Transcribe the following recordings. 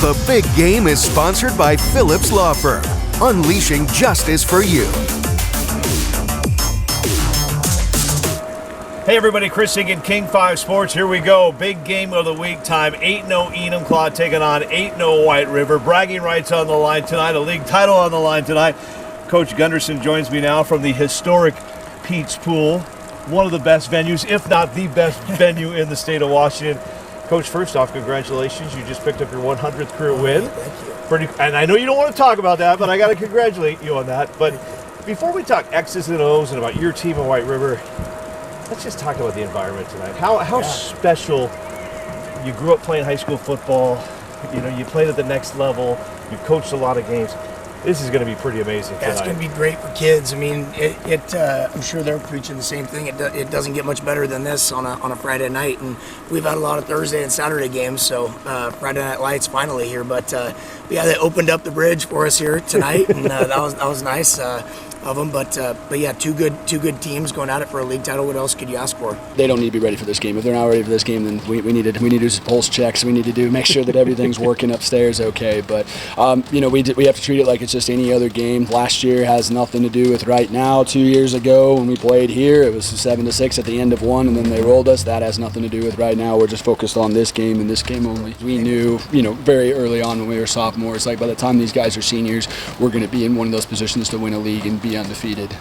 The Big Game is sponsored by Phillips Law Firm, unleashing justice for you. Hey everybody, Chris Egan, King 5 Sports. Here we go. Big game of the week time. 8-0 Enumclaw taking on 8-0 White River. Bragging rights on the line tonight. A league title on the line tonight. Coach Gunderson joins me now from the historic Pete's Pool. One of the best venues, if not the best venue in the state of Washington. Coach, first off, congratulations. You just picked up your 100th career win. Thank you. And I know you don't want to talk about that, but I got to congratulate you on that. But before we talk X's and O's and about your team in White River, let's just talk about the environment tonight. How special. You grew up playing high school football. You know, you played at the next level. You coached a lot of games. This is going to be pretty amazing tonight. It's going to be great for kids. I mean, I'm sure they're preaching the same thing. It doesn't get much better than this on a Friday night, and we've had a lot of Thursday and Saturday games. So Friday Night Lights finally here, but yeah, they opened up the bridge for us here tonight, and that was nice of them. But yeah, two good teams going at it for a league title. What else could you ask for? They don't need to be ready for this game. If they're not ready for this game, then we need to do some pulse checks. We need to make sure that everything's working upstairs okay. But we have to treat it like it's just any other game. Last year has nothing to do with right now. 2 years ago when we played here, it was 7-6 at the end of one, and then they rolled us. That has nothing to do with right now. We're just focused on this game and this game only. We knew, very early on when we were sophomores, like by the time these guys are seniors, we're going to be in one of those positions to win a league and be undefeated.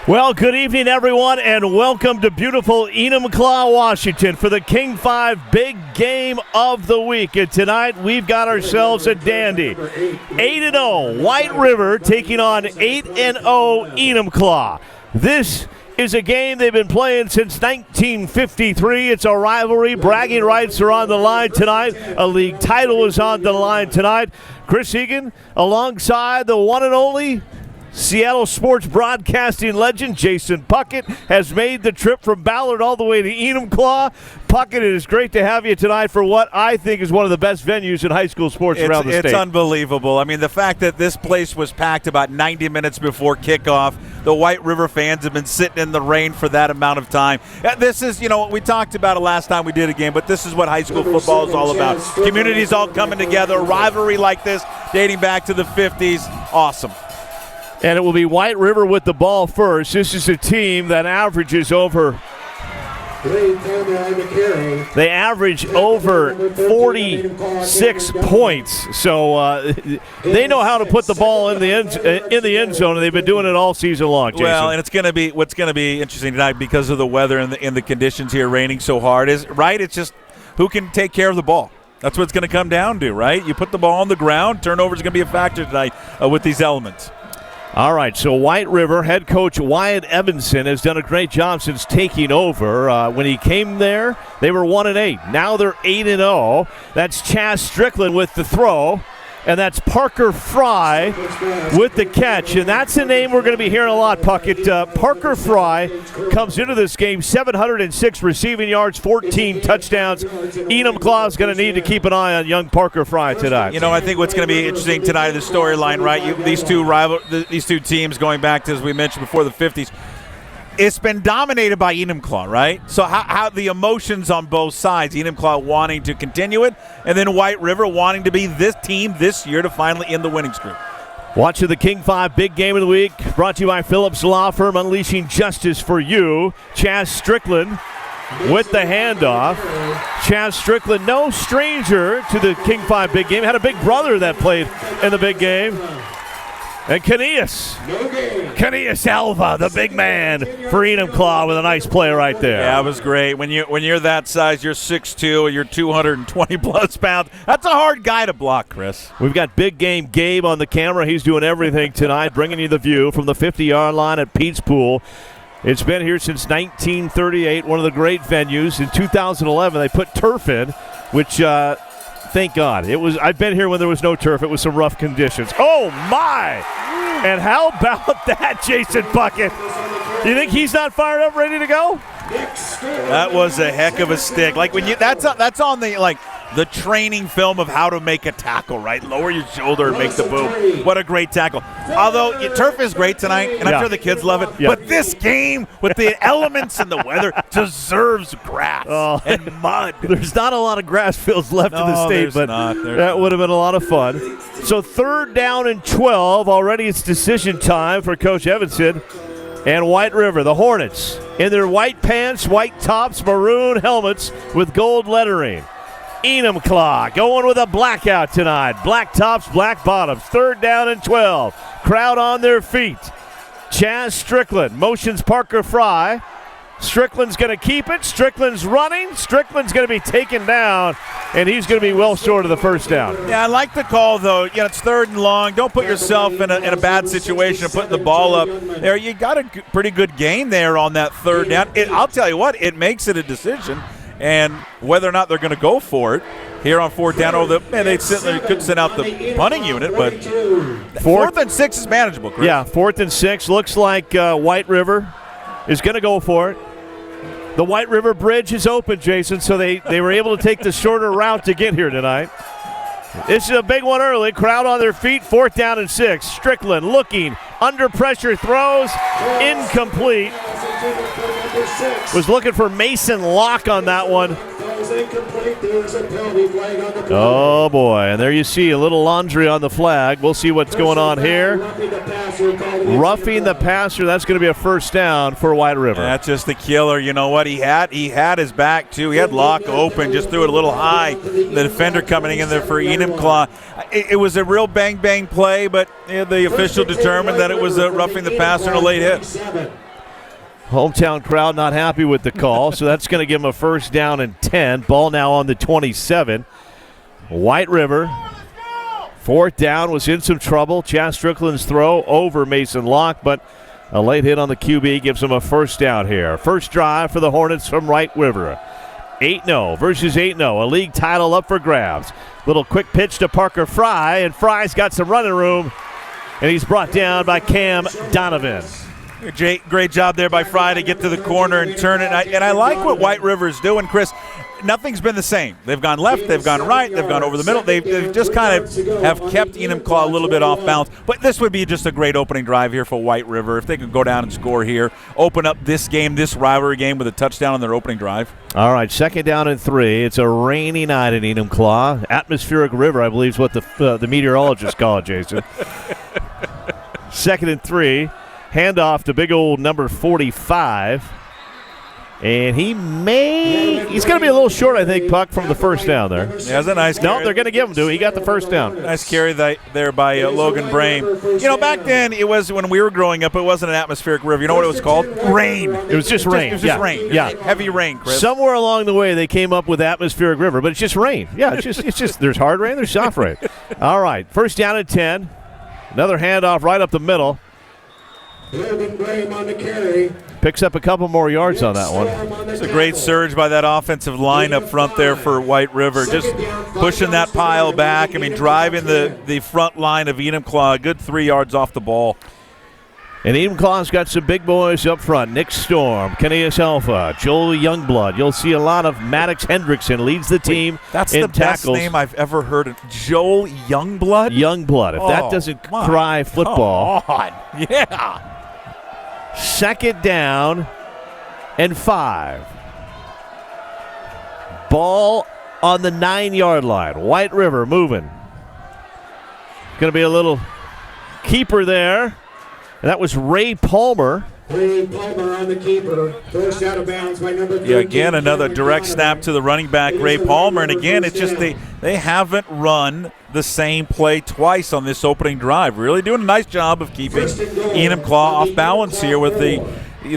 Well, good evening, everyone, and welcome to beautiful Enumclaw, Washington for the King 5 big game of the week. And tonight, we've got ourselves a dandy. 8-0 White River taking on 8-0 Enumclaw. This is a game they've been playing since 1953. It's a rivalry. Bragging rights are on the line tonight. A league title is on the line tonight. Chris Egan, alongside the one and only Seattle sports broadcasting legend Jason Puckett, has made the trip from Ballard all the way to Enumclaw. Puckett, it is great to have you tonight for what I think is one of the best venues in high school sports around the state. It's unbelievable. I mean, the fact that this place was packed about 90 minutes before kickoff, the White River fans have been sitting in the rain for that amount of time. This is, we talked about it last time we did a game, but this is what high school football is all about. Communities all coming together, rivalry like this dating back to the 50s. Awesome. And it will be White River with the ball first. This is a team that averages over. They average over 46 points, so they know how to put the ball in the end zone, and they've been doing it all season long. Jason. Well, and what's going to be interesting tonight because of the weather and the conditions here, raining so hard, is right. It's just who can take care of the ball. That's what it's going to come down to, right? You put the ball on the ground. Turnover is going to be a factor tonight with these elements. All right, so White River head coach Wyatt Evanson has done a great job since taking over. When he came there, they were 1-8. Now they're 8-0. That's Chaz Strickland with the throw, and that's Parker Fry with the catch. And that's a name we're going to be hearing a lot, Puckett. Parker Fry comes into this game, 706 receiving yards, 14 touchdowns. Enumclaw is going to need to keep an eye on young Parker Fry tonight. I think what's going to be interesting tonight in the storyline, right? These two teams going back to, as we mentioned before, the 50s. It's been dominated by Enumclaw, right? So how the emotions on both sides, Enumclaw wanting to continue it, and then White River wanting to be this team this year to finally end the winning streak. Watching the King 5 big game of the week, brought to you by Phillips Law Firm, unleashing justice for you. Chaz Strickland with the handoff. Chaz Strickland, no stranger to the King 5 big game, had a big brother that played in the big game. And Caneas Alva, the big man for Enumclaw, with a nice play right there. Yeah, it was great. When you're that size, you're 6'2", you're 220-plus pounds. That's a hard guy to block, Chris. We've got big game Gabe on the camera. He's doing everything tonight, bringing you the view from the 50-yard line at Pete's Pool. It's been here since 1938, one of the great venues. In 2011, they put turf in, which thank God. I've been here when there was no turf. It was some rough conditions. Oh, my! And how about that, Jason Puckett? You think he's not fired up, ready to go? That was a heck of a stick. Like that's on the the training film of how to make a tackle, right? Lower your shoulder and make the boom. What a great tackle. Although turf is great tonight, and I'm sure the kids love it, but this game with the elements and the weather deserves grass and mud. There's not a lot of grass fields left in the state, but that would have been a lot of fun. So 3rd down and 12. Already it's decision time for Coach Evanson and White River. The Hornets in their white pants, white tops, maroon helmets with gold lettering. Enumclaw going with a blackout tonight. Black tops, black bottoms. 3rd down and 12. Crowd on their feet. Chaz Strickland motions Parker Fry. Strickland's going to keep it. Strickland's running. Strickland's going to be taken down, and he's going to be well short of the first down. Yeah, I like the call, though. It's 3rd and long. Don't put yourself in a bad situation of putting the ball up there. You got a pretty good gain there on that 3rd down. I'll tell you what, it makes it a decision, and whether or not they're going to go for it here on 4th down, they certainly could send out the punting unit, but 4th and 6 is manageable, Chris. Yeah, 4th and 6. Looks like White River is going to go for it. The White River Bridge is open, Jason, so they were able to take the shorter route to get here tonight. This is a big one early. Crowd on their feet, 4th down and 6. Strickland looking, under pressure, throws, incomplete. Was looking for Mason Locke on that one. Oh, boy, and there you see a little laundry on the flag. We'll see what's going on here. Roughing the passer, that's going to be a 1st down for White River. That's just the killer. You know what? He had his back, too. He had Locke open, just threw it a little high. The defender coming in there for Enumclaw. It was a real bang-bang play, but the official determined that it was a roughing the passer and a late hit. Hometown crowd not happy with the call, so that's going to give them a 1st down and 10. Ball now on the 27. White River, 4th down, was in some trouble. Chaz Strickland's throw over Mason Locke, but a late hit on the QB gives them a 1st down here. First drive for the Hornets from White River. 8-0 versus 8-0, a league title up for grabs. Little quick pitch to Parker Fry, and Fry's got some running room, and he's brought down by Cam Donovan. Great job there by Fry to get to the corner and turn it. And I like what White River's doing, Chris. Nothing's been the same. They've gone left, they've gone right, they've gone over the middle. They've just kind of have kept Enumclaw a little bit off balance. But this would be just a great opening drive here for White River. If they could go down and score here, open up this game, this rivalry game with a touchdown on their opening drive. All right, 2nd down and 3. It's a rainy night in Enumclaw. Atmospheric river, I believe, is what the meteorologists call it, Jason. 2nd and 3. Handoff to big old number 45. And he's going to be a little short, I think, Puck, from the 1st down there. Yeah, that's a nice carry. No, they're going to give him to. He got the 1st down. Nice carry there by Logan Brame. Back then, it was when we were growing up, it wasn't an atmospheric river. You know what it was called? Rain. It was just rain. It was just rain. Yeah. Heavy rain, Chris. Somewhere along the way, they came up with atmospheric river, but it's just rain. Yeah, it's just there's hard rain, there's soft rain. All right, 1st down and 10. Another handoff right up the middle. Logan Graham on the carry. Picks up a couple more yards on that one. It's a great surge by that offensive line up front there for White River. Just pushing that pile back. I mean, driving the front line of Enumclaw. A good 3 yards off the ball. And Enumclaw's got some big boys up front. Nick Storm, Kenneas Alpha, Joel Youngblood. You'll see a lot of Maddox Hendrickson leads the team. That's in the tackles. best name I've ever heard. Joel Youngblood? Youngblood. If that doesn't cry football. God. Yeah. 2nd down and 5. Ball on the 9-yard line. White River moving. Going to be a little keeper there. And that was Ray Palmer. Ray Palmer on the keeper. Forced out of bounds by number 13. Yeah, again, another direct snap to the running back, Ray Palmer. And again, it's just they haven't run the same play twice on this opening drive. Really doing a nice job of keeping Enumclaw off balance here with the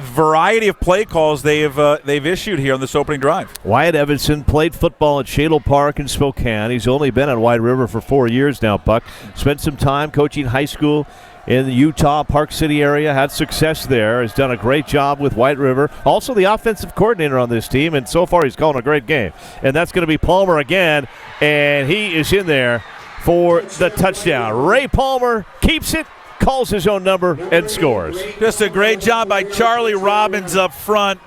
variety of play calls they've issued here on this opening drive. Wyatt Evanson played football at Shadle Park in Spokane. He's only been at White River for 4 years now, Buck. Spent some time coaching high school in the Utah, Park City area, had success there, has done a great job with White River. Also the offensive coordinator on this team, and so far he's calling a great game. And that's going to be Palmer again, and he is in there for the touchdown. Ray Palmer keeps it calls his own number, and scores. Just a great job by Charlie Robbins up front.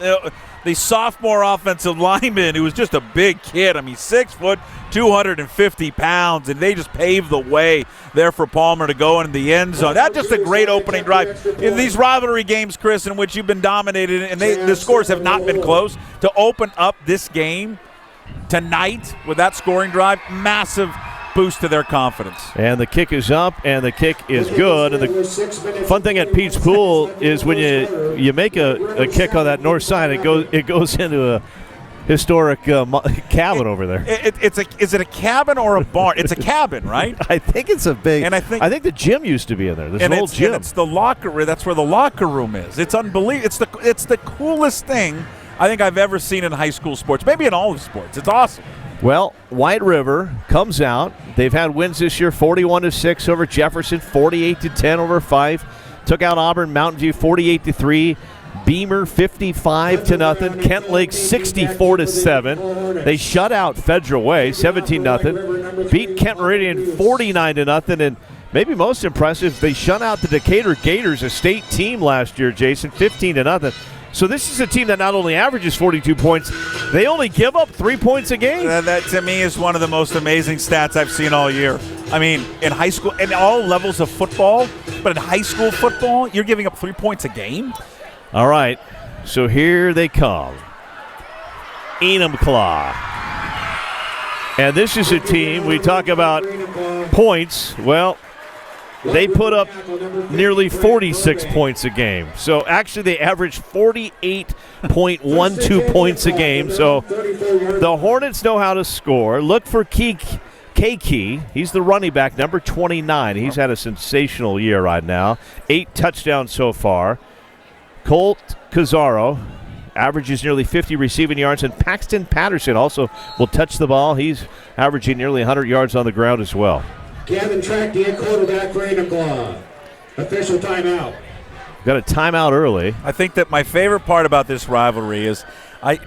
The sophomore offensive lineman, who was just a big kid. I mean, 6 foot, 250 pounds, and they just paved the way there for Palmer to go in the end zone. That's just a great opening drive. In these rivalry games, Chris, in which you've been dominated, and the scores have not been close, to open up this game tonight with that scoring drive, massive boost to their confidence. And the kick is up, and the kick is good. And the fun thing at Pete's Pool is when you make a kick on that north side, it goes into a historic cabin over there. Is it a cabin or a barn? It's a cabin, right? I think it's a big. And I think the gym used to be in there. There's an old gym. And it's the locker room. That's where the locker room is. It's unbelievable. It's the coolest thing I think I've ever seen in high school sports. Maybe in all of sports. It's awesome. Well, White River comes out. They've had wins this year, 41-6 over Jefferson, 48-10 over Fife. Took out Auburn Mountain View 48-3. Beamer 55-0. Kent Lake 64-7. They shut out Federal Way 17-0. Beat Kent Meridian 49-0. And maybe most impressive, they shut out the Decatur Gators, a state team last year, Jason, 15-0. So this is a team that not only averages 42 points, they only give up 3 points a game. That to me is one of the most amazing stats I've seen all year. I mean, in high school, in all levels of football, but in high school football, you're giving up 3 points a game? All right, so here they come. Enumclaw. And this is a team, we talk about points, well, they put up nearly 46 points a game. So actually they average 48.12 points a game. So the Hornets know how to score. Look for Keiki. He's the running back, number 29. He's had a sensational year right now. 8 touchdowns so far. Colt Cazzaro averages nearly 50 receiving yards. And Paxton Patterson also will touch the ball. He's averaging nearly 100 yards on the ground as well. Kevin Trackty at quarterback for Enumclaw. Official timeout. Got a timeout early. I think that my favorite part about this rivalry is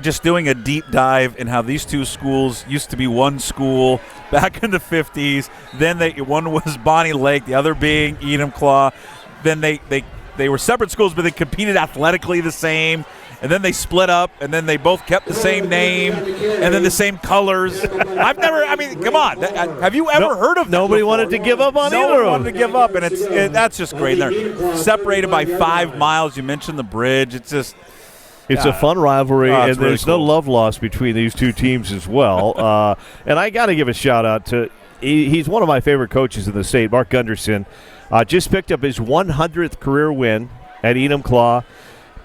just doing a deep dive in how these two schools used to be one school back in the 50s. Then one was Bonnie Lake, the other being Enumclaw. Then they were separate schools, but they competed athletically the same. And then they split up, and then they both kept the same name, and then the same colors. Come on. Have you ever heard of that? Nobody wanted to give up on either of them. No one wanted to give up, and that's just great. They're separated by 5 miles. You mentioned the bridge. It's just... It's a fun rivalry, and really there's cool. no love lost between these two teams as well. And I got to give a shout-out to he's one of my favorite coaches in the state, Mark Gunderson. Just picked up his 100th career win at Enumclaw.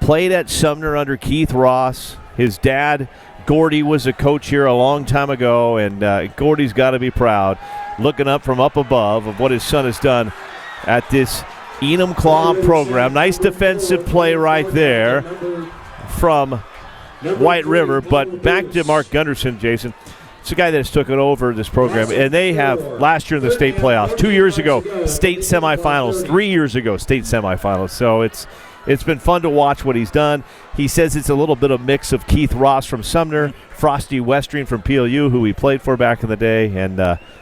Played at Sumner under Keith Ross. His dad, Gordy, was a coach here a long time ago, and Gordy's got to be proud, looking up from up above of what his son has done at this Enumclaw program. Nice defensive play right there from White River, but back to Mark Gunderson, Jason. It's a guy that's took it over this program, and they have last year in the state playoffs, 2 years ago, state semifinals, 3 years ago, state semifinals. So it's been fun to watch what he's done. He says it's a little bit of mix of Keith Ross from Sumner, Frosty Westring from PLU, who he played for back in the day, and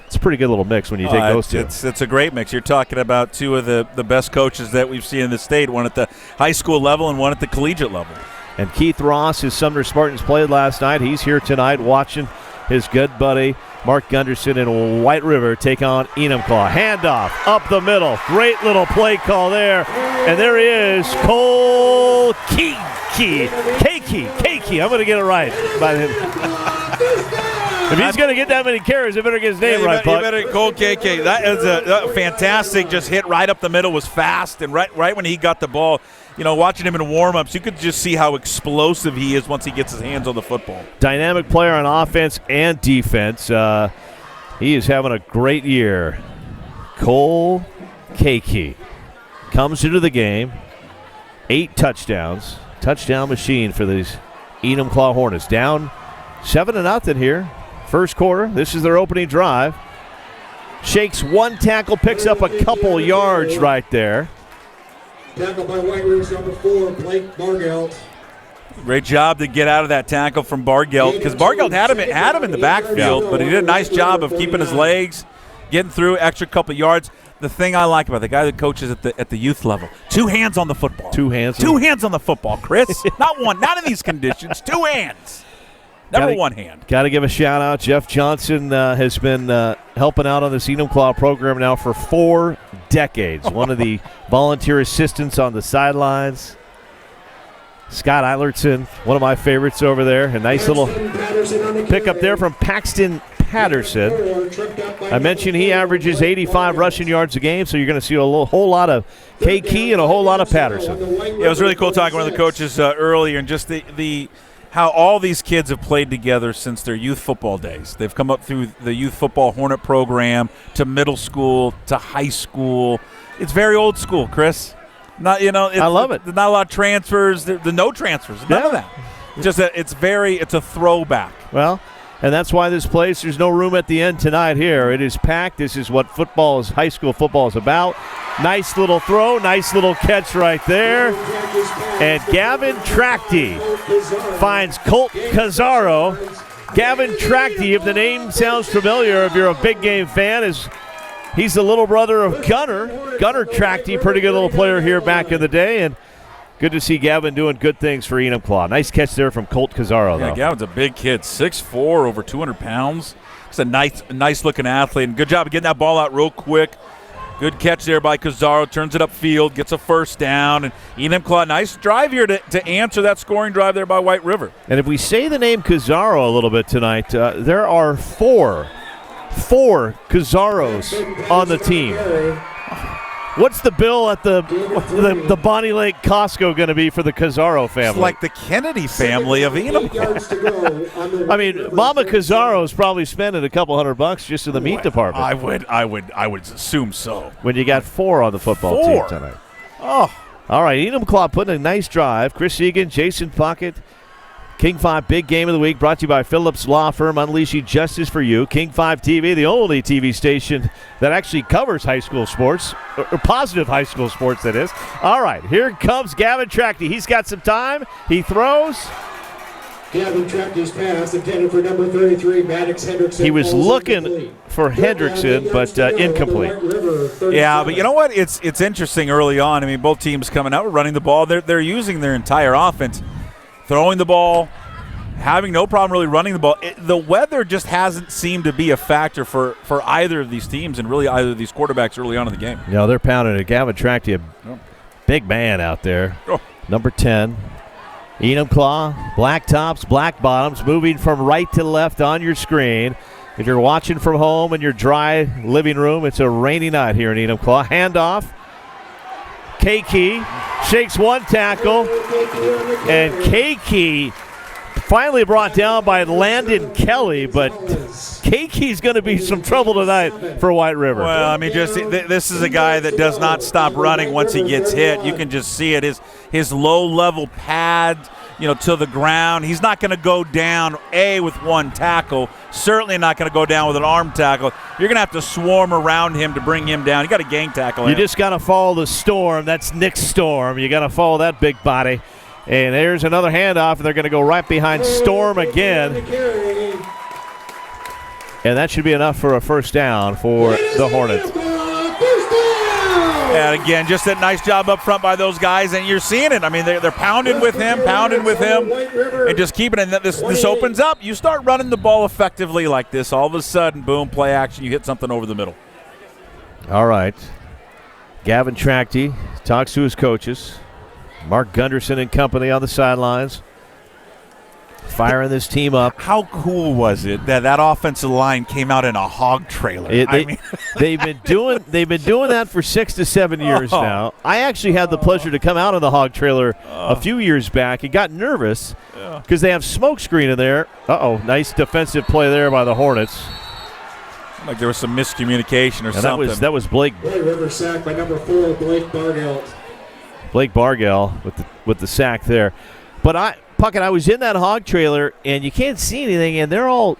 it's a pretty good little mix when you take those two. It's a great mix. You're talking about two of the best coaches that we've seen in the state, one at the high school level and one at the collegiate level. And Keith Ross, his Sumner Spartans played last night. He's here tonight watching his good buddy Mark Gunderson and White River take on Enumclaw. Handoff up the middle. Great little play call there. And there he is, Cole Keiki. I'm going to get it right. If he's going to get that many carries, I better get his name right, Puck. You better Cole KK. That is a fantastic, just hit right up the middle, was fast, and right when he got the ball, watching him in warm-ups, you could just see how explosive he is once he gets his hands on the football. Dynamic player on offense and defense. He is having a great year. Cole Keiki comes into the game. 8 touchdowns. Touchdown machine for these Enumclaw Hornets. Down 7-0 here. First quarter. This is their opening drive. Shakes one tackle, picks up a couple yards right there. Tackle by White River's number 4, Blake Bargeld. Great job to get out of that tackle from Bargeld, because Bargeld had him in the backfield, but he did a nice job of keeping his legs, getting through extra couple yards. the thing I like about the guy that coaches at the youth level, 2 hands on the football. 2 hands. 2 hands on the football, Chris. Not one. Not in these conditions. 2 hands. Never one hand. Got to give a shout out. Jeff Johnson has been helping out on this Enumclaw program now for 4 decades. One of the volunteer assistants on the sidelines. Scott Eilertson, one of my favorites over there. A nice little pickup there from Paxton Patterson. I mentioned he averages 85 rushing yards a game, so you're going to see a whole lot of K. Key and a whole lot of Patterson. Yeah, it was really cool talking to one of the coaches earlier, and just the how all these kids have played together since their youth football days. They've come up through the youth football Hornet program to middle school to high school. It's very old school, Chris. Not I love it. There's not a lot of transfers. The no transfers. None of that. Just it's a throwback. Well, and that's why this place, there's no room at the end tonight here. It is packed. This is what high school football is about. Nice little throw, nice little catch right there. And Gavin Trachty finds Colt Cazzaro. Gavin Trachty, if the name sounds familiar, if you're a big game fan, he's the little brother of Gunner Trachty, pretty good little player here back in the day, and good to see Gavin doing good things for Enumclaw. Nice catch there from Colt Cazzaro, though. Yeah, Gavin's a big kid, 6'4", over 200 pounds. He's a nice-looking athlete, and good job of getting that ball out real quick. Good catch there by Cazzaro, turns it upfield, gets a first down, and Enumclaw, nice drive here to answer that scoring drive there by White River. And if we say the name Cazzaro a little bit tonight, there are four Cazzaros on the team. What's the bill at the Bonnie Lake Costco going to be for the Cazzaro family? It's like the Kennedy family of Enumclaw. I mean, Mama Cazzaro's probably spending a couple $100 just in the meat department. I would assume so. When you got 4 on the football team tonight. Oh. All right, Enumclaw putting a nice drive. Chris Egan, Jason Puckett. King 5 Big Game of the Week brought to you by Phillips Law Firm, unleashing justice for you. King 5 TV, the only TV station that actually covers high school sports, or positive high school sports, that is. All right, here comes Gavin Trachty. He's got some time. He throws. Gavin Trachty's pass intended for number 33, Maddox Hendrickson. He was looking for Hendrickson, but incomplete. Yeah, but you know what? It's interesting early on. I mean, both teams coming out, running the ball. They're using their entire offense. Throwing the ball, having no problem really running the ball. The weather just hasn't seemed to be a factor for either of these teams and really either of these quarterbacks early on in the game. No, they're pounding it. Gavin Trachty, a big man out there. Oh. Number 10. Enumclaw, black tops, black bottoms, moving from right to left on your screen. If you're watching from home in your dry living room, it's a rainy night here in Enumclaw. Handoff. K-Key shakes one tackle, and K-Key finally brought down by Landon Kelly, but K-Key's going to be some trouble tonight for White River. Well, I mean, just this is a guy that does not stop running once he gets hit. You can just see it. His low-level pad, to the ground. He's not going to go down, with one tackle. Certainly not going to go down with an arm tackle. You're going to have to swarm around him to bring him down. You got to gang tackle him. You just got to follow the Storm. That's Nick Storm. You got to follow that big body. And there's another handoff, and they're going to go right behind Storm again. And that should be enough for a first down for the Hornets. And again, just a nice job up front by those guys, and you're seeing it. I mean, they're pounding with him, and just keeping it. And this opens up. You start running the ball effectively like this, all of a sudden, boom, play action, you hit something over the middle. All right. Gavin Trachty talks to his coaches. Mark Gunderson and company on the sidelines, firing this team up. How cool was it that offensive line came out in a hog trailer? They've been doing that for 6 to 7 years now. I actually had the pleasure to come out in the hog trailer a few years back and got nervous because they have smoke screen in there. Nice defensive play there by the Hornets. Like there was some miscommunication or something. That was Blake. White River sacked by number 4, Blake Bargell. Blake Bargell with the sack there. But I was in that hog trailer, and you can't see anything, and they're all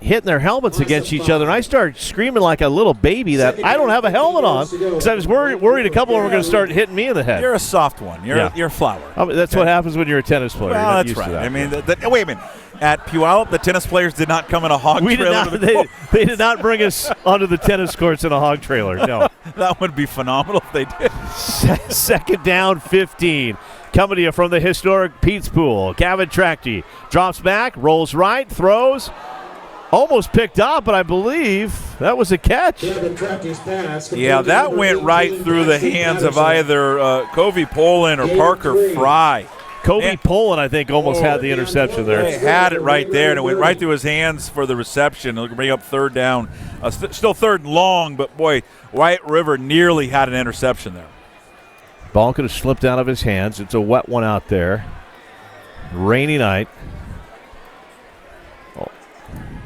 hitting their helmets against each other, and I started screaming like a little baby that I don't have a helmet on because I was worried a couple of them were going to start hitting me in the head. You're a soft one. You're a flower. That's what happens when you're a tennis player. Well, that's right. I mean, wait a minute. At Puyallup, the tennis players did not come in a hog trailer. They did not bring us onto the tennis courts in a hog trailer, no. That would be phenomenal if they did. Second down, 15. Coming to you from the historic Pete's Pool. Gavin Trachty drops back, rolls right, throws. Almost picked up, but I believe that was a catch. Yeah, that went right through the hands of either Covey Poland or Parker Fry. Covey Poland, I think, almost had the interception there. They had it right there, and it went right through his hands for the reception. It'll bring up third down. Still third and long, but, boy, White River nearly had an interception there. Ball could have slipped out of his hands. It's a wet one out there. Rainy night.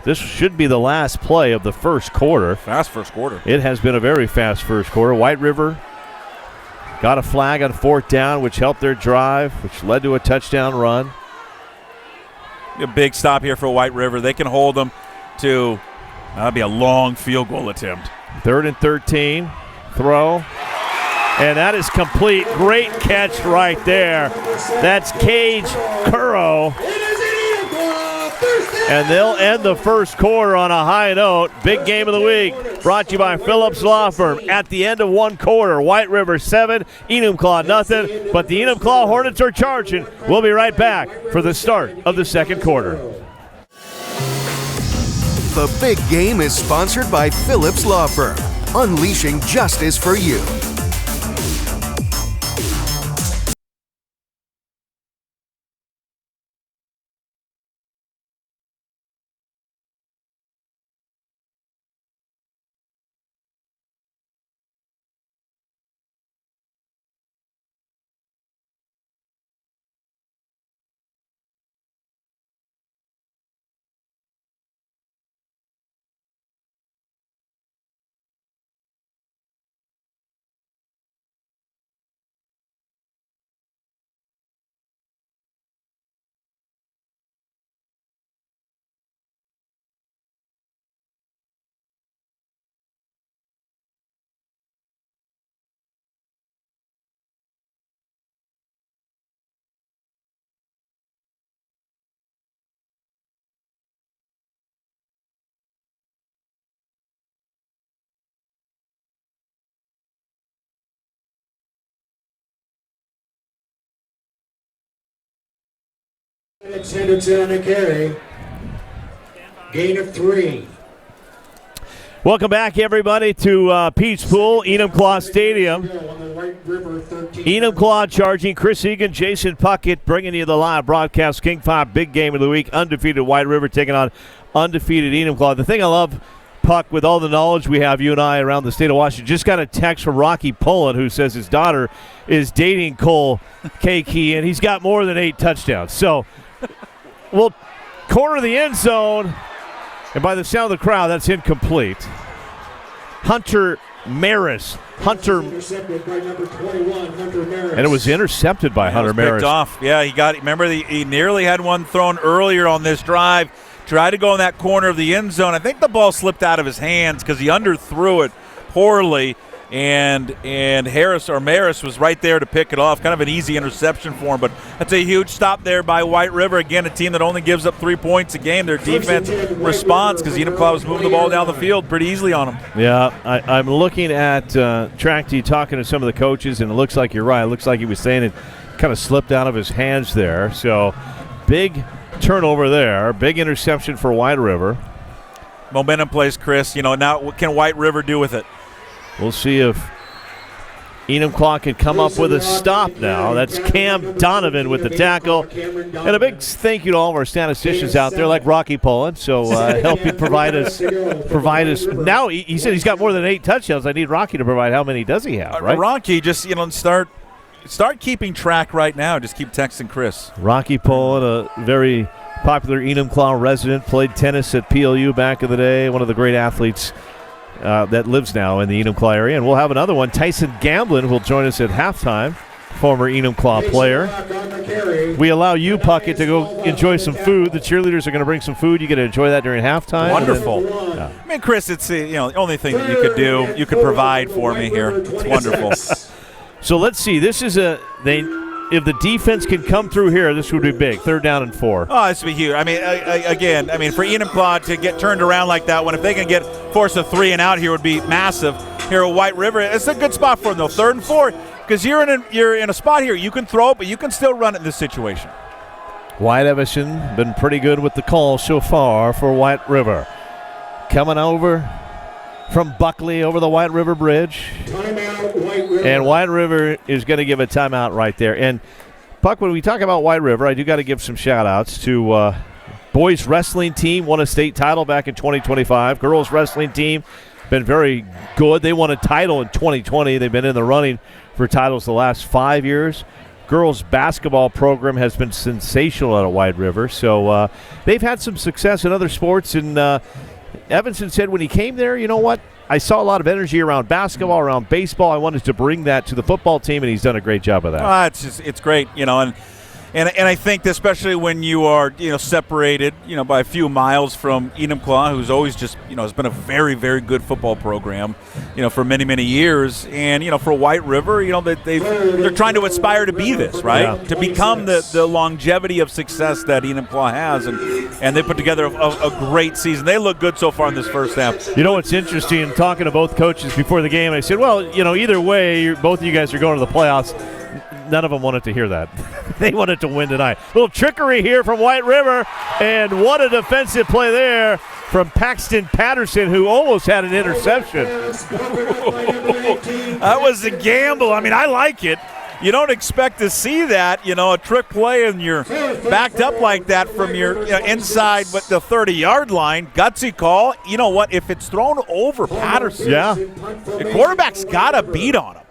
This should be the last play of the first quarter. Fast first quarter. It has been a very fast first quarter. White River got a flag on fourth down, which helped their drive, which led to a touchdown run. A big stop here for White River. They can hold them to, that'll be a long field goal attempt. 3rd and 13. Throw. And that is complete. Great catch right there. That's Cage Curro. And they'll end the first quarter on a high note. Big game of the week brought to you by Phillips Law Firm. At the end of one quarter, White River 7, Enumclaw nothing. But the Enumclaw Hornets are charging. We'll be right back for the start of the second quarter. The big game is sponsored by Phillips Law Firm, unleashing justice for you. Henderson on a carry. Gain of 3. Welcome back, everybody, to Pete's Pool, Enumclaw Stadium. Enumclaw charging. Chris Egan, Jason Puckett bringing you the live broadcast. King 5 big game of the week. Undefeated White River taking on undefeated Enumclaw. The thing I love, Puck, with all the knowledge we have, you and I, around the state of Washington, just got a text from Rocky Pullen who says his daughter is dating Cole K-Key, and he's got more than 8 touchdowns. So we'll corner the end zone, and by the sound of the crowd, that's incomplete. Hunter Maris. Intercepted by number 21, Hunter Maris. And it was intercepted by Hunter Maris. Picked off. Yeah, he nearly had one thrown earlier on this drive. Tried to go in that corner of the end zone. I think the ball slipped out of his hands because he underthrew it poorly, and Maris was right there to pick it off. Kind of an easy interception for him, but that's a huge stop there by White River. Again, a team that only gives up 3 points a game. Their defense responds because Enumclaw was moving the ball down the field pretty easily on them. Yeah, I'm looking at Trachty talking to some of the coaches, and it looks like you're right. It looks like he was saying it kind of slipped out of his hands there. So big turnover there. Big interception for White River. Momentum plays, Chris. Now what can White River do with it? We'll see if Enumclaw can come up with a stop now. That's Cam Donovan with the tackle. And a big thank you to all of our statisticians out there, like Rocky Pullen. So helping provide us. Now he said he's got more than 8 touchdowns. I need Rocky to provide. How many does he have? Right? Rocky, just start keeping track right now. Just keep texting Chris. Rocky Pullen, a very popular Enumclaw resident, played tennis at PLU back in the day. One of the great athletes that lives now in the Enumclaw area. And we'll have another one. Tyson Gamblin will join us at halftime, former Enumclaw player. We allow you, Puckett, to go enjoy some food. The cheerleaders are going to bring some food. You get to enjoy that during halftime. Wonderful. I mean, Chris, it's the only thing that you could do. You could provide for me here. It's wonderful. So let's see. This is if the defense can come through here, this would be big. 3rd down and 4. Oh, this would be huge. I mean, again, for Enumclaw to get turned around like that one, if they can force a 3 and out here, would be massive. Here at White River, it's a good spot for them though. 3rd and 4, because you're in a spot here. You can throw it, but you can still run it in this situation. White Everson been pretty good with the call so far for White River. Coming over from Buckley over the White River Bridge. Timeout, White River. And White River is going to give a timeout right there. And, Puck, when we talk about White River, I do got to give some shout-outs to boys wrestling team, won a state title back in 2025. Girls wrestling team, been very good. They won a title in 2020. They've been in the running for titles the last 5 years. Girls basketball program has been sensational at White River. So they've had some success in other sports. And Evanson said when he came there, you know what? I saw a lot of energy around basketball, around baseball. I wanted to bring that to the football team, and he's done a great job of that. It's great, and I think especially when you are separated by a few miles from Enumclaw, who's always just has been a very, very good football program for many years, and for White River they're trying to aspire to be this, right? Yeah. To become the longevity of success that Enumclaw has, and they put together a great season. They look good so far in this first half. You know what's interesting, talking to both coaches before the game, I said, well, either way, both of you guys are going to the playoffs. None of them wanted to hear that. They wanted to win tonight. A little trickery here from White River, and what a defensive play there from Paxton Patterson, who almost had an interception. That was a gamble. I like it. You don't expect to see that, a trick play and you're backed up like that from your inside the 30-yard line. Gutsy call. You know what? If it's thrown over Patterson, the quarterback's got a beat on him.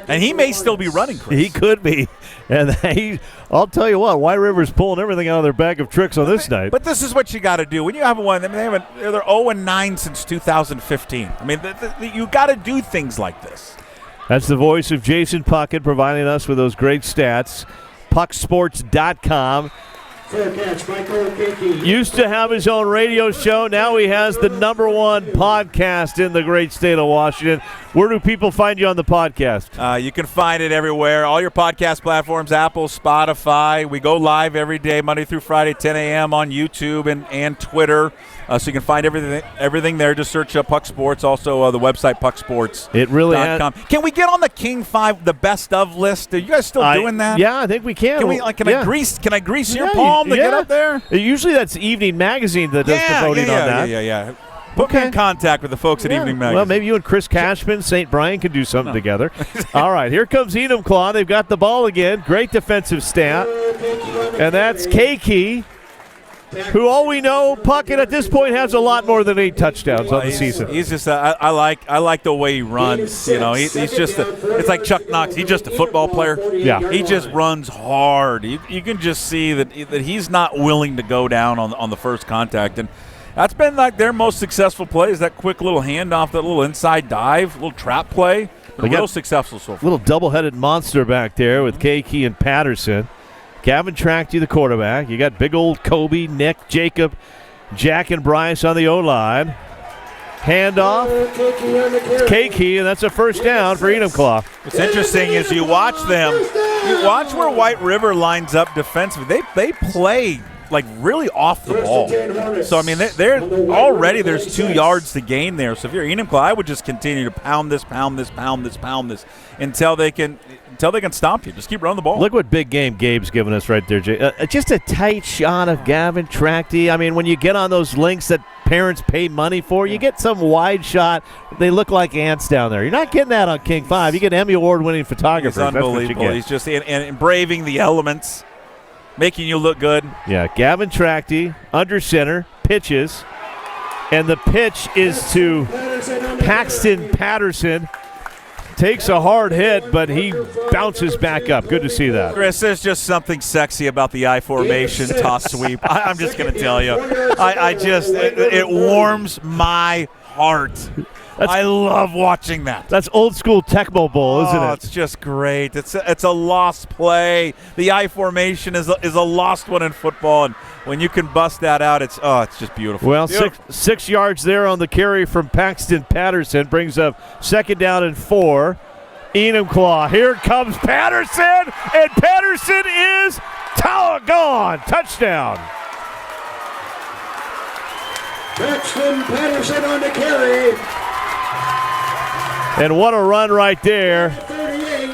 And he may still be running, Chris. He could be. And I'll tell you what, White River's pulling everything out of their bag of tricks on this night. But this is what you got to do. When you have one, they're 0-9 since 2015. You got to do things like this. That's the voice of Jason Puckett providing us with those great stats. Pucksports.com. Used to have his own radio show. Now he has the #1 podcast in the great state of Washington. Where do people find you on the podcast? You can find it everywhere. All your podcast platforms, Apple, Spotify. We go live every day, Monday through Friday, 10 a.m. on YouTube and Twitter. So you can find everything there. Just search Puck Sports. Also, the website, pucksports.com. It really Can we get on the King 5, the best of list? Are you guys still doing that? Yeah, I think we can. Can I grease your palm to get up there? Usually that's Evening Magazine that does the voting on that. Yeah. Put me in contact with the folks at Evening Magazine. Well, maybe you and Chris Cashman, St. Brian, can do something together. All right, here comes Enumclaw. They've got the ball again. Great defensive stat. And that's Keiki, who all we know, Puckett at this point has a lot more than 8 touchdowns on the season. He's just I like the way he runs. He's just it's like Chuck Knox. He's just a football player. Yeah, he just runs hard. You can just see that he's not willing to go down on the first contact, and that's been like their most successful play is that quick little handoff, that little inside dive, little trap play. Real successful so far. Little double-headed monster back there with Keiki and Patterson. Gavin Trachty, the quarterback. You got big old Kobe, Nick, Jacob, Jack, and Bryce on the O-line. Handoff. It's Keiki, and that's a first down for Enumclaw. What's interesting is you watch where White River lines up defensively. They play like really off the ball. So, they're already there's 2 yards to gain there. So if you're Enumclaw, I would just continue to pound this until they can stop you. Just keep running the ball. Look what big game Gabe's giving us right there, Jay. Just a tight shot of Gavin Trachty. When you get on those links that parents pay money for, you get some wide shot. They look like ants down there. You're not getting that on King 5. You get Emmy Award-winning photographers. He's unbelievable. That's what you get. He's just and braving the elements, making you look good. Yeah, Gavin Trachty, under center, pitches. And the pitch is to Paxton Patterson. Takes a hard hit, but he bounces back up. Good to see that. Chris, there's just something sexy about the I formation toss sweep. I'm just going to tell you. It warms my heart. I love watching that. That's old school Tecmo Bowl, isn't it? It's just great. It's a lost play. The I formation is a lost one in football, and when you can bust that out, it's just beautiful. Well, Beautiful. six yards there on the carry from Paxton Patterson brings up 2nd down and 4. Enumclaw. Here comes Patterson, and Patterson is gone. Touchdown. Paxton Patterson on the carry. And what a run right there. 38.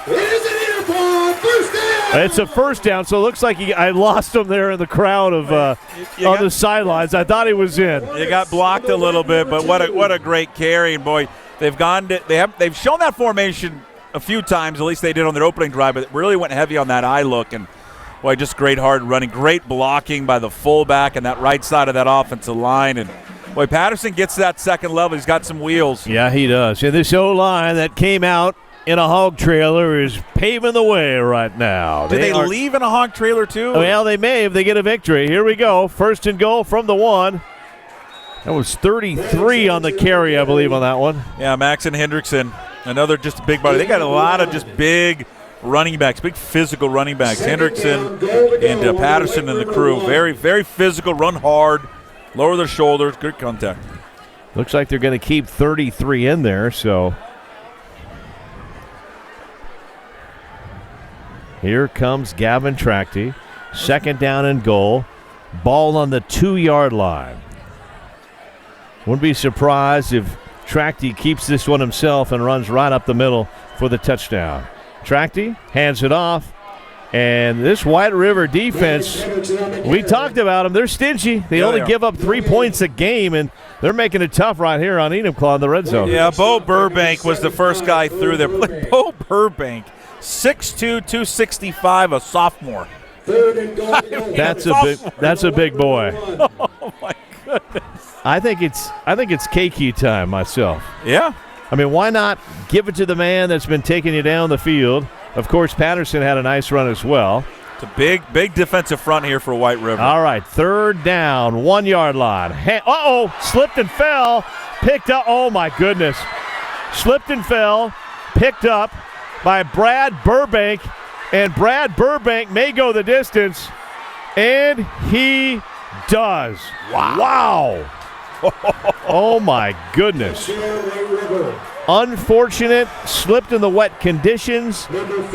It is an Enumclaw. First down. It's a first down, so it looks like I lost him there in the crowd of on the sidelines. I thought he was in. You got blocked a little bit, but what a great carry, and boy, they've shown that formation a few times. At least they did on their opening drive, but really went heavy on that eye look, and boy, just great hard running, great blocking by the fullback and that right side of that offensive line, and boy, Patterson gets to that second level. He's got some wheels. Yeah, he does. And this O-line that came out in a hog trailer is paving the way right now. Did they leave in a hog trailer too? Well, they may if they get a victory. Here we go. 1st and goal from the 1. That was 33 on the carry, I believe, on that one. Yeah, Max and Hendrickson, another just big body. They got a lot of just big running backs, big physical running backs. Hendrickson and Patterson and the crew. Very, very physical, run hard, lower their shoulders, good contact. Looks like they're going to keep 33 in there, so. Here comes Gavin Trachty. 2nd down and goal. Ball on the 2-yard line. Wouldn't be surprised if Trachty keeps this one himself and runs right up the middle for the touchdown. Trachty hands it off. And this White River defense, we talked about them. They're stingy. They only give up 3 points a game, and they're making it tough right here on Enumclaw in the red zone. Yeah, Bo Burbank was the first guy through there. Bo Burbank, 6'2", 265, a sophomore. That's a big boy. Oh my goodness. I think it's KQ time myself. Yeah. I mean, why not give it to the man that's been taking you down the field? Of course, Patterson had a nice run as well. It's a big defensive front here for White River. All right, 3rd down, 1-yard line. Slipped and fell. Picked up. Oh, my goodness. Slipped and fell. Picked up by Brad Burbank. And Brad Burbank may go the distance. And he does. Wow. Oh, my goodness. Unfortunate, slipped in the wet conditions.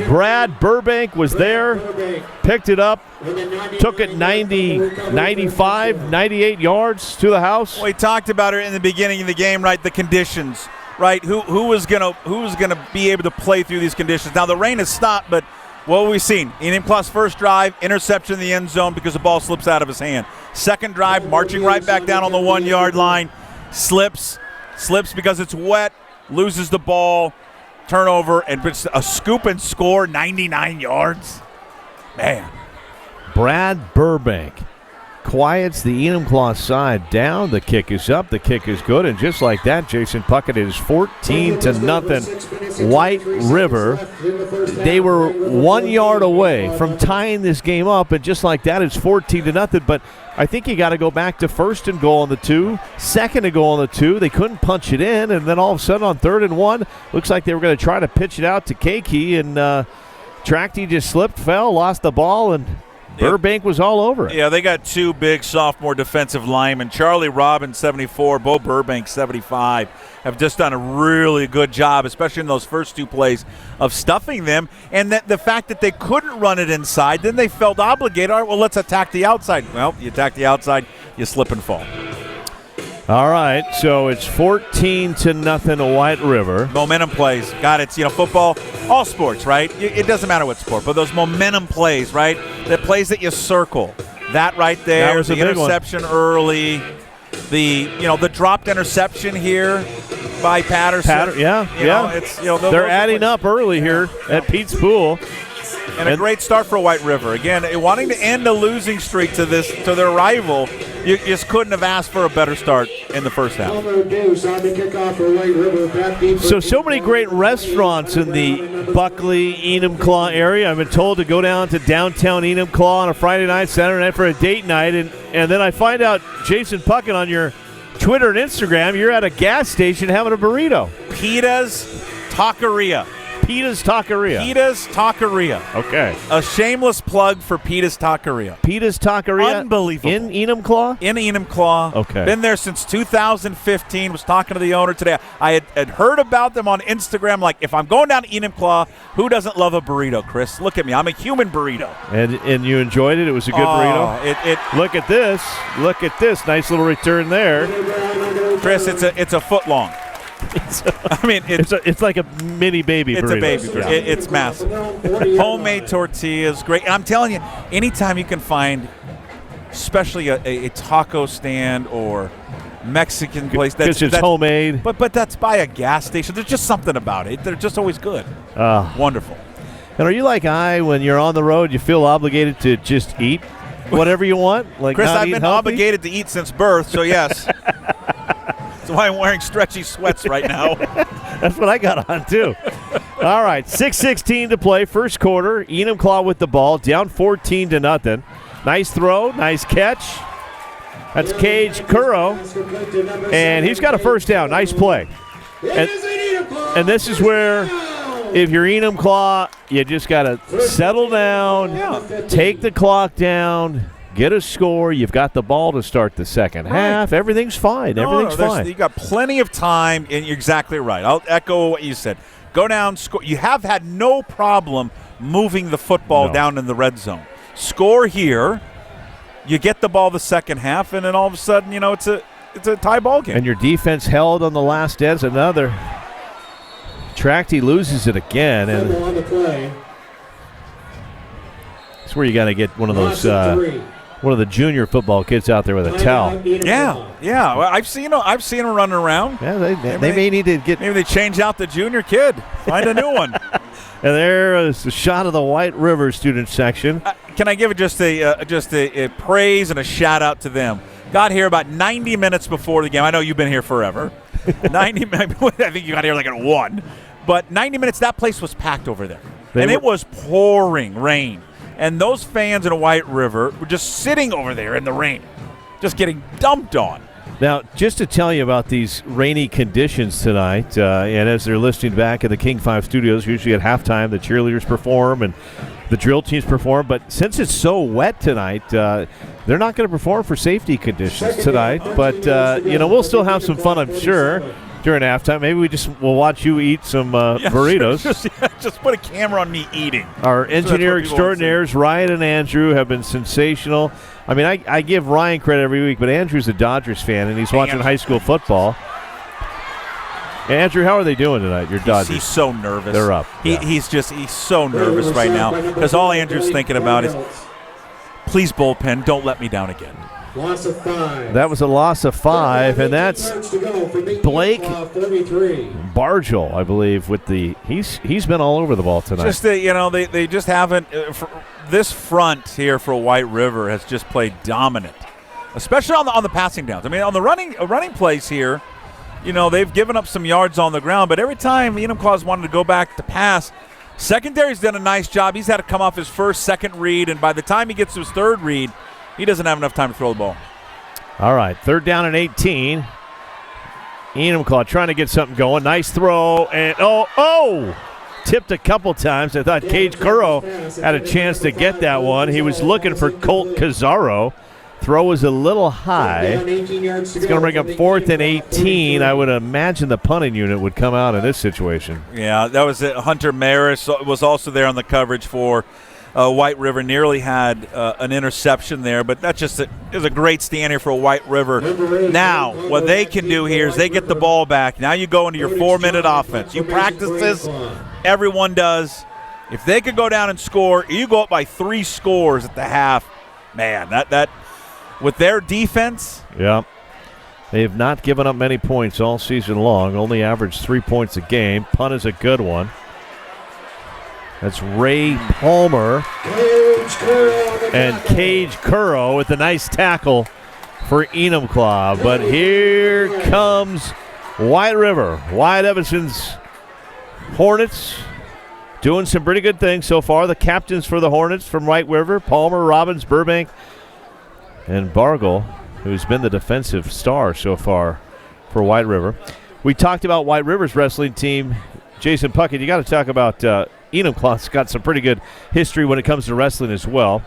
Brad Burbank was there, picked it up, took it 95, 98 yards to the house. Well, we talked about it in the beginning of the game, right? The conditions, right? Who was gonna be able to play through these conditions? Now the rain has stopped, but what have we seen? Enumclaw's first drive, interception in the end zone because the ball slips out of his hand. Second drive, marching right back down on the 1-yard line, slips because it's wet. Loses the ball, turnover, and it's a scoop and score, 99 yards. Man. Brad Burbank quiets the Enumclaw side down. The kick is up. The kick is good. And just like that, Jason Puckett is 14-0. White River, they were 1 yard away from tying this game up. And just like that, it's 14-0. But I think you got to go back to 1st and goal on the 2, 2nd and goal on the 2. They couldn't punch it in. And then all of a sudden on 3rd and 1, looks like they were going to try to pitch it out to Keiki. And Trachty just slipped, fell, lost the ball, and Burbank was all over it. Yeah, they got 2 big sophomore defensive linemen. Charlie Robbins, 74, Bo Burbank, 75, have just done a really good job, especially in those first 2 plays, of stuffing them. And the fact that they couldn't run it inside, then they felt obligated. All right, well, let's attack the outside. Well, you attack the outside, you slip and fall. All right, so it's 14-0 White River. Momentum plays. God, it's, football, all sports, right? It doesn't matter what sport, but those momentum plays, right? The plays that you circle. That right there, that was the interception early, the dropped interception here by Patterson. They're adding up early here at Pete's Pool. And a great start for White River. Again, wanting to end a losing streak to their rival, you just couldn't have asked for a better start in the first half. So many great restaurants in the Buckley, Enumclaw area. I've been told to go down to downtown Enumclaw on a Friday night, Saturday night for a date night, and then I find out, Jason Puckett, on your Twitter and Instagram, you're at a gas station having a burrito. Pita's Taqueria. Pita's Taqueria. Pita's Taqueria. Okay. A shameless plug for Pita's Taqueria. Pita's Taqueria. Unbelievable. In Enumclaw? In Enumclaw. Okay. Been there since 2015. Was talking to the owner today. I had heard about them on Instagram. Like, if I'm going down to Enumclaw, who doesn't love a burrito, Chris? Look at me. I'm a human burrito. And you enjoyed it? It was a good burrito? Look at this. Look at this. Nice little return there. Chris, it's a foot long. It's like a mini baby burrito. It's a baby burrito. It's massive. Homemade tortillas, great. And I'm telling you, anytime you can find, especially a taco stand or Mexican place that's homemade, but that's by a gas station. There's just something about it. They're just always good. Wonderful. And are you like I, when you're on the road, you feel obligated to just eat whatever you want? Like, Chris, I've been healthy? obligated to eat since birth, so yes. That's why I'm wearing stretchy sweats right now. That's what I got on, too. All right, 6:16 to play, first quarter. Enumclaw with the ball, down 14-0. Nice throw, nice catch. That's Cage Curro, and he's got a first down. Nice play. And this is where, if you're Enumclaw, you just got to settle down, take the clock down, get a score. You've got the ball to start the second half. Everything's fine. Everything's fine. You got plenty of time, and you're exactly right. I'll echo what you said. Go down, score. You have had no problem moving the football down in the red zone. Score here. You get the ball the second half, and then all of a sudden, it's a tie ball game. And your defense held on the last edge. Another. Tracty loses it again, and it's where you got to get one of those one of the junior football kids out there with a towel. Yeah. Well, I've seen them running around. Yeah, they may need to get. Maybe they change out the junior kid, find a new one. And there is a shot of the White River student section. Can I give it just a praise and a shout out to them? Got here about 90 minutes before the game. I know you've been here forever. 90 minutes. I think you got here like at 1. But 90 minutes, that place was packed over there. It was pouring rain. And those fans in White River were just sitting over there in the rain, just getting dumped on. Now, just to tell you about these rainy conditions tonight, and as they're listening back in the King 5 studios, usually at halftime the cheerleaders perform and the drill teams perform. But since it's so wet tonight, they're not going to perform for safety conditions tonight. But, we'll still have some fun, I'm sure, during halftime. Maybe we'll watch you eat some burritos. Just put a camera on me eating. Our engineer extraordinaires, Ryan and Andrew, have been sensational. I mean, I give Ryan credit every week, but Andrew's a Dodgers fan, and he's watching high school football. Andrew, how are they doing tonight, your Dodgers? He's so nervous. They're up. He's so nervous right now because all Andrew's thinking about is, please, bullpen, don't let me down again. Loss of 5. That was a loss of 5, and that's Blake Bargel, I believe, with the he's been all over the ball tonight. Just they just haven't. This front here for White River has just played dominant, especially on the passing downs. I mean, on the running plays here, they've given up some yards on the ground, but every time Enumclaw's wanted to go back to pass, secondary's done a nice job. He's had to come off his first, second read, and by the time he gets to his third read, he doesn't have enough time to throw the ball. All right, 3rd down and 18. Enumclaw trying to get something going. Nice throw, and tipped a couple times. I thought Cage Curro had a chance to get that one. He was looking for Colt Cazzaro. Throw was a little high. It's going to bring up 4th and 18. I would imagine the punting unit would come out in this situation. Yeah, that was it. Hunter Maris was also there on the coverage for White River. Nearly had an interception there, but that just is a great stand here for White River. Now, what they can do here is they get the ball back. Now you go into your 4-minute offense. You practice this. Everyone does. If they could go down and score, you go up by 3 scores at the half. Man, that with their defense. Yeah. They have not given up many points all season long. Only averaged 3 points a game. Punt is a good one. That's Ray Palmer and Cage Curro with a nice tackle for Enumclaw. But here comes White River. Wyatt Evanson's Hornets doing some pretty good things so far. The captains for the Hornets from White River, Palmer, Robbins, Burbank, and Bargle. who's been the defensive star so far for White River. We talked about White River's wrestling team. Jason Puckett, you got to talk about Enumclaw's got some pretty good history when it comes to wrestling as well.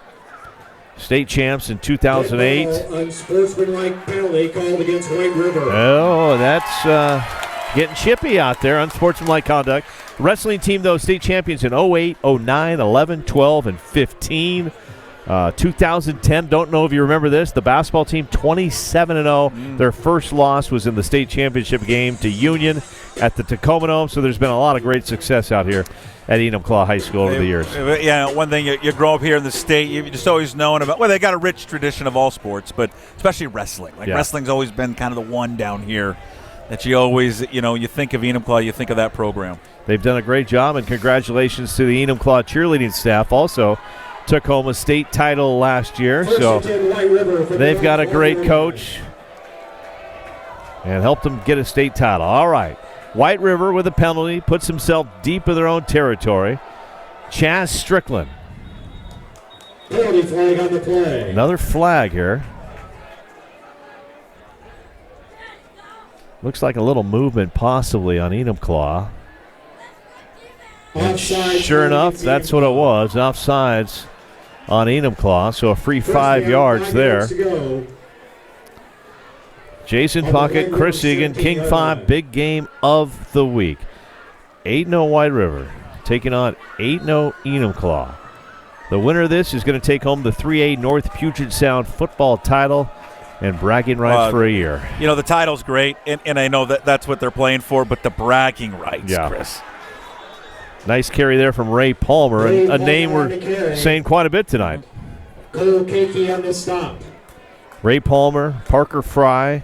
State champs in 2008. Unsportsmanlike penalty called against White River. Oh, that's getting chippy out there. Unsportsmanlike conduct. Wrestling team, though, state champions in 08, 09, 11, 12, and 15. 2010, don't know if you remember this, the basketball team 27-0. Their first loss was in the state championship game to Union at the Tacoma Dome, so there's been a lot of great success out here at Enumclaw High School over the years. Yeah, one thing, you grow up here in the state, you've just always known about, well, they got a rich tradition of all sports, but especially wrestling. Wrestling's always been kind of the one down here that you always, you think of Enumclaw, you think of that program. They've done a great job, and congratulations to the Enumclaw cheerleading staff. Also took home a state title last year, so they've got a great coach and helped them get a state title. All right, White River with a penalty, puts himself deep in their own territory. Chaz Strickland. Penalty flag on the play. Another flag here. Looks like a little movement possibly on Enumclaw. And sure enough, that's what it was, offsides on Enumclaw, so a free 5 yards there. Jason Puckett, Chris Egan, King 5, big game of the week. 8-0 White River taking on 8-0 Enumclaw. The winner of this is going to take home the 3A North Puget Sound football title and bragging rights for a year. The title's great, and I know that's what they're playing for, but the bragging rights, Chris. Nice carry there from Ray Palmer, a name we're saying quite a bit tonight. Cole Kakey on the stop. Ray Palmer, Parker Fry, a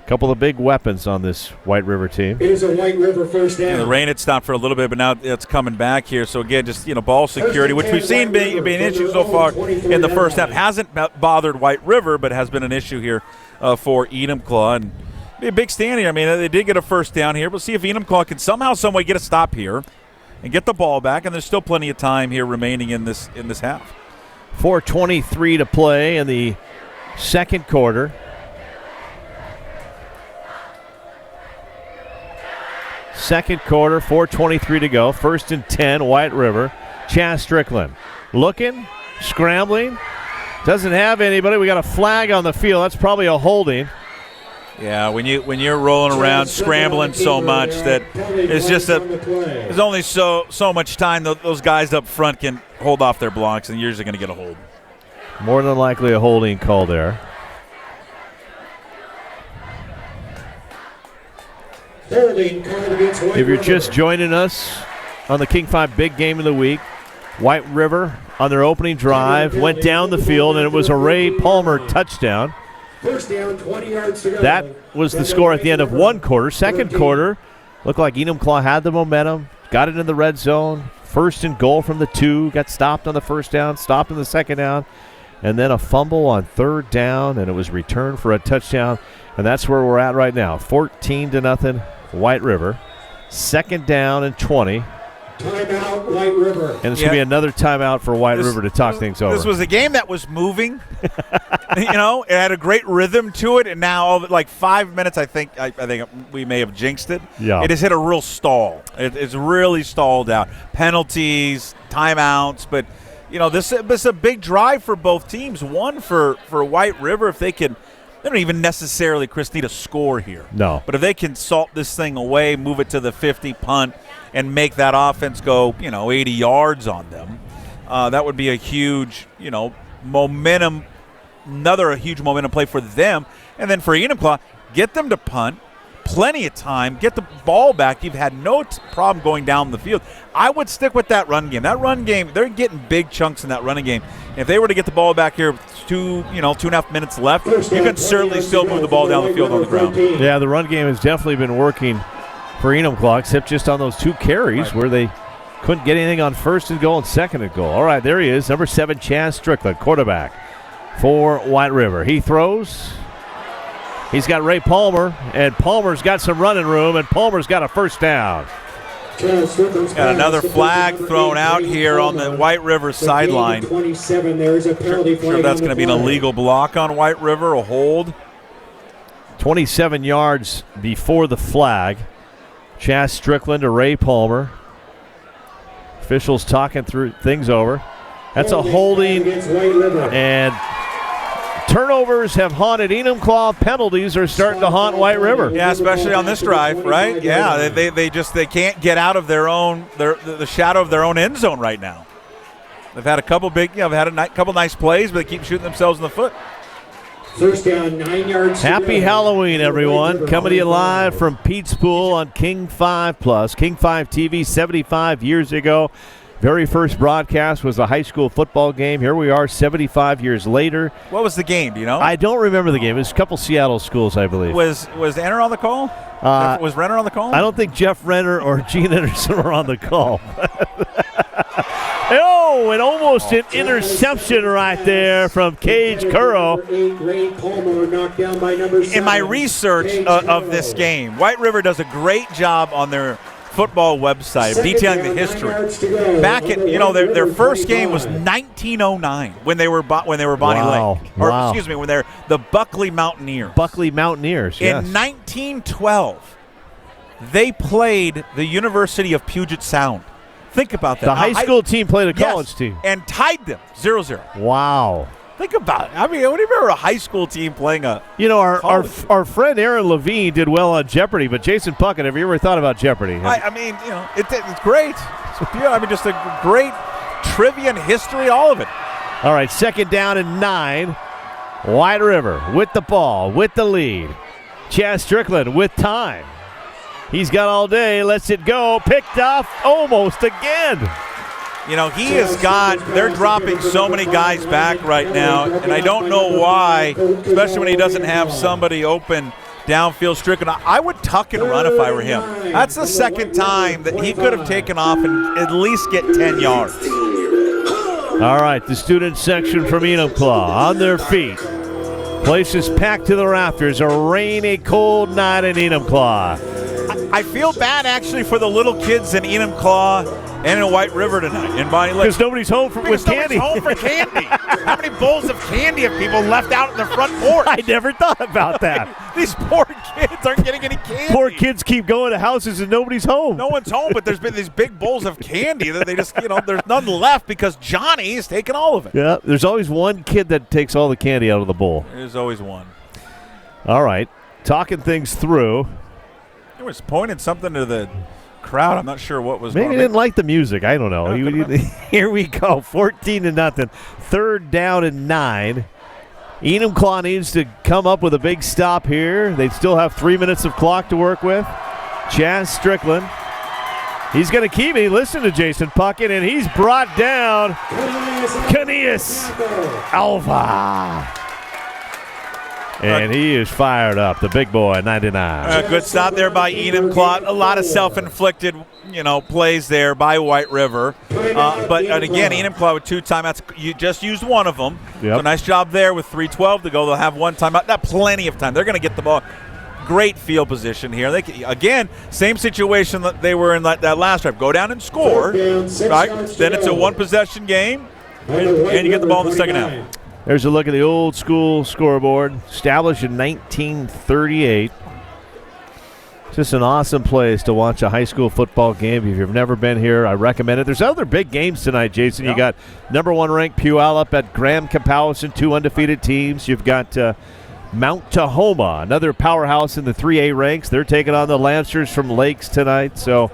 couple of big weapons on this White River team. It is a White River first down. The rain had stopped for a little bit, but now it's coming back here. So, again, just, ball security, which we've seen being an issue so far in the first half. Hasn't bothered White River, but has been an issue here for Enumclaw. And be a big stand here. I mean, they did get a first down here. We'll see if Enumclaw can somehow, some way get a stop here and get the ball back, and there's still plenty of time here remaining in this half. 4:23 to play in the second quarter. Second quarter, 4:23 to go. 1st and 10, White River. Chaz Strickland looking, scrambling. Doesn't have anybody. We got a flag on the field. That's probably a holding. Yeah, when you're rolling around, scrambling so much that it's just there's only so much time those guys up front can hold off their blocks, and you're usually going to get a hold. More than likely a holding call there. If you're just joining us on the King 5 big game of the week, White River on their opening drive went down the field, and it was a Ray Palmer touchdown. First down, 20 yards to go. That was the score at the end of one quarter. Second quarter, looked like Enumclaw had the momentum, got it in the red zone. 1st and goal from the 2, got stopped on the first down, stopped on the second down, and then a fumble on 3rd down, and it was returned for a touchdown. And that's where we're at right now, 14-0, White River. 2nd down and 20. Timeout, White River. And it's going to be another timeout for White River to talk things over. This was a game that was moving. It had a great rhythm to it, and now, 5 minutes, I think we may have jinxed it. Yeah. It has hit a real stall. It's really stalled out. Penalties, timeouts, but, this is a big drive for both teams. One for White River, if they can. They don't even necessarily, Chris, need a score here. No. But if they can salt this thing away, move it to the 50, punt, and make that offense go, 80 yards on them, that would be a huge, momentum, a huge momentum play for them. And then for Enumclaw, get them to punt, plenty of time, get the ball back. You've had no problem going down the field. I would stick with that run game. That run game, they're getting big chunks in that running game. If they were to get the ball back here with 2.5 minutes left, you can certainly still move the ball down the field on the ground. Yeah, the run game has definitely been working for Enumclaw, except just on those 2 carries where they couldn't get anything on 1st and goal and 2nd and goal. All right, there he is, number 7, Chaz Strickland, quarterback for White River. He throws. He's got Ray Palmer, and Palmer's got some running room, and Palmer's got a first down. Got another flag thrown out here on the White River sideline. 27, there is a penalty flag. Sure, that's going to be an illegal block on White River, a hold. 27 yards before the flag. Chaz Strickland to Ray Palmer. Officials talking through things over. That's a holding, and turnovers have haunted Enumclaw. Penalties are starting to haunt White River. Yeah, especially on this drive, right? Yeah, they can't get out of the shadow of their own end zone right now. They've had a couple couple nice plays, but they keep shooting themselves in the foot. First down, 9 yards. Happy Halloween, everyone. Coming to you live from Pete's Pool on King 5 Plus. King 5 TV 75 years ago. Very first broadcast was a high school football game. Here we are 75 years later. What was the game, do you know? I don't remember the game. It was a couple Seattle schools, I believe. Was Renner on the call? Was Renner on the call? I don't think Jeff Renner or Gene Anderson were on the call. Oh, and almost an interception right there from Cage Curro. In my research of this game, White River does a great job on their football website detailing the history. Back at their first game was 1909 when they were Bonnie Lake, or excuse me, when they're the Buckley Mountaineers. Yes. In 1912, they played the University of Puget Sound. Think about that. The high school team played a college team. And tied them 0-0. Wow. Think about it. I mean, what do you remember a high school team playing a our friend Aaron Levine did well on Jeopardy, but Jason Puckett, have you ever thought about Jeopardy? I mean, it's great. Just a great trivia and history, all of it. All right, second down and 9. White River with the ball, with the lead. Chaz Strickland with time. He's got all day, lets it go, picked off almost again. They're dropping so many guys back right now, and I don't know why, especially when he doesn't have somebody open downfield. Strickland, I would tuck and run if I were him. That's the second time that he could have taken off and at least get 10 yards. All right, the student section from Enumclaw on their feet. Place is packed to the rafters. A rainy, cold night in Enumclaw. I feel bad, actually, for the little kids in Enumclaw and in White River tonight in Bonnie Lake. Because nobody's home with candy. Home for candy. How many bowls of candy have people left out in the front porch? I never thought about that. These poor kids aren't getting any candy. Poor kids keep going to houses and nobody's home. No one's home, but there's been these big bowls of candy that they just, there's none left because Johnny is taking all of it. Yeah, there's always one kid that takes all the candy out of the bowl. There's always one. All right, talking things through. He was pointing something to the crowd. I'm not sure what was Maybe going on. He didn't like the music. I don't know. Here we go. 14-0. Third down and 9. Enumclaw needs to come up with a big stop here. They still have 3 minutes of clock to work with. Chaz Strickland. He's going to keep it. Listen to Jason Puckett, and he's brought down Canias Alva. And he is fired up, the big boy, 99. Good stop there by Enumclaw. A lot of self-inflicted, plays there by White River. But again, Enumclaw with 2 timeouts. You just used one of them. Yep. So nice job there with 3:12 to go. They'll have 1 timeout. Not plenty of time. They're going to get the ball. Great field position here. Again, same situation that they were in that last drive. Go down and score. Right? Then it's a 1-possession game, and you get the ball in the second half. There's a look at the old school scoreboard, established in 1938. Just an awesome place to watch a high school football game. If you've never been here, I recommend it. There's other big games tonight, Jason. You got number 1 ranked Puyallup at Graham Kapowson, 2 undefeated teams. You've got Mount Tahoma, another powerhouse in the 3A ranks. They're taking on the Lancers from Lakes tonight. So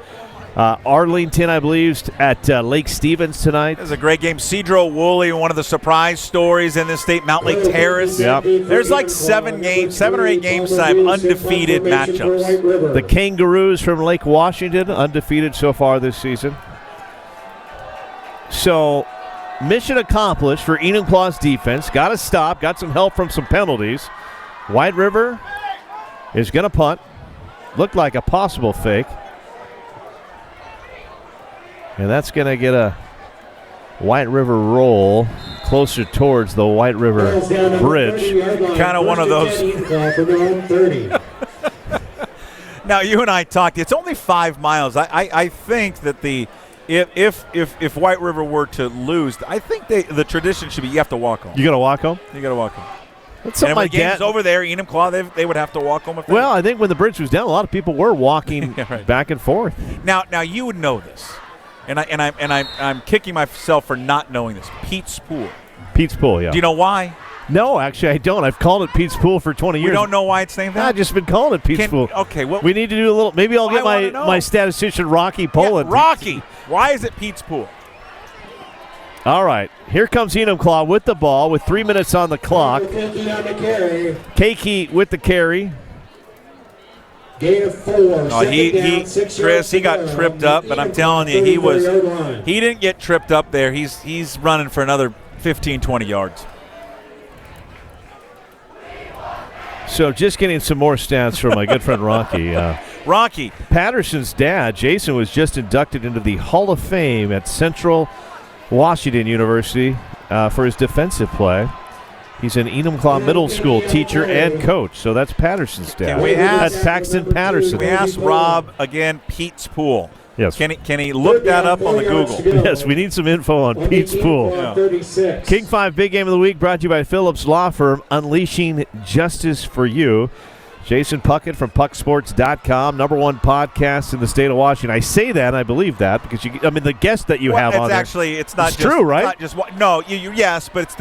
Arlington, I believe, at Lake Stevens tonight. It's a great game. Cedro Woolley, one of the surprise stories in this state. Mount Lake Terrace. Yep. There's like 7 or 8 games that have undefeated matchups. The Kangaroos from Lake Washington, undefeated so far this season. So, mission accomplished for Enumclaw's defense. Got a stop, got some help from some penalties. White River is going to punt. Looked like a possible fake. And that's going to get a White River roll closer towards the White River Bridge. Kind of one of those. Now, you and I talked. It's only 5 miles. I think that if White River were to lose, I think the tradition should be you have to walk home. You got to walk home? You got to walk home. That's something and when like the game's that. over there, Enumclaw, they would have to walk home. Well, I think when the bridge was down, a lot of people were walking back and forth. Now you would know this, and I'm kicking myself for not knowing this. Pete's Pool. Pete's Pool, yeah. Do you know why? No, actually, I don't. I've called it Pete's Pool for 20 years. You don't know why it's named that? I've just been calling it Pete's Pool. Okay, well, we need to do a little. Maybe I'll get my statistician Rocky Poland. Yeah, Rocky, why is it Pete's Pool? All right, here comes Enumclaw with the ball with 3 minutes on the clock. Keiki with the carry. Gain of 4. Chris, he got tripped up, but I'm telling you, he didn't get tripped up there. He's running for another 15, 20 yards. So just getting some more stats from my good friend Rocky. Rocky. Patterson's dad, Jason, was just inducted into the Hall of Fame at Central Washington University for his defensive play. He's an Enumclaw Middle School teacher and coach, so that's Patterson's dad. That's Paxton Patterson. We asked Rob again, Pete's Pool. Yes. Can he look that up on the Google? Yes, we need some info on Pete's Pool. Yeah. King 5 Big Game of the Week brought to you by Phillips Law Firm, unleashing justice for you. Jason Puckett from PuckSports.com, #1 podcast in the state of Washington. I say that, and I believe that, because the guest that you have on there. It's not it's just true, right? It's not just no, yes, but it's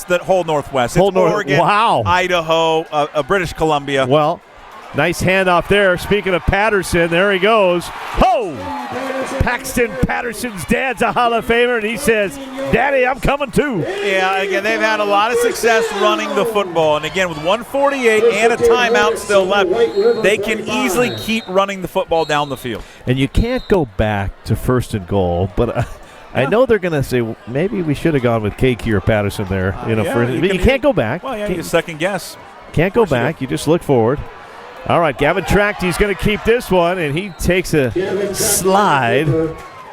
the whole Northwest. It's Oregon, wow. Idaho, British Columbia. Well, nice handoff there. Speaking of Patterson, there he goes. Ho! Paxton Patterson's dad's a Hall of Famer, and he says, Daddy, I'm coming too. Yeah, again, they've had a lot of success running the football. And again, with 1:48 and a timeout still left, they can easily keep running the football down the field. And you can't go back to 1st and goal, but I know they're going to say, well, maybe we should have gone with Keiki or Patterson there. But you can't go back. Well, yeah, you second guess. Can't go back. You just look forward. All right, Gavin Tracty's going to keep this one, and he takes a slide,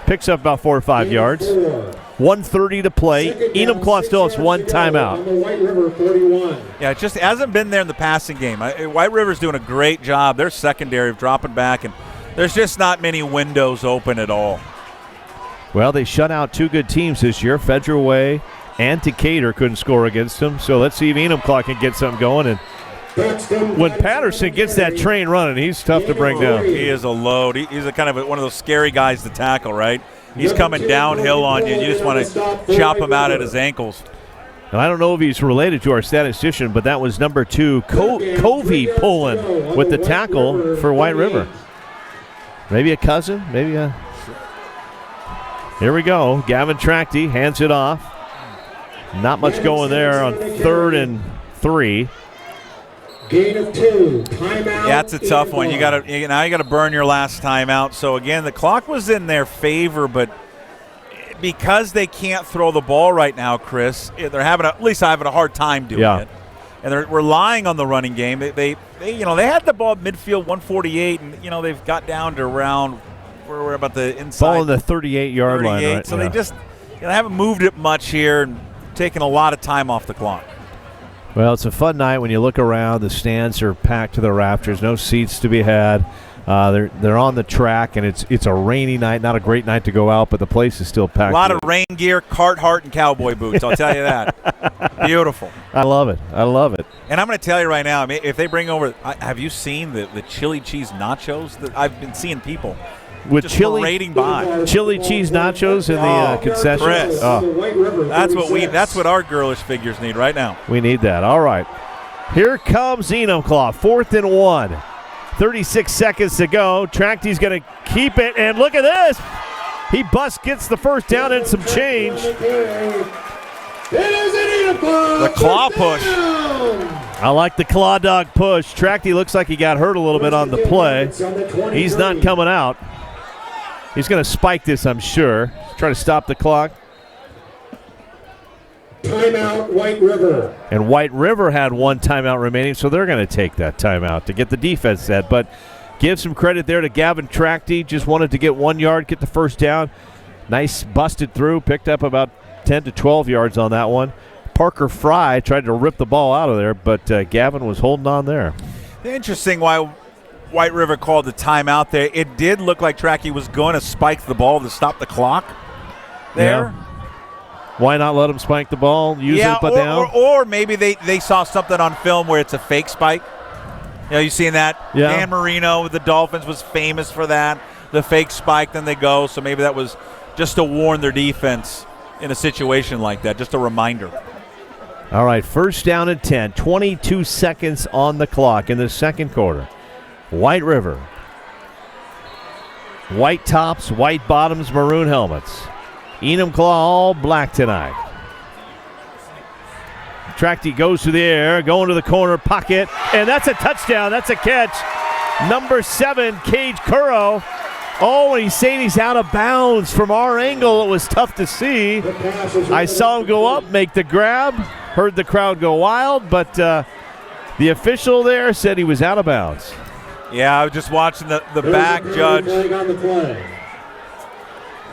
picks up about 4 or 5 yards. 1:30 to play. Enumclaw still has one timeout. Yeah, it just hasn't been there in the passing game. White River's doing a great job. Their secondary of dropping back, and there's just not many windows open at all. Well, they shut out 2 good teams this year. Federal Way and Decatur couldn't score against them. So let's see if Enumclaw can get something going. And when Patterson gets that train running, he's tough to bring down. He is a load. He's a kind of one of those scary guys to tackle, right? He's coming downhill on you, and you just want to chop him out at his ankles. And I don't know if he's related to our statistician, but that was number 2, Covey pulling with the tackle for White River. Maybe a cousin, maybe a... Here we go. Gavin Tracty hands it off. Not much going there on 3rd and 3. Gain of 2. Timeout. Yeah, that's a tough one. Now you gotta burn your last timeout. So again, the clock was in their favor, but because they can't throw the ball right now, Chris, they're having a hard time doing it. And they're relying on the running game. They had the ball at midfield 148, and they've got down to around we're about the inside ball on the 38-yard line. Right? So they just haven't moved it much here and taken a lot of time off the clock. Well, it's a fun night when you look around. The stands are packed to the rafters. No seats to be had. They're on the track, and it's a rainy night. Not a great night to go out, but the place is still packed. A lot of rain gear, Carhartt, and cowboy boots. I'll tell you that. Beautiful. I love it. And I'm going to tell you right now, if they bring over, have you seen the chili cheese nachos? That I've been seeing people with just chili cheese nachos in the concession. Chris, that's what our girlish figures need right now. We need that. All right. Here comes Enumclaw, 4th and 1. 36 seconds to go. Tracty's going to keep it, and look at this. He gets the first down and some change. The claw push. I like the claw dog push. Tracty looks like he got hurt a little bit on the play. He's not coming out. He's going to spike this, I'm sure. Try to stop the clock. Timeout, White River. And White River had 1 timeout remaining, so they're going to take that timeout to get the defense set. But give some credit there to Gavin Tracty. Just wanted to get 1 yard, get the first down. Nice busted through, picked up about 10 to 12 yards on that one. Parker Fry tried to rip the ball out of there, but Gavin was holding on there. Interesting why White River called the timeout there. It did look like Tracky was going to spike the ball to stop the clock there. Yeah. Why not let him spike the ball, use it put down? Or maybe they saw something on film where it's a fake spike. You know, you seen that? Yeah. Dan Marino with the Dolphins was famous for that. The fake spike, then they go. So maybe that was just to warn their defense in a situation like that, just a reminder. All right, first down and 10, 22 seconds on the clock in the second quarter. White River. White tops, white bottoms, maroon helmets. Enumclaw all black tonight. Tracky goes to the air, going to the corner pocket, and that's a touchdown. That's a catch. Number 7, Cage Curro. Oh, and he's saying he's out of bounds. From our angle, it was tough to see. I saw him go up, make the grab, heard the crowd go wild, but the official there said he was out of bounds. Yeah, I was just watching the back judge,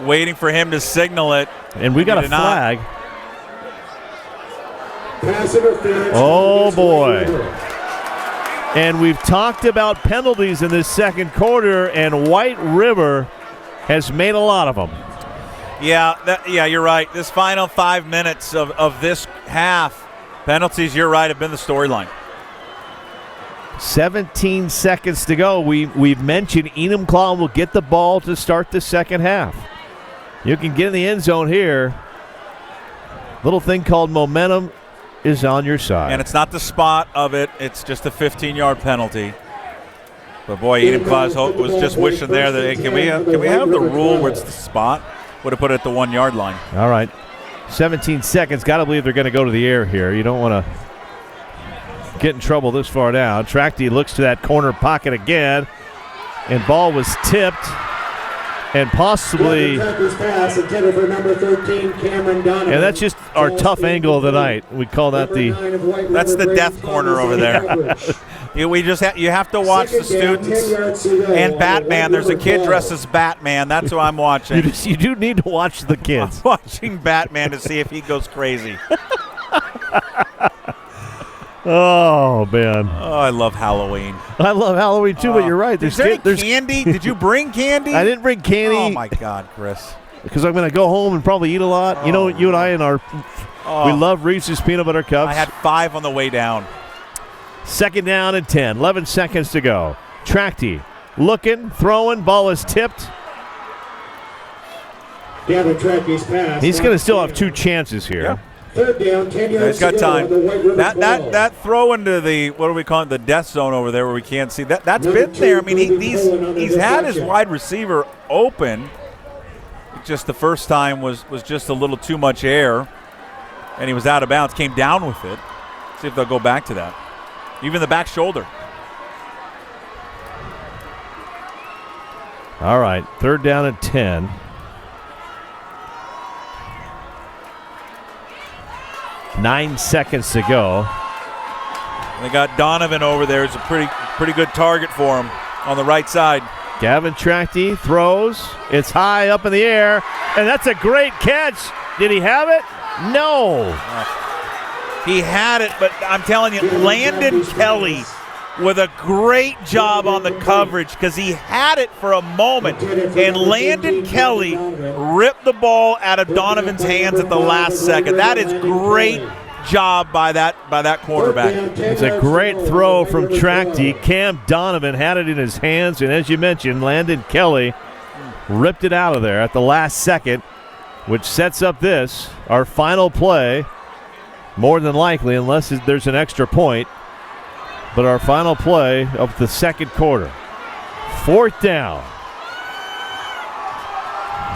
waiting for him to signal it. And we got a flag. Oh, boy. And we've talked about penalties in this second quarter, and White River has made a lot of them. Yeah, you're right. This final 5 minutes of this half, penalties, you're right, have been the storyline. 17 seconds to go. We've mentioned Enumclaw will get the ball to start the second half. You can get in the end zone here. Little thing called momentum is on your side. And it's not the spot of it. It's just a 15-yard penalty. But, boy, Enumclaw was just wishing there that, hey, can we have the rule where it's the spot? Would have put it at the 1-yard line. All right. 17 seconds. Got to believe they're going to go to the air here. You don't want to get in trouble this far down. Tracky looks to that corner pocket again, and ball was tipped. And possibly, and that's just our tough angle of the night. We call that that's the death corner over there. You have to watch the students and Batman. There's a kid dressed as Batman. That's what I'm watching. You do need to watch the kids. I'm watching Batman to see if he goes crazy. Oh, man. Oh, I love Halloween. I love Halloween, too, but you're right. There's candy? Did you bring candy? I didn't bring candy. Oh, my God, Chris. Because I'm going to go home and probably eat a lot. You know, you and I we love Reese's Peanut Butter Cups. I had 5 on the way down. Second down and 10. 11 seconds to go. Tracky looking, throwing. Ball is tipped. He's going to still have 2 chances here. Yeah. Third down, 10 yards. He's got time. That throw into the, what do we call it, the death zone over there where we can't see. That's been there. I mean, he's had his wide receiver open. Just the first time was just a little too much air, and he was out of bounds, came down with it. See if they'll go back to that. Even the back shoulder. All right, third down and 10. Nine seconds to go. They got Donovan over there. It's a pretty good target for him on the right side. Gavin Tracky throws. It's high up in the air, and that's a great catch. Did he have it? No. He had it, but I'm telling you, Landon Kelly with a great job on the coverage because he had it for a moment, and Landon Kelly ripped the ball out of Donovan's hands at the last second. That is great job by that quarterback. It's a great throw from Tracky. Cam Donovan had it in his hands, and as you mentioned, Landon Kelly ripped it out of there at the last second, which sets up our final play, more than likely, unless there's an extra point. But our final play of the second quarter. Fourth down.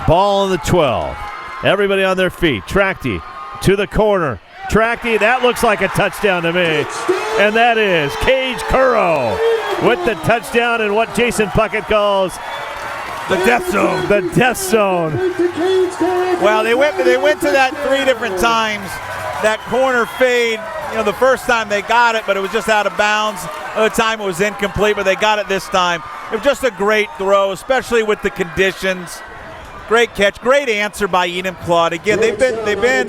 Ball on the 12. Everybody on their feet. Tracky to the corner. Tracky, that looks like a touchdown to me. And that is Cage Curro with the touchdown and what Jason Puckett calls the death zone. The death zone. Well, they went to that 3 different times. That corner fade, the first time they got it, but it was just out of bounds. The time it was incomplete, but they got it this time. It was just a great throw, especially with the conditions. Great catch, great answer by Enumclaw. Again, they've been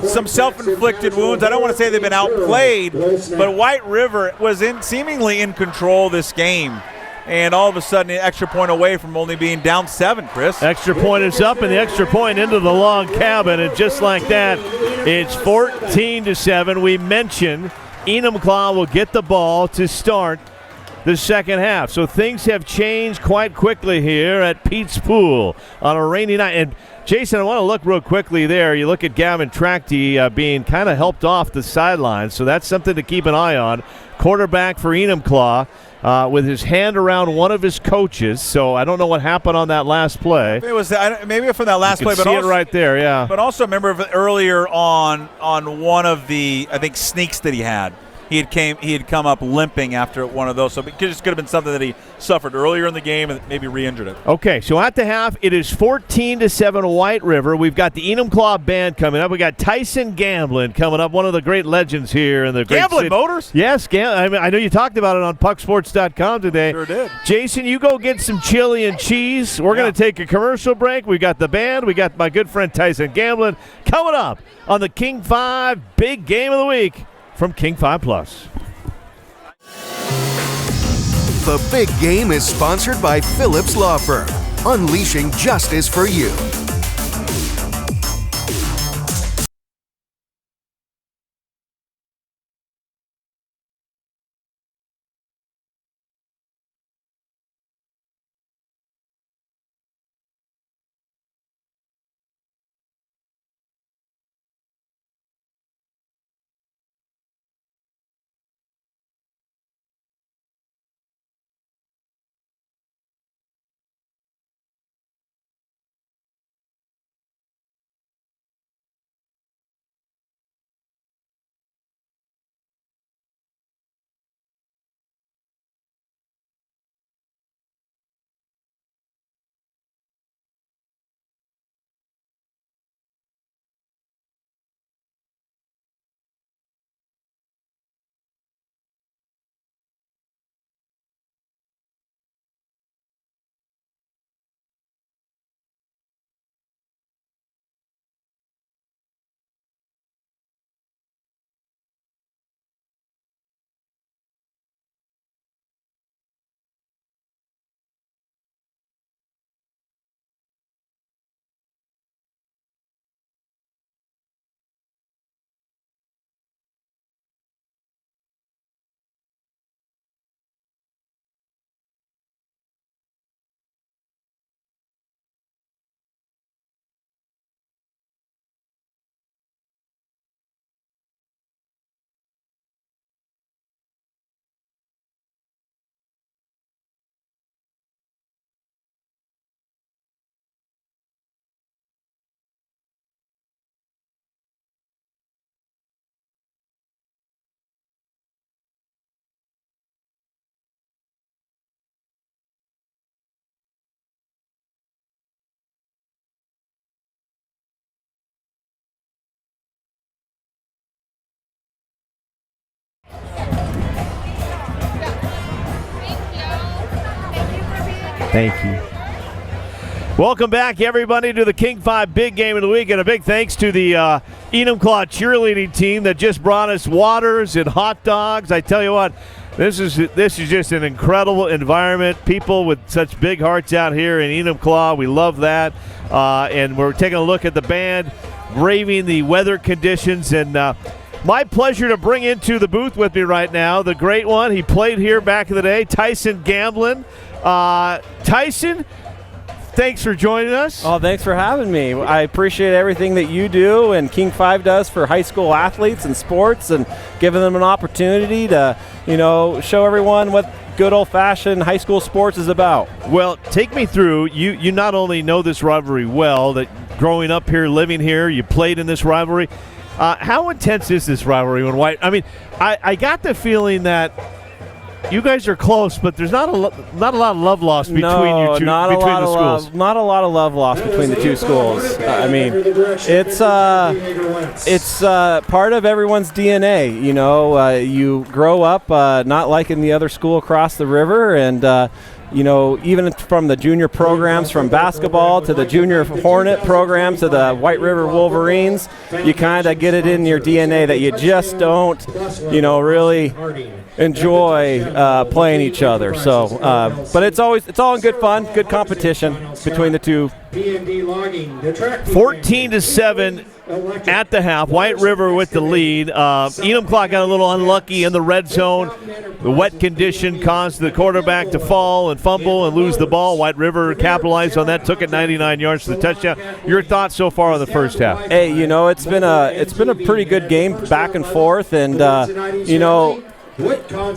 some self-inflicted wounds. I don't want to say they've been outplayed, but White River was seemingly in control this game. and all of a sudden an extra point away from only being down 7, Chris. Extra point is up, and the extra point into the log cabin, and just like that, it's 14-7. We mentioned Enumclaw will get the ball to start the second half. So things have changed quite quickly here at Pete's Pool on a rainy night. And Jason, I want to look real quickly there. You look at Gavin Trachty being kind of helped off the sidelines, so that's something to keep an eye on. Quarterback for Enumclaw with his hand around one of his coaches. So I don't know what happened on that last play. It was maybe from that last play, but see also, it right there, yeah. But also remember earlier on one of the sneaks that he had. He had come up limping after one of those, so it just could have been something that he suffered earlier in the game and maybe re-injured it. Okay, so at the half, it is 14-7 White River. We've got the Enumclaw band coming up. We got Tyson Gamblin coming up, one of the great legends here in the great Gamblin city. Motors? Yes, I know you talked about it on pucksports.com today. Sure did. Jason, you go get some chili and cheese. We're going to take a commercial break. We got the band. We got my good friend Tyson Gamblin coming up on the King 5 Big Game of the Week from King 5 Plus. The Big Game is sponsored by Phillips Law Firm, unleashing justice for you. Thank you. Welcome back, everybody, to the King 5 Big Game of the Week, and a big thanks to the Enumclaw cheerleading team that just brought us waters and hot dogs. I tell you what, this is just an incredible environment. People with such big hearts out here in Enumclaw. We love that, and we're taking a look at the band braving the weather conditions, and my pleasure to bring into the booth with me right now the great one. He played here back in the day, Tyson Gamblin. Tyson, thanks for joining us. Oh, thanks for having me. I appreciate everything that you do and King 5 does for high school athletes and sports, and giving them an opportunity to, show everyone what good old-fashioned high school sports is about. Well, take me through. You not only know this rivalry well, that growing up here, living here, you played in this rivalry. How intense is this rivalry when White? I mean, I got the feeling that you guys are close, but there's not a lot of love lost between you two, not between a lot the of schools. love, not a lot of love lost between the two schools. I mean, it's part of everyone's DNA. You grow up not liking the other school across the river, and even from the junior programs, from basketball to the junior Hornet program to the White River Wolverines, you kind of get it in your DNA that you just don't, really enjoy playing each other. So, but it's all in good fun, good competition between the two. 14-7 at the half. White River with the lead. Enumclaw got a little unlucky in the red zone. The wet condition caused the quarterback to fall and fumble and lose the ball. White River capitalized on that, took it 99 yards to the touchdown. Your thoughts so far on the first half? Hey, it's been a pretty good game back and forth, and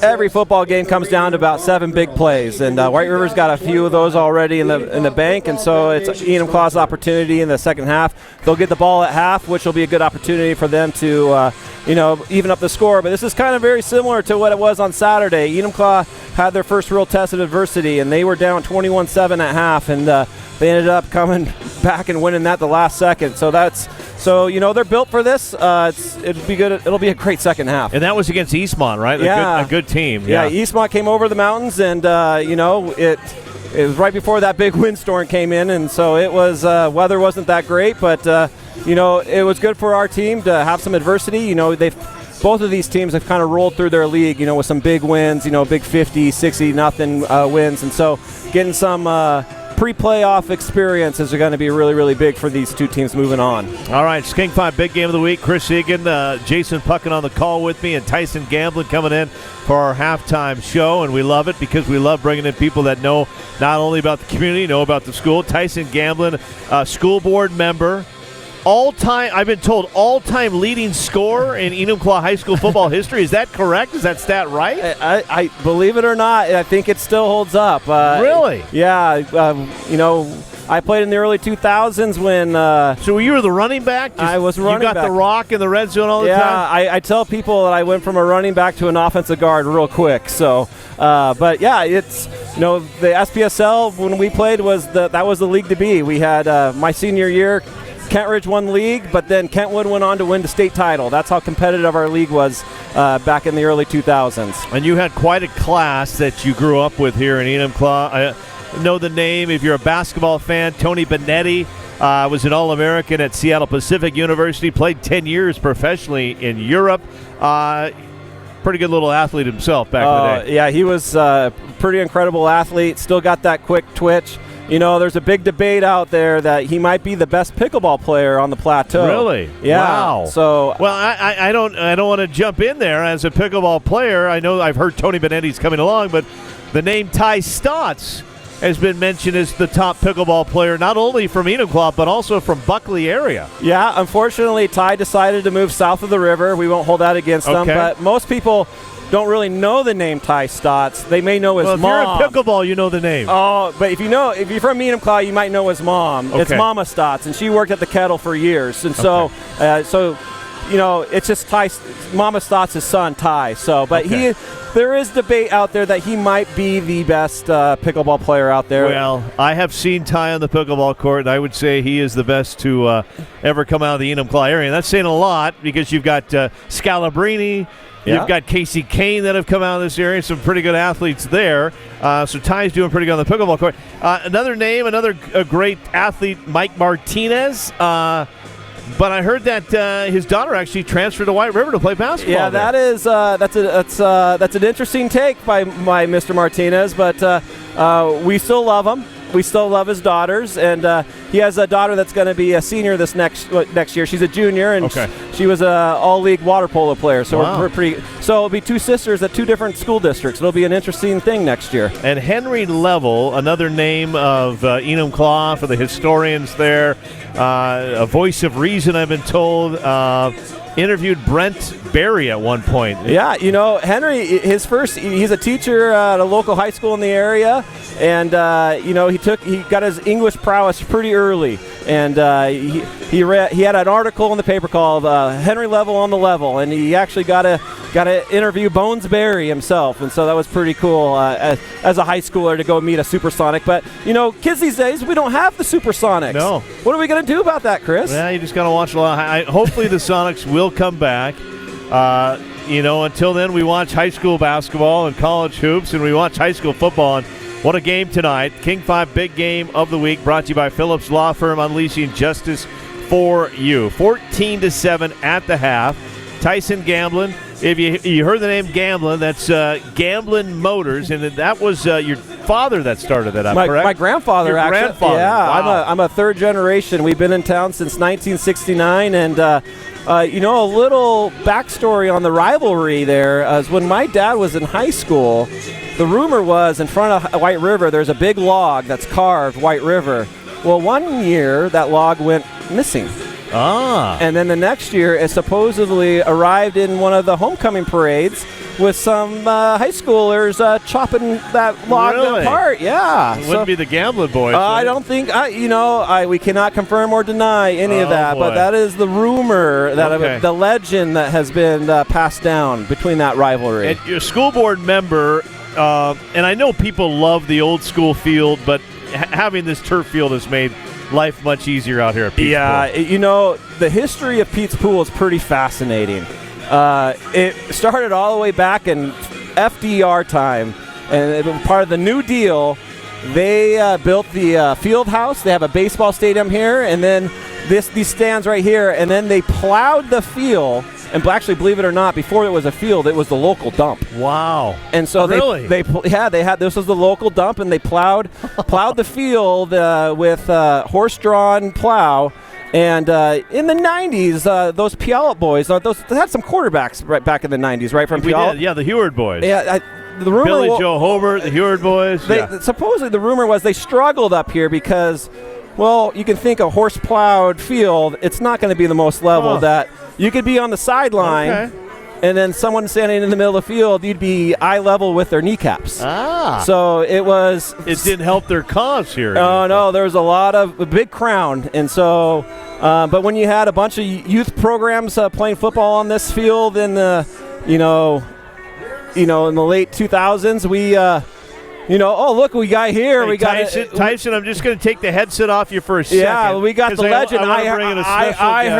every football game comes down to about 7 big plays, and White River's got a few of those already in the bank, and so it's Enumclaw's opportunity in the second half. They'll get the ball at half, which will be a good opportunity for them to even up the score. But this is kind of very similar to what it was on Saturday. Enumclaw had their first real test of adversity, and they were down 21-7 at half, and they ended up coming back and winning that the last second. So they're built for this. It'll be good. It'll be a great second half. And that was against Eastmont, right? Yeah. A good team. Yeah, Eastmont came over the mountains, and it was right before that big windstorm came in, and so it was weather wasn't that great, but it was good for our team to have some adversity. Both of these teams have kind of rolled through their league, with some big wins, big 50, 60 nothing wins, and so getting some pre-playoff experiences are going to be really, really big for these two teams moving on. All right, King 5 big game of the week. Chris Egan, Jason Puckett on the call with me, and Tyson Gamblin coming in for our halftime show, and we love it because we love bringing in people that know not only about the community, know about the school. Tyson Gamblin, school board member, I've been told, all-time leading scorer in Enumclaw High School football history. Is that correct? Is that stat right? I believe it or not, I think it still holds up. Really? Yeah. I played in the early 2000s when... so you were the running back? I was running back. You got the rock in the red zone all the time? Yeah, I tell people that I went from a running back to an offensive guard real quick. So, but yeah, it's... the SPSL, when we played, that was the league to be. We had my senior year... Kent Ridge won league, but then Kentwood went on to win the state title. That's how competitive our league was back in the early 2000s. And you had quite a class that you grew up with here in Enumclaw. I know the name. If you're a basketball fan, Tony Benetti was an All-American at Seattle Pacific University, played 10 years professionally in Europe. Pretty good little athlete himself back in the day. Yeah, he was a pretty incredible athlete, still got that quick twitch. There's a big debate out there that he might be the best pickleball player on the plateau. Really? Yeah. Wow. So, well, I don't want to jump in there as a pickleball player. I know I've heard Tony Benetti's coming along, but the name Ty Stotts has been mentioned as the top pickleball player, not only from Enumclaw, but also from Buckley area. Yeah, unfortunately, Ty decided to move south of the river. We won't hold that against them, but most people don't really know the name Ty Stotts. They may know his mom. If you're in pickleball, you know the name. Oh, but if you're from Enumclaw, you might know his mom. Okay. It's Mama Stotts, and she worked at the kettle for years. And so, it's just Ty, Mama Stotts' son, Ty. So, but there is debate out there that he might be the best pickleball player out there. Well, I have seen Ty on the pickleball court, and I would say he is the best to ever come out of the Enumclaw area. And that's saying a lot because you've got Scalabrini. Yeah. You've got Casey Kane that have come out of this area, some pretty good athletes there. So Ty's doing pretty good on the pickleball court. Another name, a great athlete, Mike Martinez. But I heard that his daughter actually transferred to White River to play basketball. Yeah, that's an interesting take by Mr. Martinez, but we still love him. We still love his daughters, and he has a daughter that's going to be a senior this next year. She's a junior, and she was an all-league water polo player. So we're pretty. So it'll be two sisters at two different school districts. It'll be an interesting thing next year. And Henry Level, another name of Enumclaw for the historians there, a voice of reason, I've been told. Interviewed Brent Berry at one point. Yeah, Henry, he's a teacher at a local high school in the area, and he got his English prowess pretty early, and he had an article in the paper called Henry Level on the Level, and he actually got to interview Bones Berry himself, and so that was pretty cool as a high schooler to go meet a supersonic. But kids these days, we don't have the supersonics. No. What are we going to do about that, Chris? Yeah, you just got to watch a lot. Hopefully the Sonics will come back. Until then, we watch high school basketball and college hoops, and we watch high school football. And What a game tonight. King 5 big game of the week brought to you by Phillips Law Firm, unleashing justice for you. 14-7 at the half. Tyson Gamblin. If you heard the name Gamblin, that's Gamblin Motors, and that was your father that started that up, correct? My grandfather, your actually. Grandfather. Yeah, Wow. I'm a third generation. We've been in town since 1969, and a little backstory on the rivalry there is when my dad was in high school, the rumor was in front of White River there's a big log that's carved White River. Well, one year that log went missing. And then the next year it supposedly arrived in one of the homecoming parades with some high schoolers chopping that log apart. Yeah. It wouldn't be the Gamblin boys. I don't think, we cannot confirm or deny any of that, boy. but that is the rumor, that the legend that has been passed down between that rivalry. And your school board member, and I know people love the old school field, but having this turf field has made life much easier out here at Pete's Pool. The history of Pete's Pool is pretty fascinating. It started all the way back in FDR time, and it was part of the New Deal. They built the field house. They have a baseball stadium here, and then these stands right here, and then they plowed the field. And actually, believe it or not, before it was a field, it was the local dump. Wow! And so they had, this was the local dump, and they plowed the field with horse-drawn plow. And in the 90s, those Puyallup boys, they had some quarterbacks right back in the 90s, right, from Puyallup? Yeah, the Heward boys. Yeah, the rumor Billy Joe Hobart, the Heward boys. Supposedly, the rumor was they struggled up here because, well, you can think a horse-plowed field, it's not going to be the most level that you could be on the sideline, and then someone standing in the middle of the field, you'd be eye level with their kneecaps. So it didn't help their cause here. Oh, no, there was a big crowd. And so, but when you had a bunch of youth programs playing football on this field in the, in the late 2000s, we, look, we got here. Hey, we got Tyson, I'm just going to take the headset off you for a second. Yeah, we got the legend. I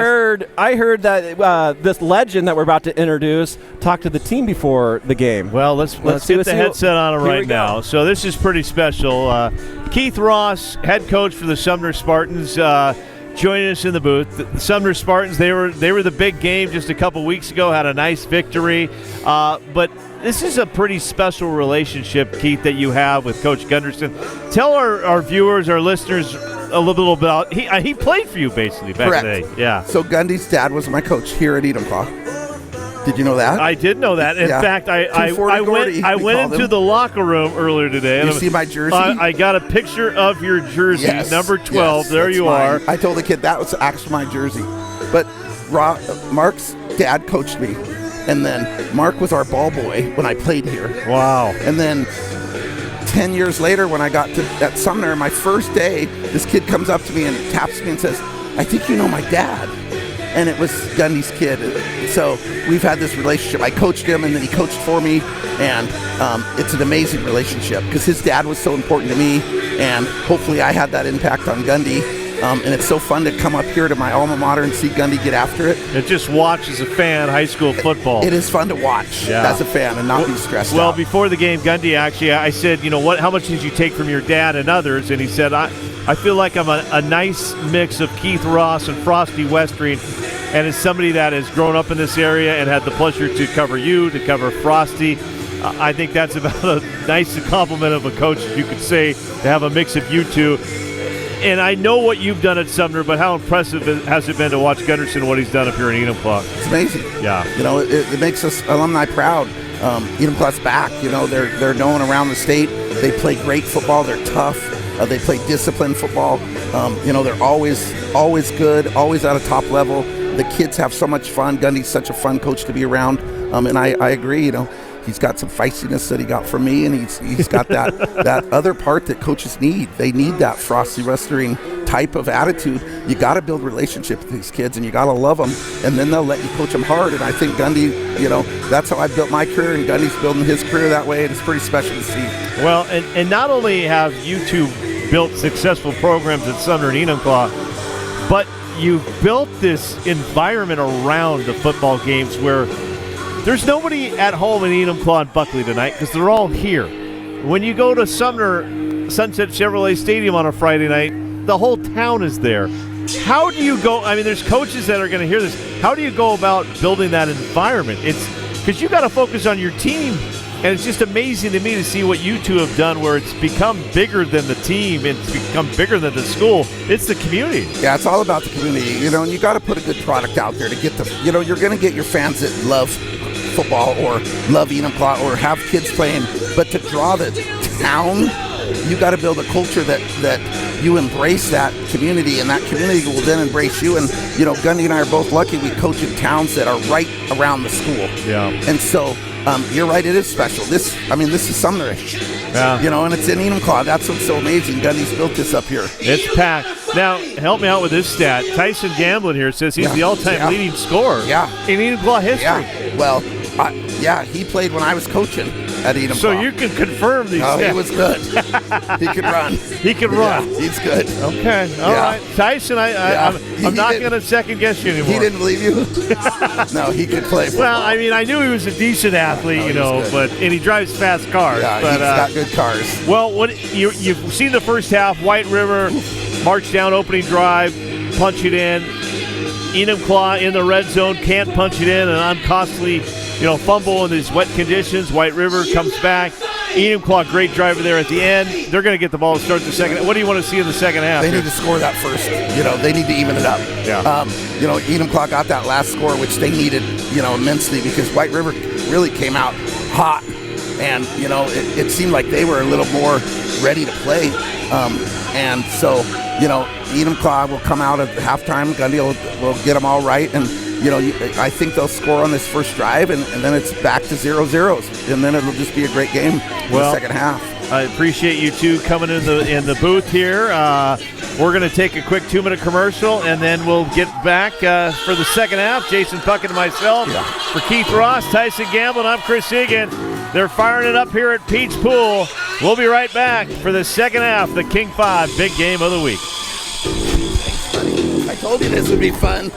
heard that this legend that we're about to introduce talked to the team before the game. Well, let's get the headset on him right now. So this is pretty special. Keith Ross, head coach for the Sumner Spartans, joining us in the booth. The Sumner Spartans, they were the big game just a couple weeks ago, had a nice victory. But this is a pretty special relationship, Keith, that you have with Coach Gunderson. Tell our viewers, our listeners, a little bit about he played for you basically back in the day. Yeah. So Gundy's dad was my coach here at Enumclaw. Did you know that? I did know that. In fact, I went into the locker room earlier today. You see my jersey? I got a picture of your jersey, number 12. Yes, there you mine. are. I told the kid that was actually my jersey. But Mark's dad coached me. And then Mark was our ball boy when I played here. Wow. And then 10 years later when I got at Sumner, my first day, this kid comes up to me and taps me and says, "I think you know my dad." And it was Gundy's kid. So we've had this relationship. I coached him, and then he coached for me. And it's an amazing relationship because his dad was so important to me. And hopefully I had that impact on Gundy. And it's so fun to come up here to my alma mater and see Gundy get after it. And just watch as a fan high school football. It is fun to watch as a fan and not be stressed out. Well, before the game, Gundy actually, I said, how much did you take from your dad and others? And he said, I feel like I'm a nice mix of Keith Ross and Frosty Westring. And as somebody that has grown up in this area and had the pleasure to cover you, to cover Frosty, I think that's about a nice compliment of a coach, you could say, to have a mix of you two. And I know what you've done at Sumner, but how impressive has it been to watch Gunderson, what he's done up here in Enumclaw? It's amazing. Yeah. It makes us alumni proud. Enumclaw's back. They're known around the state. They play great football. They're tough. They play disciplined football. They're always good, always at a top level. The kids have so much fun. Gundy's such a fun coach to be around. And I agree, he's got some feistiness that he got from me, and he's got that other part that coaches need. They need that Frosty Westering type of attitude. You got to build relationship with these kids, and you got to love them, and then they'll let you coach them hard. And I think Gundy, that's how I built my career, and Gundy's building his career that way, and it's pretty special to see. Well, and not only have you two built successful programs at Sumner and Enumclaw, but you've built this environment around the football games where there's nobody at home in Enumclaw and Buckley tonight because they're all here. when you go to Sumner Sunset Chevrolet Stadium on a Friday night, the whole town is there. How do you go? I mean, there's coaches that are going to hear this. How do you go about building that environment? It's because you got to focus on your team, and it's just amazing to me to see what you two have done, where it's become bigger than the team, and it's become bigger than the school. It's the community. Yeah, it's all about the community, and you got to put a good product out there to get you're going to get your fans that love football or love Enumclaw or have kids playing, but to draw the town, you got to build a culture that you embrace that community, and that community will then embrace you. And Gundy and I are both lucky we coach in towns that are right around the school. Yeah. And so you're right, it is special. This is Sumnerish. Yeah. And it's in Enumclaw. That's what's so amazing. Gundy's built this up here. It's packed. Now, help me out with this stat. Tyson Gamblin here says he's the all-time leading scorer in Enumclaw history. Yeah. Well, he played when I was coaching at Enumclaw. So you can confirm these stats. He was good. He could run. He can run. Yeah, he's good. Okay. All right. Tyson, I'm not going to second-guess you anymore. He didn't believe you? No, he could play football. Well, I mean, I knew he was a decent athlete, and he drives fast cars. Yeah, but, he's got good cars. Well, you've seen the first half. White River march down opening drive, punch it in. Enumclaw in the red zone, can't punch it in, and uncostly, fumble in these wet conditions. White River comes back. Enumclaw, great driver there at the end. They're going to get the ball to start the second. What do you want to see in the second half? They need to score that first. They need to even it up. Yeah. Enumclaw got that last score, which they needed, immensely, because White River really came out hot. And, it seemed like they were a little more ready to play. And so, Enumclaw will come out at halftime. Gundy will get them all right. And, I think they'll score on this first drive, and then it's back to 0-0s. And then it'll just be a great game in the second half. I appreciate you two coming in the booth here. We're going to take a quick 2-minute commercial, and then we'll get back for the second half. Jason Puckett and myself. Yeah. For Keith Ross, Tyson Gamble, and I'm Chris Egan. They're firing it up here at Peach Pool. We'll be right back for the second half, the King 5 Big Game of the Week. I told you this would be fun.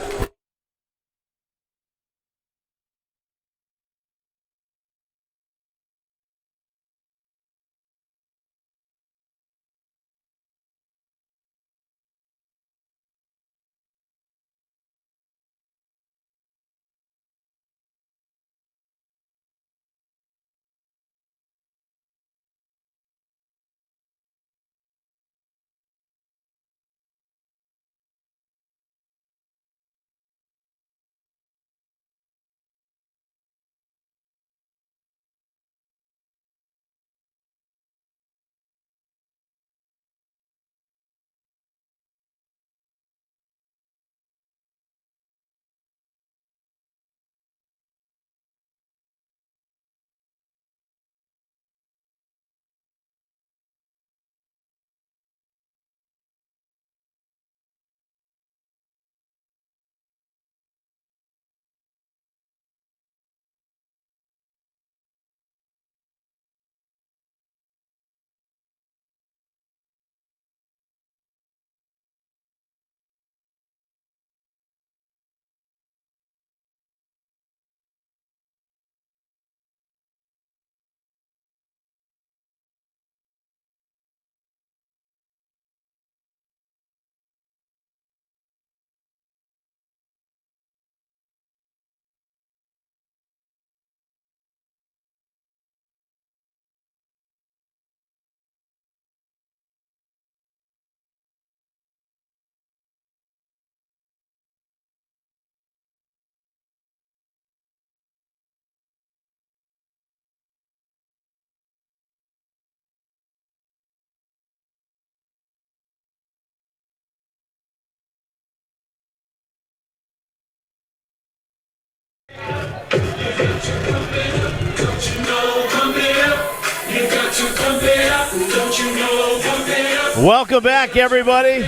Welcome back, everybody.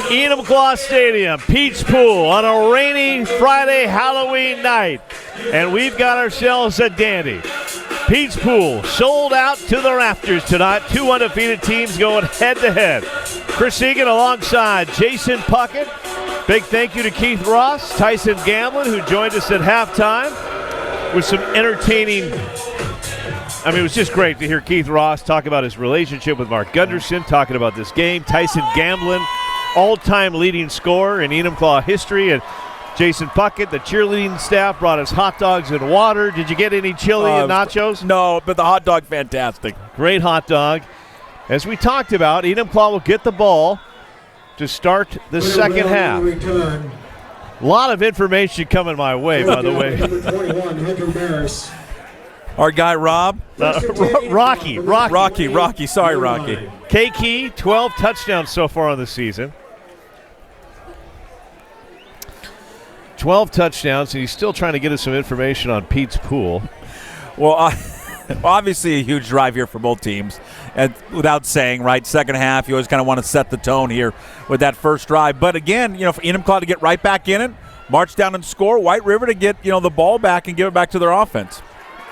Enumclaw Stadium, Peach Pool on a rainy Friday Halloween night. And we've got ourselves a dandy. Peach Pool sold out to the rafters tonight. Two undefeated teams going head-to-head. Chris Egan alongside Jason Puckett. Big thank you to Keith Ross, Tyson Gamblin, who joined us at halftime with some entertaining I mean, it was just great to hear Keith Ross talk about his relationship with Mark Gunderson, talking about this game. Tyson Gamblin, all-time leading scorer in Enumclaw history, and Jason Puckett, the cheerleading staff, brought us hot dogs and water. Did you get any chili and nachos? No, but the hot dog, fantastic. Great hot dog. As we talked about, Enumclaw will get the ball to start the second half. A lot of information coming my way, by the way. Our guy, Rob. Rocky. Sorry, Rocky. K Key, 12 touchdowns so far on the season. 12 touchdowns, and he's still trying to get us some information on Pete's pool. Well, obviously a huge drive here for both teams. And without saying, right, second half, you always kind of want to set the tone here with that first drive. But again, for Enumclaw to get right back in it, march down and score, White River to get, the ball back and give it back to their offense.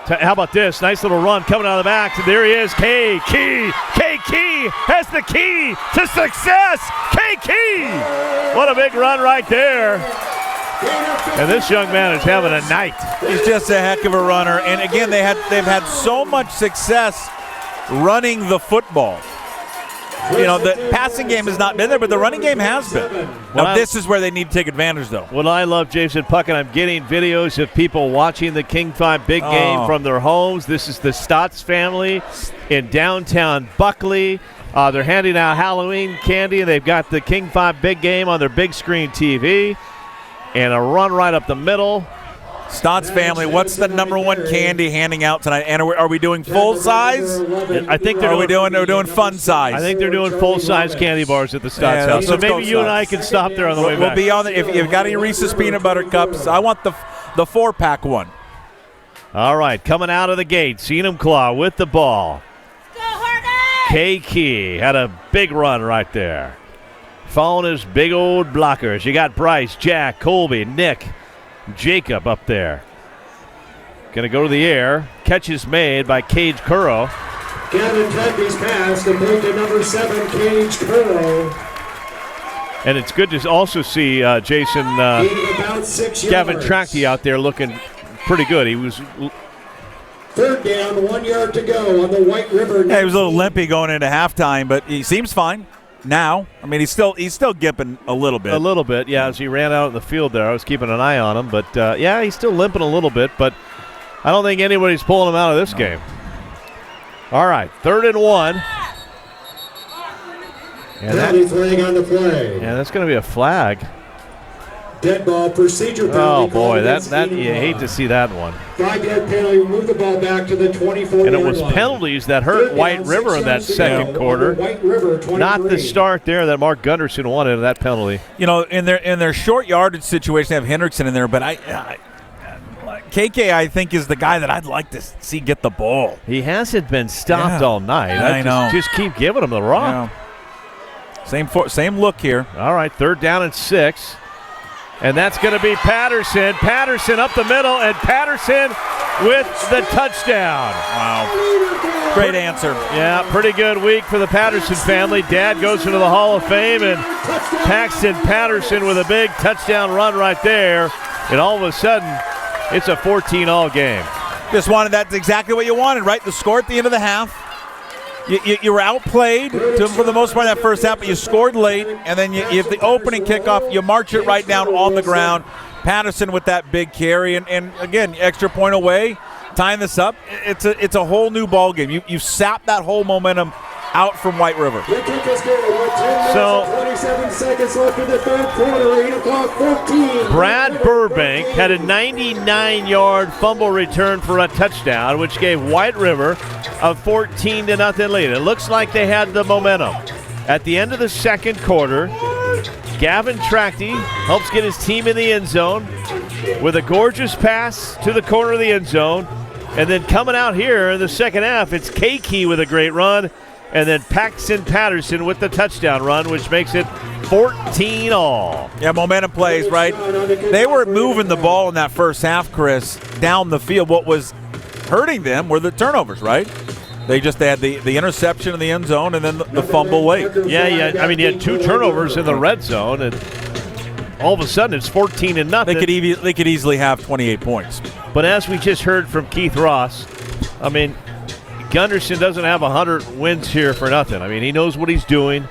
How about this? Nice little run coming out of the back. And there he is, K Key. K Key has the key to success. K Key. What a big run right there. And this young man is having a night. He's just a heck of a runner. And again, they've had so much success running the football. The passing game has not been there, but the running game has been. Now, this is where they need to take advantage, though. What I love, Jason Puckett, I'm getting videos of people watching the King 5 big game from their homes. This is the Stotts family in downtown Buckley. They're handing out Halloween candy, and they've got the King 5 big game on their big screen TV. And a run right up the middle. Stotts family, what's the number one candy handing out tonight? And are we doing full size? I think they're doing fun size. I think they're doing full size candy bars at the Stotts house. So maybe you and I can stop there on the way back. We'll be on if you've got any Reese's peanut butter cups. I want the 4-pack one. All right, coming out of the gate, Enumclaw with the ball. Go Hornets! K Key had a big run right there. Following his big old blockers. You got Bryce, Jack, Colby, Nick, Jacob up there. Going to go to the air. Catch is made by Cage Curro. Gavin Tugby's pass complete to number 7, Cage Curro. And it's good to also see Jason Gavin Trachty out there looking pretty good. He was third down, 1 yard to go on the White River. Yeah, he was a little limpy going into halftime, but he seems fine. Now, I mean, he's still gimping a little bit. A little bit, yeah. As he ran out in the field there, I was keeping an eye on him. But, yeah, he's still limping a little bit. But I don't think anybody's pulling him out of this game. All right, 3rd and 1. Penalty flag on the play. Yeah, that's going to be a flag. Dead ball procedure penalty. Oh, boy, that you hate to see that one. 5-yard penalty, move the ball back to the 24-yard line. And it was penalties that hurt White River in that second quarter. White River, 23. Not the start there that Mark Gunderson wanted in that penalty. In their short yardage situation, they have Hendrickson in there, but KK, I think, is the guy that I'd like to see get the ball. He hasn't been stopped all night. I know. Just keep giving him the rock. Yeah. Same look here. All right, 3rd down and 6. And that's going to be Patterson. Patterson up the middle, and Patterson with the touchdown. Wow. Great answer. Yeah, pretty good week for the Patterson family. Dad goes into the Hall of Fame, and Paxton Patterson with a big touchdown run right there. And all of a sudden, it's a 14-all game. That's exactly what you wanted, right? The score at the end of the half. You were outplayed for the most part in that first half, but you scored late, and then you have the opening kickoff. You march it right down on the ground. Patterson with that big carry, and again, extra point away, tying this up. It's a whole new ball game. You sap that whole momentum out from White River. The kick is good. 27 seconds left in the third quarter. 8 o'clock, 14. Brad Burbank had a 99-yard fumble return for a touchdown, which gave White River a 14-0 lead. It looks like they had the momentum. At the end of the second quarter, Gavin Trachty helps get his team in the end zone with a gorgeous pass to the corner of the end zone. And then coming out here in the second half, it's K-Key with a great run. And then Paxton Patterson with the touchdown run, which makes it 14-all. Yeah, momentum plays, right? They were moving the ball in that first half, Chris, down the field. What was hurting them were the turnovers, right? They had the interception in the end zone and then the fumble late. Yeah. I mean, you had 2 turnovers in the red zone, and all of a sudden it's 14-0. They could easily have 28 points. But as we just heard from Keith Ross, I mean, Gunderson doesn't have 100 wins here for nothing. I mean, he knows what he's doing.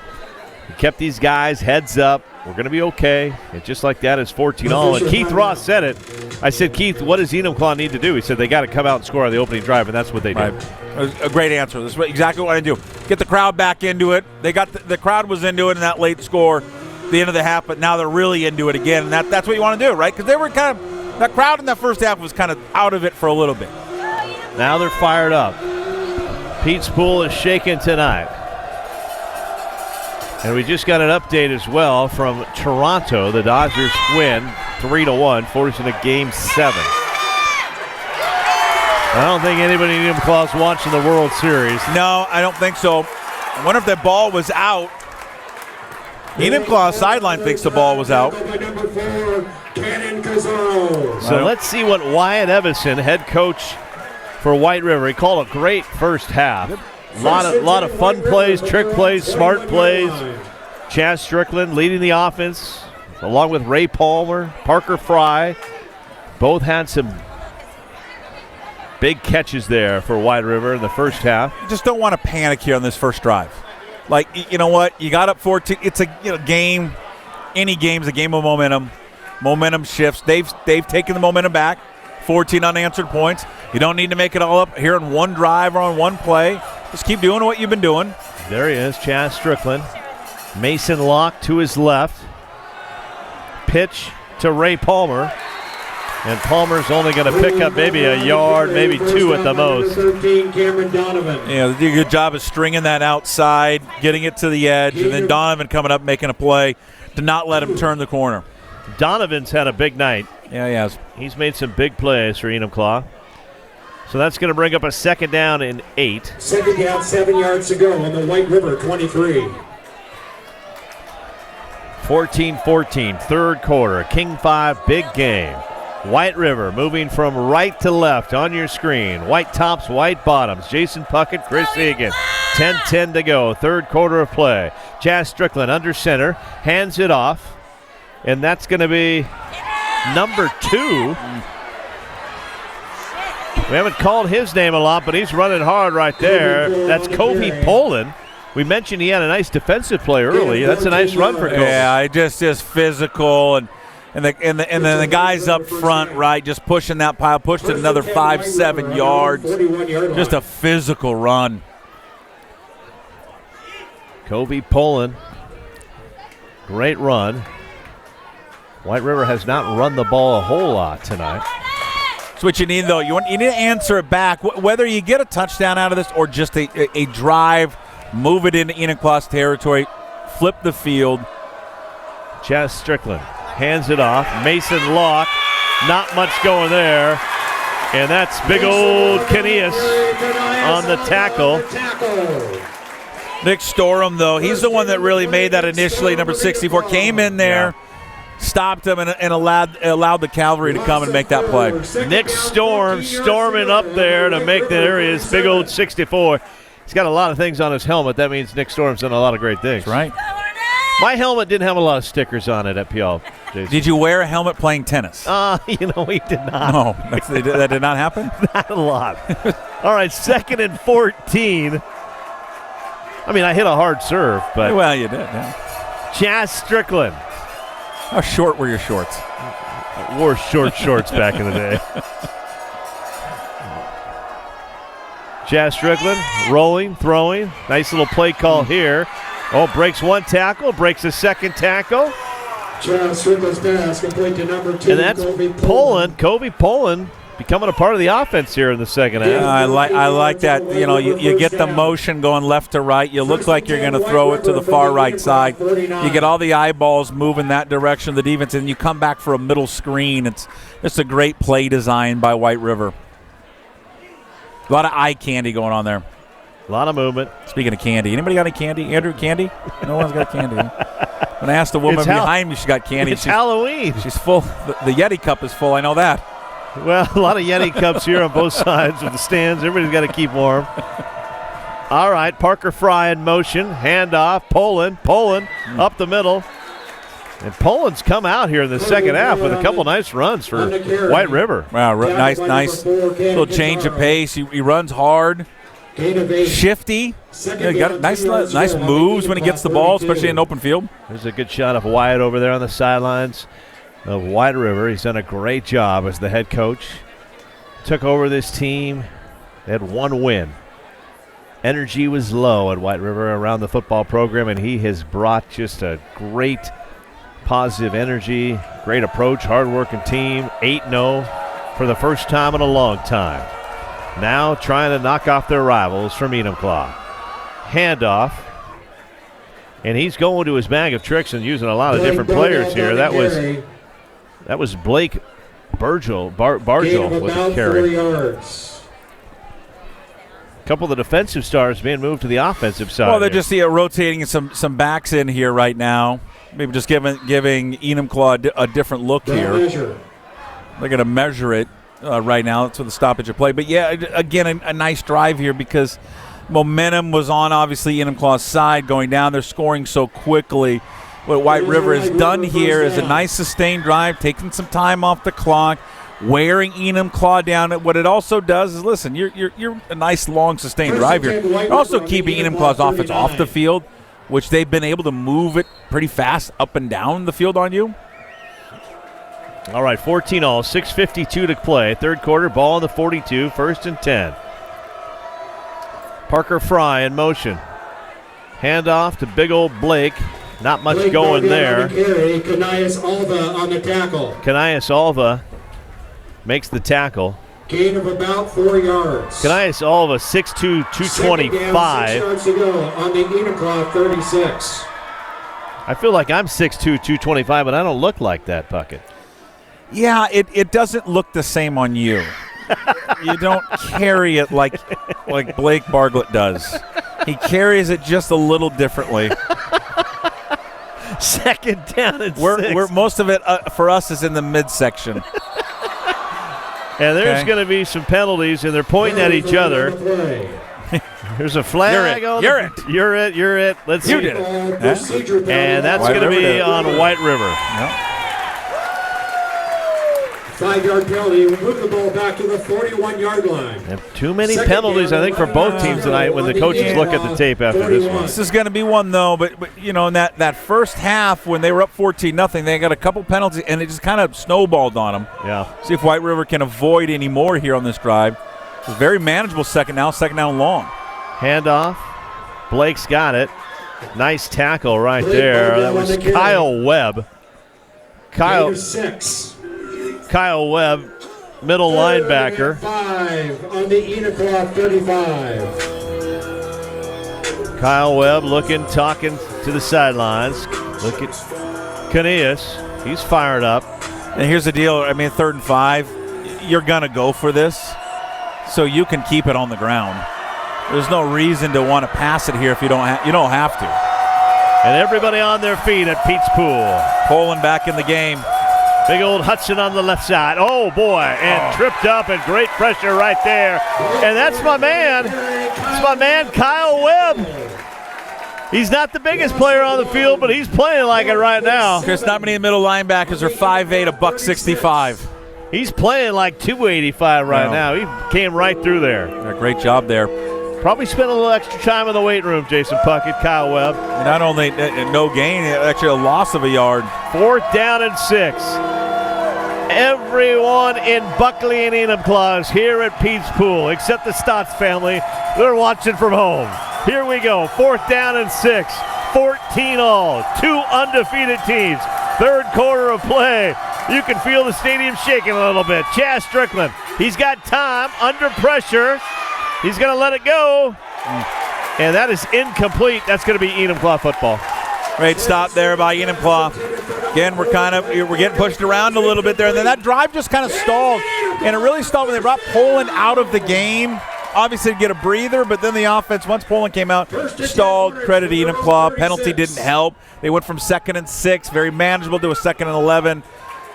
He kept these guys heads up. We're going to be okay. And just like that, it's 14-all. And Keith Ross said it. I said, Keith, what does Enumclaw need to do? He said they got to come out and score on the opening drive, and that's what they did. Right. A great answer. This is exactly what I do. Get the crowd back into it. They got the crowd was into it in that late score, the end of the half, but now they're really into it again, and that's what you want to do, right? Because they were kind of – that crowd in that first half was kind of out of it for a little bit. Now they're fired up. Pete's Pool is shaking tonight. And we just got an update as well from Toronto. The Dodgers win 3-1, forcing a Game 7. I don't think anybody in Enumclaw is watching the World Series. No, I don't think so. I wonder if that ball was out. Enumclaw sideline thinks the ball was out. So let's see what Wyatt Evison, head coach for White River. He called a great first half. A lot of fun plays, trick plays, smart plays. Chaz Strickland leading the offense, along with Ray Palmer, Parker Fry. Both had some big catches there for White River in the first half. You just don't want to panic here on this first drive. Like, you know what? You got up 14. It's a game. Any game's a game of momentum. Momentum shifts. They've taken the momentum back. 14 unanswered points. You don't need to make it all up here in one drive or on one play. Just keep doing what you've been doing. There he is, Chaz Strickland. Mason Locke to his left. Pitch to Ray Palmer. And Palmer's only going to pick up maybe a yard, maybe two at the most. 13, Cameron Donovan. Yeah, they did a good job of stringing that outside, getting it to the edge, and then Donovan coming up making a play to not let him turn the corner. Donovan's had a big night. Yeah, he has. He's made some big plays for Enumclaw. So that's going to bring up a second down and 8. Second down, 7 yards to go on the White River 23. 14-14, third quarter, King 5 big game. White River moving from right to left on your screen. White tops, white bottoms. Jason Puckett, Chris Egan. 10-10 to go, third quarter of play. Chaz Strickland under center, hands it off. And that's going to be number 2. We haven't called his name a lot, but he's running hard right there. That's Kobe Poland. We mentioned he had a nice defensive play early. That's a nice run for Kobe. Yeah, just physical and then the guys up front, right, just pushing that pile, pushed it another 5-7 yards. Just a physical run. Kobe Poland, great run. White River has not run the ball a whole lot tonight. That's what you need, though. You need to answer it back, whether you get a touchdown out of this or just a drive, move it into Enumclaw's territory, flip the field. Chaz Strickland hands it off. Mason Locke, not much going there. And that's big old Kenias on the tackle. Nick Storham, though, he's the one that really made that initially. Number 64 came in there, stopped him, and allowed the cavalry to come and make that play. Nick Storm storming up there to make the areas. Big old 64. He's got a lot of things on his helmet. That means Nick Storm's done a lot of great things. That's right. My helmet didn't have a lot of stickers on it at PL. Jason. Did you wear a helmet playing tennis? We did not. No, that did not happen? Not a lot. All right, 2nd and 14. I mean, I hit a hard serve, but. Well, you did, yeah. Chaz Strickland. How short were your shorts? I wore shorts back in the day. Chaz Strickland rolling, throwing. Nice little play call here. Oh, breaks one tackle, breaks a second tackle. Chaz Strickland's pass complete to number 2. And that's Kobe Poland becoming a part of the offense here in the second half. I like that. You know, you get the motion going left to right. You look like you're going to throw it to the far right side. You get all the eyeballs moving that direction of the defense, and you come back for a middle screen. It's a great play design by White River. A lot of eye candy going on there. A lot of movement. Speaking of candy, anybody got any candy? Andrew, candy? No one's got candy. When I asked the woman behind me, she got candy. It's Halloween. She's full. The Yeti cup is full. I know that. Well, a lot of Yeti cups here on both sides of the stands. Everybody's got to keep warm. All right, Parker Fry in motion. Handoff. Poland up the middle. And Poland's come out here in the second half with a couple nice runs for White River. Wow, nice little change of pace. He runs hard. shifty. Got nice moves when he gets the ball, especially in open field. There's a good shot of Wyatt over there on the sidelines of White River. He's done a great job as the head coach. Took over this team. They had one win. Energy was low at White River around the football program, and he has brought just a great positive energy, great approach, hard-working team, 8-0 for the first time in a long time. Now trying to knock off their rivals from Enumclaw. Handoff, and he's going to his bag of tricks and using a lot of different players here. That was Blake Bargel with the carry. A couple of the defensive stars being moved to the offensive side. Well, they're just rotating some backs in here right now. Maybe just giving Enumclaw a different look here. They're going to measure it right now. That's with the stoppage of play. But, yeah, again, a nice drive here because momentum was on, obviously, Enumclaw's side going down. They're scoring so quickly. What White River has done here is a nice sustained drive, taking some time off the clock, wearing Enumclaw down. What it also does is, listen, you're a nice long sustained drive here. You're also keeping Enumclaw's offense off the field, which they've been able to move it pretty fast up and down the field on you. All right, 14-all, 6:52 to play. Third quarter, ball on the 42, 1st and 10. Parker Fry in motion. Handoff to big old Blake. Not much going there. Canais Alva on the tackle. Canais Alva makes the tackle. Gain of about 4 yards. Canais Alva, 6'2", 225. 6 yards to go on the Enumclaw 36. I feel like I'm 6'2", 225, but I don't look like that, Puckett. Yeah, it doesn't look the same on you. You don't carry it like Blake Bartlett does. He carries it just a little differently. Second down and we're most of it for us is in the midsection. And there's going to be some penalties, and they're pointing at each other. There's a flag. You're it. Let's see. You did it. And that's going to be on White River. Yep. 5-yard penalty. We move the ball back to the 41-yard line. Too many penalties, I think, for both teams tonight when the coaches look at the tape after this one. This is going to be one, though. But you know, in that first half when they were up 14-0, they got a couple penalties, and it just kind of snowballed on them. Yeah. See if White River can avoid any more here on this drive. It's a very manageable second down long. Handoff. Blake's got it. Nice tackle right there. That was Kyle Webb. Kyle Webb, middle linebacker. 5 on the Enumclaw 35. Kyle Webb talking to the sidelines. Look at Canais. He's fired up. And here's the deal. I mean, 3rd and 5, you're going to go for this so you can keep it on the ground. There's no reason to want to pass it here if you don't have to. And everybody on their feet at Pete's Pool. Poland back in the game. Big old Hudson on the left side. Oh, boy. And tripped up and great pressure right there. And that's my man. It's my man, Kyle Webb. He's not the biggest player on the field, but he's playing like it right now. Chris, not many middle linebackers are 5'8", $165. He's playing like 285 right now. He came right through there. Yeah, great job there. Probably spent a little extra time in the weight room, Jason Puckett, Kyle Webb. Not only no gain, actually a loss of a yard. 4th down and 6. Everyone in Buckley and Enumclaw is here at Pete's Pool, except the Stotts family. They're watching from home. Here we go, 4th down and 6. 14-all, 2 undefeated teams. 3rd quarter of play. You can feel the stadium shaking a little bit. Chaz Strickland, he's got time, under pressure. He's going to let it go. And that is incomplete. That's going to be Enumclaw football. Great stop there by Enumclaw. Again, we're getting pushed around a little bit there. And then that drive just kind of stalled. And it really stalled when they brought Poland out of the game. Obviously to get a breather, but then the offense, once Poland came out, stalled. Credit Enumclaw. Penalty didn't help. They went from 2nd and 6, very manageable, to a 2nd and 11.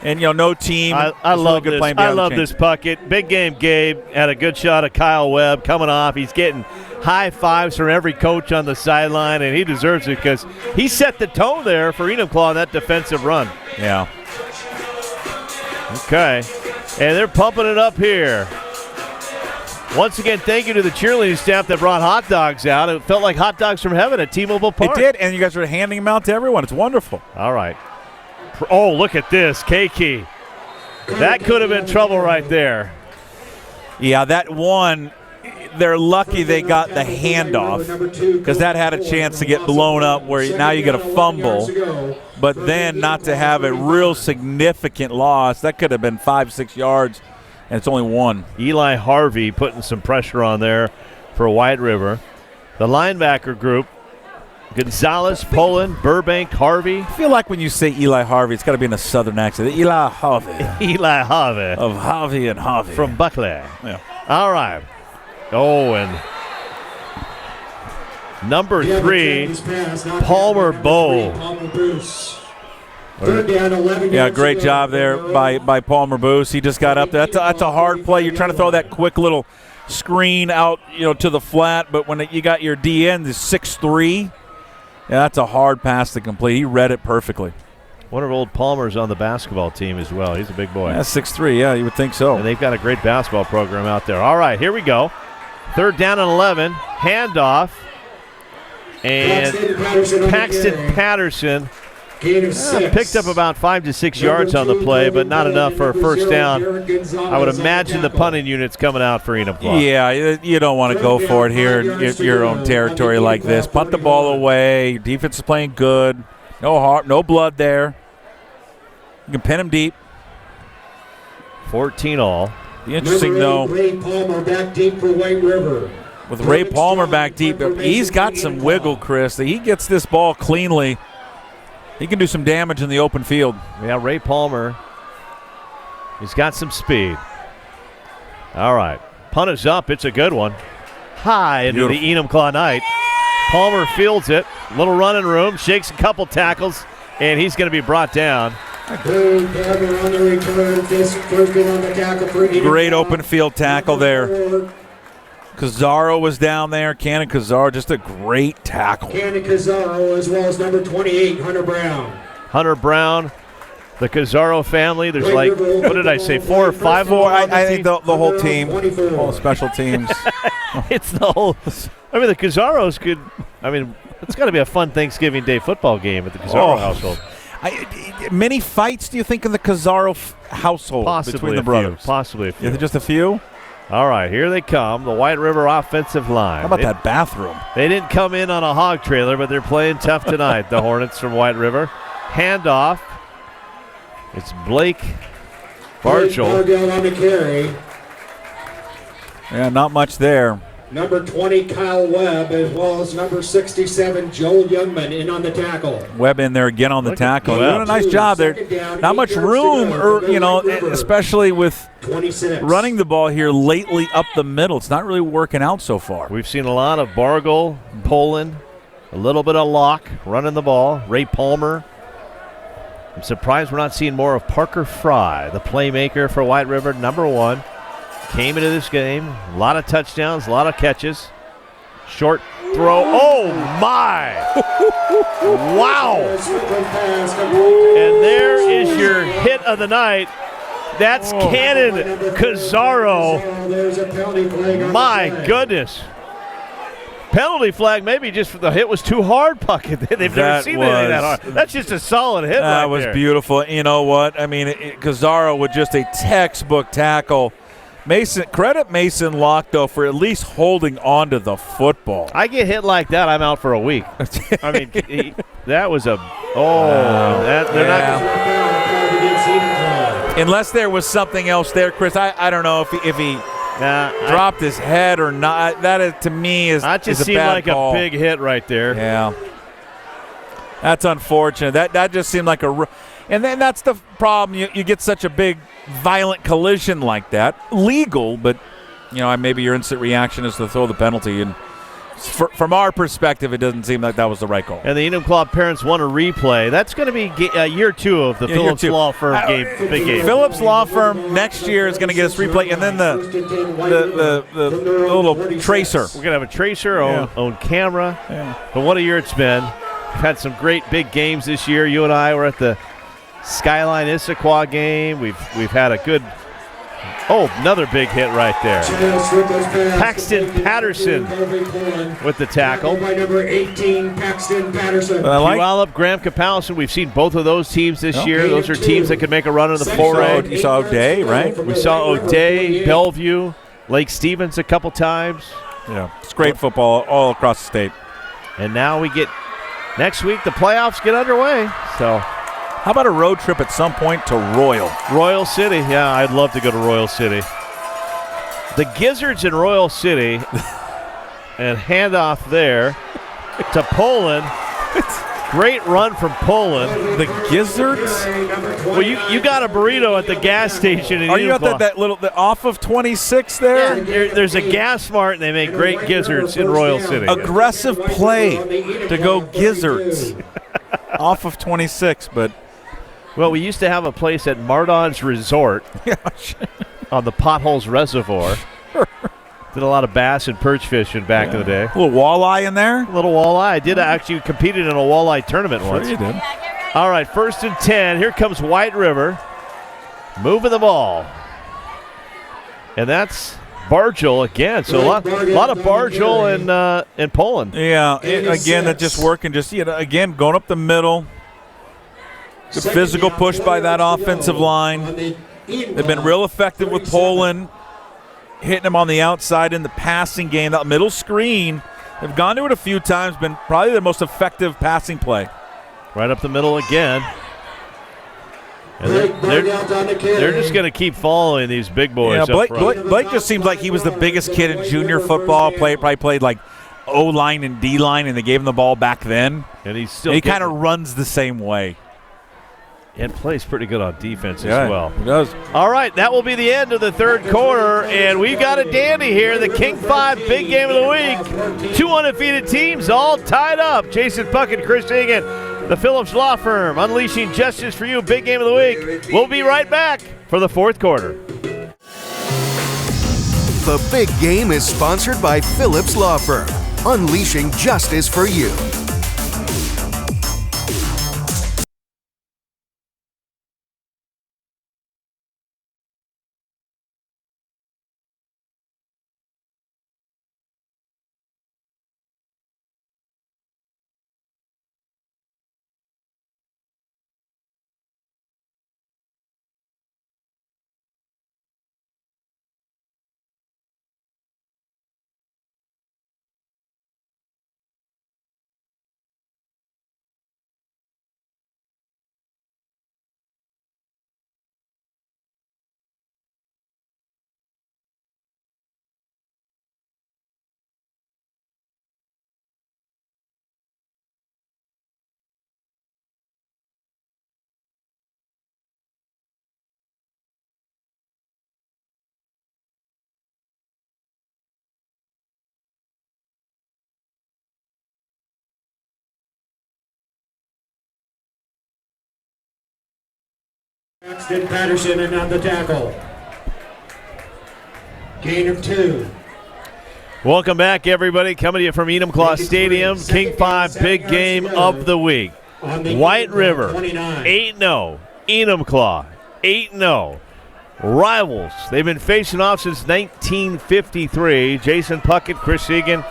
And, no team. I love this. I love this Puckett. Big game Gabe had a good shot of Kyle Webb coming off. He's getting high fives from every coach on the sideline, and he deserves it because he set the tone there for Enumclaw on that defensive run. Yeah. Okay. And they're pumping it up here. Once again, thank you to the cheerleading staff that brought hot dogs out. It felt like hot dogs from heaven at T-Mobile Park. It did, and you guys were handing them out to everyone. It's wonderful. All right. Oh, look at this. Keiki. That could have been trouble right there. Yeah, that one, they're lucky they got the handoff because that had a chance to get blown up where now you get a fumble. But then not to have a real significant loss. That could have been 5-6 yards, and it's only 1. Eli Harvey putting some pressure on there for White River. The linebacker group, Gonzalez, Poland, Burbank, Harvey. I feel like when you say Eli Harvey, it's got to be in a southern accent. Eli Harvey. Eli Harvey. Of Harvey and Harvey. From Buckley. Yeah. All right. Oh, and number 3, Palmer Bow. Yeah, great job there by Palmer Boos. He just got up there. That's a hard play. You're trying to throw that quick little screen out, to the flat, but when you got your DN, the 6'3", that's a hard pass to complete. He read it perfectly. One of old Palmer's on the basketball team as well. He's a big boy. That's 6'3", yeah, you would think so. And they've got a great basketball program out there. All right, here we go. 3rd down and 11. Handoff. And Paxton Patterson picked up about 5 to 6 yards on the play, but not enough for a first down. I would imagine the punting unit's coming out for Enumclaw. Yeah, you don't want to go for it here in your own territory like this. Punt the ball away. Your defense is playing good. No heart, no blood there. You can pin him deep. 14 all. Be interesting, though. Ray Palmer back deep for White River. With Ray Palmer back deep, he's got some wiggle, Chris. He gets this ball cleanly. He can do some damage in the open field. Yeah, Ray Palmer, he's got some speed. All right. Punt is up. It's a good one. High into the Enumclaw night. Palmer fields it. Little running room. Shakes a couple tackles, and he's going to be brought down. Great open field tackle there. Cazzaro was down there. Cannon Cazzaro, just a great tackle. Cannon Cazzaro, as well as number 28, Hunter Brown. Hunter Brown, the Cazzaro family. There's like, what did I say, 4 or 5 more? I think the whole team, all the special teams. It's the whole. I mean, the Cazzaros could. I mean, it's got to be a fun Thanksgiving Day football game at the Cazzaro household. Many fights, do you think, in the Cazzaro household between the brothers? Possibly a few. Yeah, just a few? All right, here they come, the White River offensive line. How about that bathroom? They didn't come in on a hog trailer, but they're playing tough tonight, the Hornets from White River. Handoff. It's Blake Bargel. On the carry. Yeah, not much there. Number 20, Kyle Webb, as well as number 67, Joel Youngman, in on the tackle. Webb in there again on the tackle. Doing a nice job there. Not much room, especially with 26. Running the ball here lately up the middle. It's not really working out so far. We've seen a lot of Bargle, Poland, a little bit of Locke running the ball. Ray Palmer. I'm surprised we're not seeing more of Parker Fry, the playmaker for White River, number 1. Came into this game, a lot of touchdowns, a lot of catches. Short throw. Oh, my. Wow. And there is your hit of the night. That's Cannon Cazzaro. My goodness. Penalty flag, maybe just for the hit was too hard, Puckett. They've never seen anything that hard. That's just a solid hit right there. That was beautiful. You know what? I mean, Cazzaro with just a textbook tackle. Credit Mason Locke, though, for at least holding on to the football. I get hit like that, I'm out for a week. I mean, that was a they're not. Unless there was something else there, Chris. I don't know if he dropped his head or not. That is, to me is that just is a seemed bad like call. A big hit right there. Yeah, that's unfortunate. That just seemed like and then that's the problem. You get such a big, violent collision like that. Legal, but, maybe your instant reaction is to throw the penalty. And from our perspective, it doesn't seem like that was the right call. And the Enumclaw parents want a replay. That's going to be year 2 of the Phillips Law Firm big game. Phillips Law Firm next year is going to get us replay. And then the little tracer. We're going to have a tracer on camera. Yeah. But what a year it's been. We've had some great big games this year. You and I were at the Skyline Issaquah game. We've had a good Oh, another big hit right there. Paxton Patterson with the tackle. By number 18, Paxton Patterson. Puyallup, Graham Capallison. We've seen both of those teams this year. Those are teams that could make a run in the 4A. You saw O'Day, right? We saw O'Day, Bellevue, Lake Stevens a couple times. Yeah, it's great football all across the state. And now we get, next week, the playoffs get underway. So, how about a road trip at some point to Royal City? Yeah, I'd love to go to Royal City. The Gizzards in Royal City, and handoff there to Poland. Great run from Poland. The Gizzards? Well, you got a burrito at the gas station in Are you Enumclaw. at that little off of 26 there? Yeah, there's a gas mart, and they make great gizzards in Royal City. Aggressive play to go Gizzards off of 26, but well, we used to have a place at Mardon's Resort on the Potholes Reservoir. Did a lot of bass and perch fishing back in the day. A little walleye in there? A little walleye. I did actually competed in a walleye tournament once. You did. All right, 1st and 10. Here comes White River moving the ball. And that's Bargel again. So a lot of Bargel in Poland. Yeah, again, that just working. Just again, going up the middle. Good physical push by that offensive line. They've been real effective with Poland, hitting them on the outside in the passing game. That middle screen, they've gone to it a few times, been probably their most effective passing play. Right up the middle again. And they're just going to keep following these big boys. Yeah, Blake just seems like he was the biggest kid in junior football. Probably played like O-line and D-line, and they gave him the ball back then. And he kind of runs the same way. And plays pretty good on defense as well. He does. All right, that will be the end of the third quarter, and we've got a dandy here, the King 5 big game of the week. 2 undefeated teams all tied up. Jason Puckett, Chris Egan, the Phillips Law Firm, unleashing justice for you, big game of the week. We'll be right back for the fourth quarter. The big game is sponsored by Phillips Law Firm, unleashing justice for you. Paxton Patterson and on the tackle. Gain of 2. Welcome back, everybody. Coming to you from Enumclaw Stadium. King 5 big game of the week. White River 8-0. Enumclaw 8-0. Rivals. They've been facing off since 1953. Jason Puckett, Chris Egan,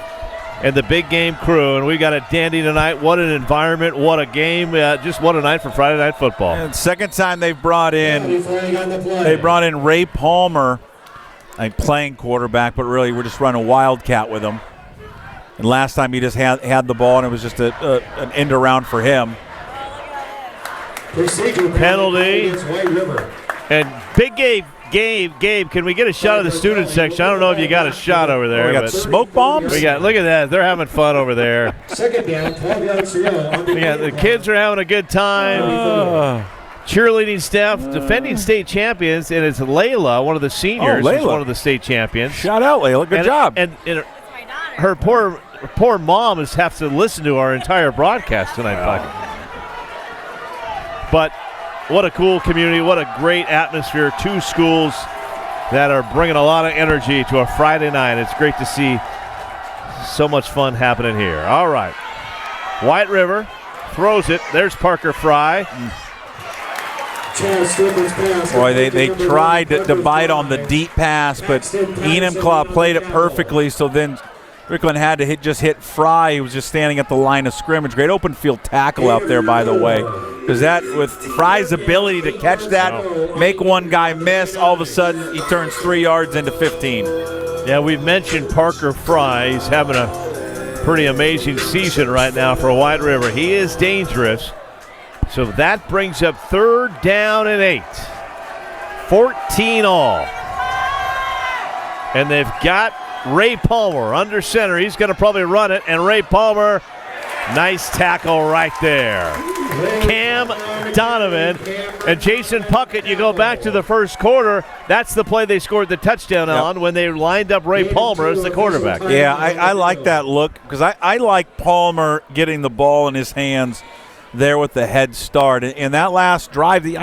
and the big game crew. And we got a dandy tonight. What an environment. What a game. Just what a night for Friday Night Football. And second time they've brought in Ray Palmer, playing quarterback, but really we're just running Wildcat with him. And last time he just had the ball, and it was just an end around for him. Penalty. And Big Gabe, can we get a shot of the student section? I don't know if you got a shot over there. We got smoke bombs? Look at that. They're having fun over there. Second down, 12 yards to go. Yeah, the kids are having a good time. Cheerleading staff, defending state champions, and it's Layla, one of the seniors, who's one of the state champions. Shout out, Layla. Good job. And her poor mom has to listen to our entire broadcast tonight. But what a cool community. What a great atmosphere. 2 schools that are bringing a lot of energy to a Friday night. It's great to see so much fun happening here. All right. White River throws it. There's Parker Fry. Boy, they tried to bite on the deep pass, but Enumclaw played it perfectly, so then Strickland had to just hit Fry, who was just standing at the line of scrimmage. Great open field tackle out there, by the way. Because that, with Fry's ability to catch that, make one guy miss, all of a sudden he turns 3 yards into 15. Yeah, we've mentioned Parker Fry. He's having a pretty amazing season right now for White River. He is dangerous. So that brings up 3rd down and 8. 14 all. And they've got Ray Palmer under center. He's going to probably run it. And Ray Palmer, nice tackle right there. Cam Donovan and Jason Puckett, you go back to the first quarter. That's the play they scored the touchdown on when they lined up Ray Palmer as the quarterback. Yeah, I like that look because I like Palmer getting the ball in his hands there with the head start. In that last drive, he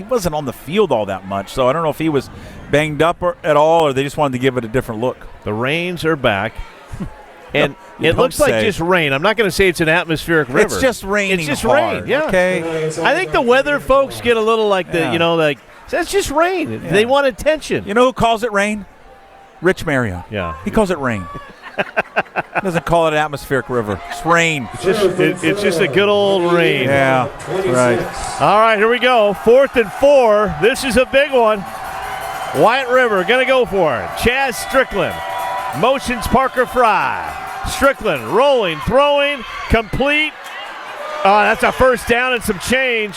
wasn't on the field all that much, so I don't know if he was banged up at all or they just wanted to give it a different look. The rains are back. And it looks like just rain. I'm not going to say it's an atmospheric river. It's just raining. It's just hard. rain, yeah. Okay. I think the weather folks get a little like it's just rain. Yeah. They want attention. You know who calls it rain? Rich Marriott. Yeah. He calls it rain. Doesn't call it an atmospheric river. It's rain. It's just a good old rain. Yeah, right. All right, here we go. 4th and 4. This is a big one. White River going to go for it. Chaz Strickland motions Parker Fry. Strickland rolling, throwing, complete. That's a first down and some change.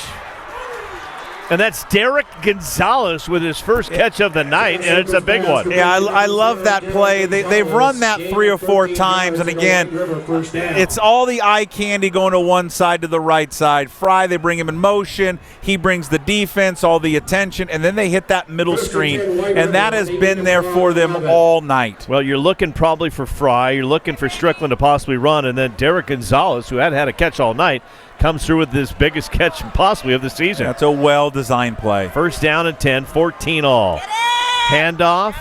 And that's Derek Gonzalez with his first catch of the night, and it's a big one. Yeah, I love that play. They've run that 3 or 4 times, and again, it's all the eye candy going to one side to the right side. Fry, they bring him in motion. He brings the defense, all the attention, and then they hit that middle screen, and that has been there for them all night. Well, you're looking probably for Fry. You're looking for Strickland to possibly run, and then Derek Gonzalez, who hadn't had a catch all night, comes through with this biggest catch possibly of the season. That's a well-designed play. First down and 10, 14 all. Handoff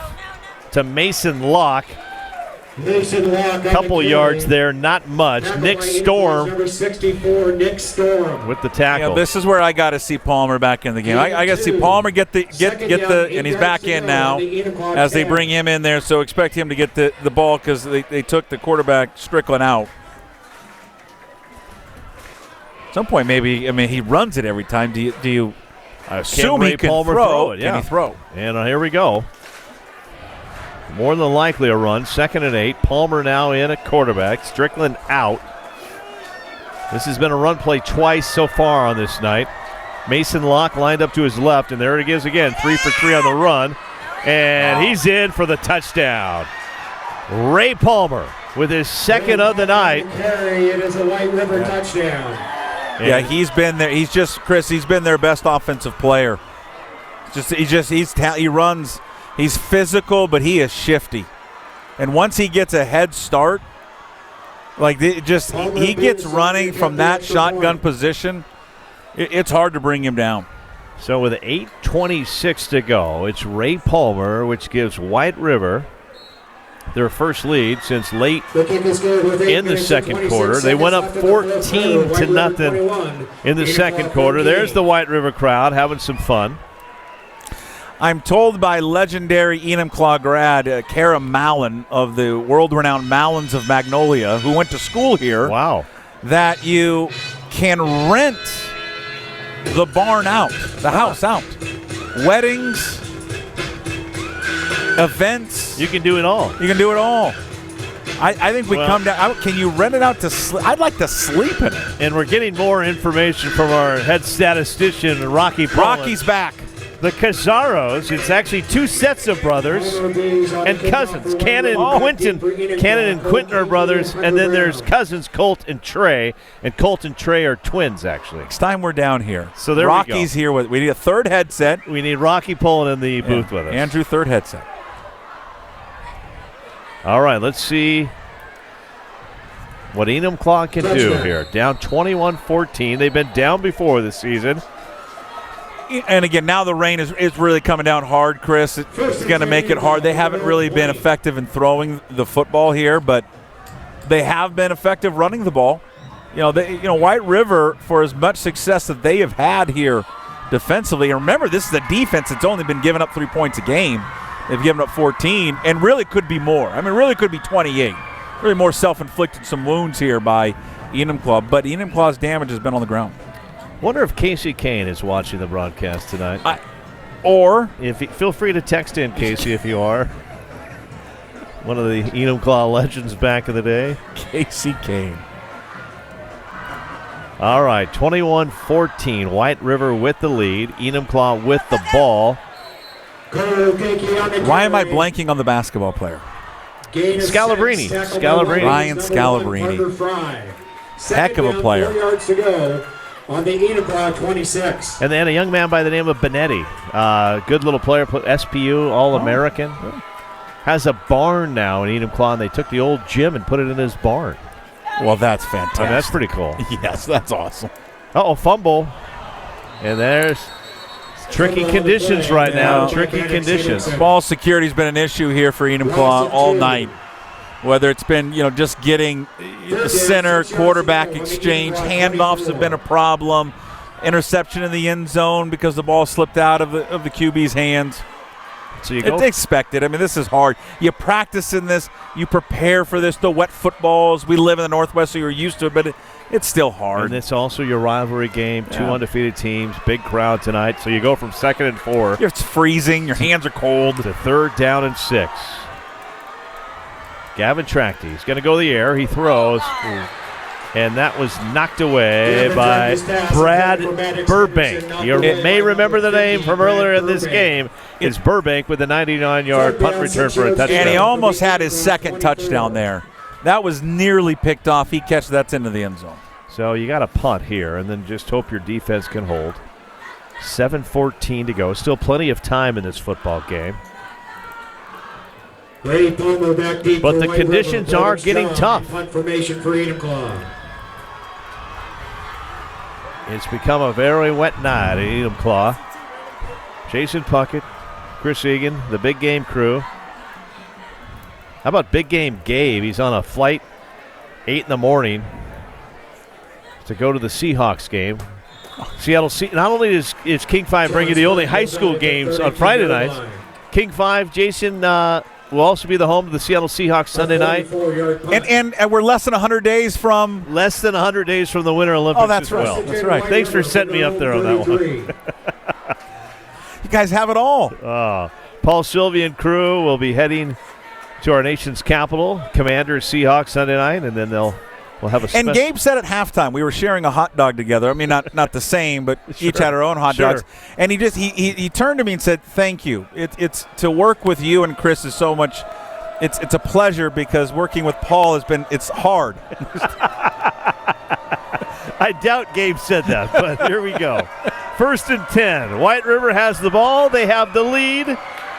to Mason Locke. Couple yards there, not much. Nick Storm number 64, Nick Storm with the tackle. Yeah, this is where I got to see Palmer back in the game. I got to see Palmer get the and he's back in now as they bring him in there. So expect him to get the ball because they took the quarterback Strickland out. At some point, maybe he runs it every time. Do you assume he can throw it? Yeah. Can he throw? And here we go. More than likely a run. 2nd and 8. Palmer now in at quarterback. Strickland out. This has been a run play twice so far on this night. Mason Locke lined up to his left, and there it is again. 3 for 3 on the run. And he's in for the touchdown. Ray Palmer with his 2nd of the night. It is a White River touchdown. Yeah, he's been there. He's been their best offensive player. He runs. He's physical, but he is shifty. And once he gets a head start, he gets running from that shotgun position, it's hard to bring him down. So with 8:26 to go, it's Ray Palmer, which gives White River their first lead since late in the second quarter. They went up 14-0 in the second quarter. There's the White River crowd having some fun. I'm told by legendary Enumclaw grad Kara Mallon of the world-renowned Mallons of Magnolia, who went to school here, that you can rent the barn out, the house out. Weddings, events. You can do it all. You can do it all. I think we come down. Can you rent it out to sleep? I'd like to sleep in it. And we're getting more information from our head statistician, Rocky Pollin. Rocky's back. The Cazaros, it's actually 2 sets of brothers and cousins. Cannon and Quentin. Cannon and Quentin are brothers, and then there's cousins Colt and Trey. And Colt and Trey are twins, actually. Next time we're down here. So there Rocky's here with. We need a 3rd headset. We need Rocky Pollin in the booth with us. Andrew, 3rd headset. All right, let's see what Enumclaw can do here. Down 21-14. They've been down before this season. And again, now the rain is really coming down hard, Chris. It's going to make it hard. They haven't really been effective in throwing the football here, but they have been effective running the ball. White River, for as much success that they have had here defensively. And remember, this is a defense that's only been giving up 3 points a game. They've given up 14, and really could be more. I mean, really could be 28. Really more self-inflicted some wounds here by Enumclaw, but Enumclaw's damage has been on the ground. Wonder if Casey Kane is watching the broadcast tonight. Feel free to text in, Casey, if you are. One of the Enumclaw legends back in the day. Casey Kane. All right, 21-14. White River with the lead. Enumclaw with the ball. Why am I blanking on the basketball player? Scalabrini. Ryan Scalabrini. Heck of a player. On the Enumclaw 26. And then a young man by the name of Benetti. Good little player, SPU, All-American. Has a barn now in Enumclaw, and they took the old gym and put it in his barn. Well, that's fantastic. I mean, that's pretty cool. Yes, that's awesome. Fumble. And there's tricky conditions right now. Tricky conditions. Ball security's been an issue here for Enumclaw all night. Whether it's been, just getting the center, quarterback exchange, handoffs have been a problem, interception in the end zone because the ball slipped out of the QB's hands. So it's expected. I mean, this is hard. You practice in this. You prepare for this. The wet footballs. We live in the Northwest, so you're used to it, but it's still hard. And it's also your rivalry game. Two undefeated teams. Big crowd tonight. So you go from 2nd and 4. It's freezing. Your hands are cold. To 3rd down and 6. Gavin Trachty. He's going to go the air. He throws. And that was knocked away by Brad Burbank. You may remember the name from earlier in this game. It's Burbank with a 99-yard punt return for a touchdown. And he almost had his 2nd touchdown there. That was nearly picked off. He catches that's into the end zone. So you got a punt here, and then just hope your defense can hold. 7:14 to go. Still plenty of time in this football game. But the conditions are getting tough. It's become a very wet night at Enumclaw. Jason Puckett, Chris Egan, the Big Game crew. How about Big Game Gabe? He's on a flight 8 in the morning to go to the Seahawks game. Seattle. Not only is King 5 bring you the only high school games on Friday nights, King 5, Jason, will also be the home of the Seattle Seahawks Sunday night. And we're less than 100 days from... Less than 100 days from the Winter Olympics. Oh, that's right. Well. That's right. Thanks for setting me up there on that one. You guys have it all. Paul Sylvia and crew will be heading to our nation's capital, Commanders Seahawks Sunday night, and then we'll have a And Gabe said at halftime, we were sharing a hot dog together. I mean, not the same, but each had our own hot dogs. And he turned to me and said, "Thank you. It's to work with you and Chris is so much. It's a pleasure because working with Paul it's hard." I doubt Gabe said that, but here we go. 1st and 10. White River has the ball. They have the lead.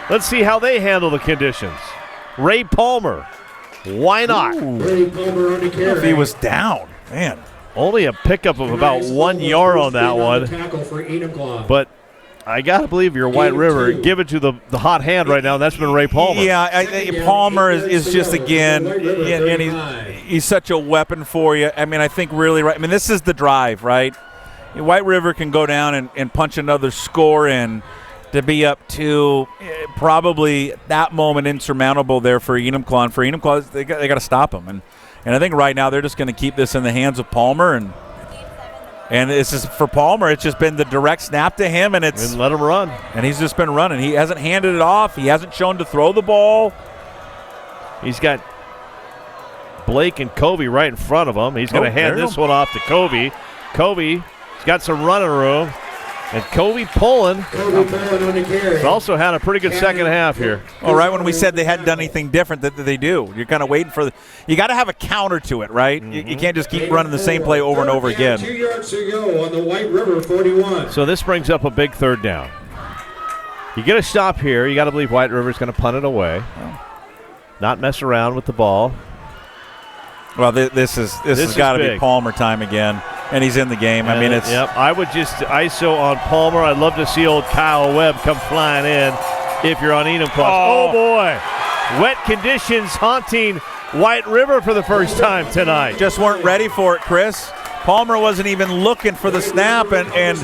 Let's see how they handle the conditions. Ray Palmer. Why not? If he was down, man. Only a pickup of about 1 yard on that one. But I got to believe you're White River. Give it to the hot hand right now, and that's been Ray Palmer. Yeah, Palmer is just, again, and he's such a weapon for you. I mean, I think really right. I mean, this is the drive, right? White River can go down and punch another score in. To be up to probably that moment insurmountable there for Enumclaw. And for Enumclaw, they got to stop him. And I think right now they're just going to keep this in the hands of Palmer. And this is for Palmer. It's just been the direct snap to him, and let him run. And he's just been running. He hasn't handed it off. He hasn't shown to throw the ball. He's got Blake and Kobe right in front of him. He's going to hand this one off to Kobe. Kobe's got some running room. And Kobe pulling. He's also had a pretty good second half here. Well, right when we said they hadn't done anything different, that they do. You're kind of waiting for you got to have a counter to it, right? You can't just keep running the same play over and over again. 2 yards to go on the White River 41. So this brings up a big 3rd down. You get a stop here. You got to believe White River's going to punt it away. Not mess around with the ball. Well, this has got to be Palmer time again. And he's in the game. I mean, it's... Yep, I would just ISO on Palmer. I'd love to see old Kyle Webb come flying in if you're on Enumclaw. Oh, boy. Wet conditions haunting White River for the first time tonight. Just weren't ready for it, Chris. Palmer wasn't even looking for the snap, and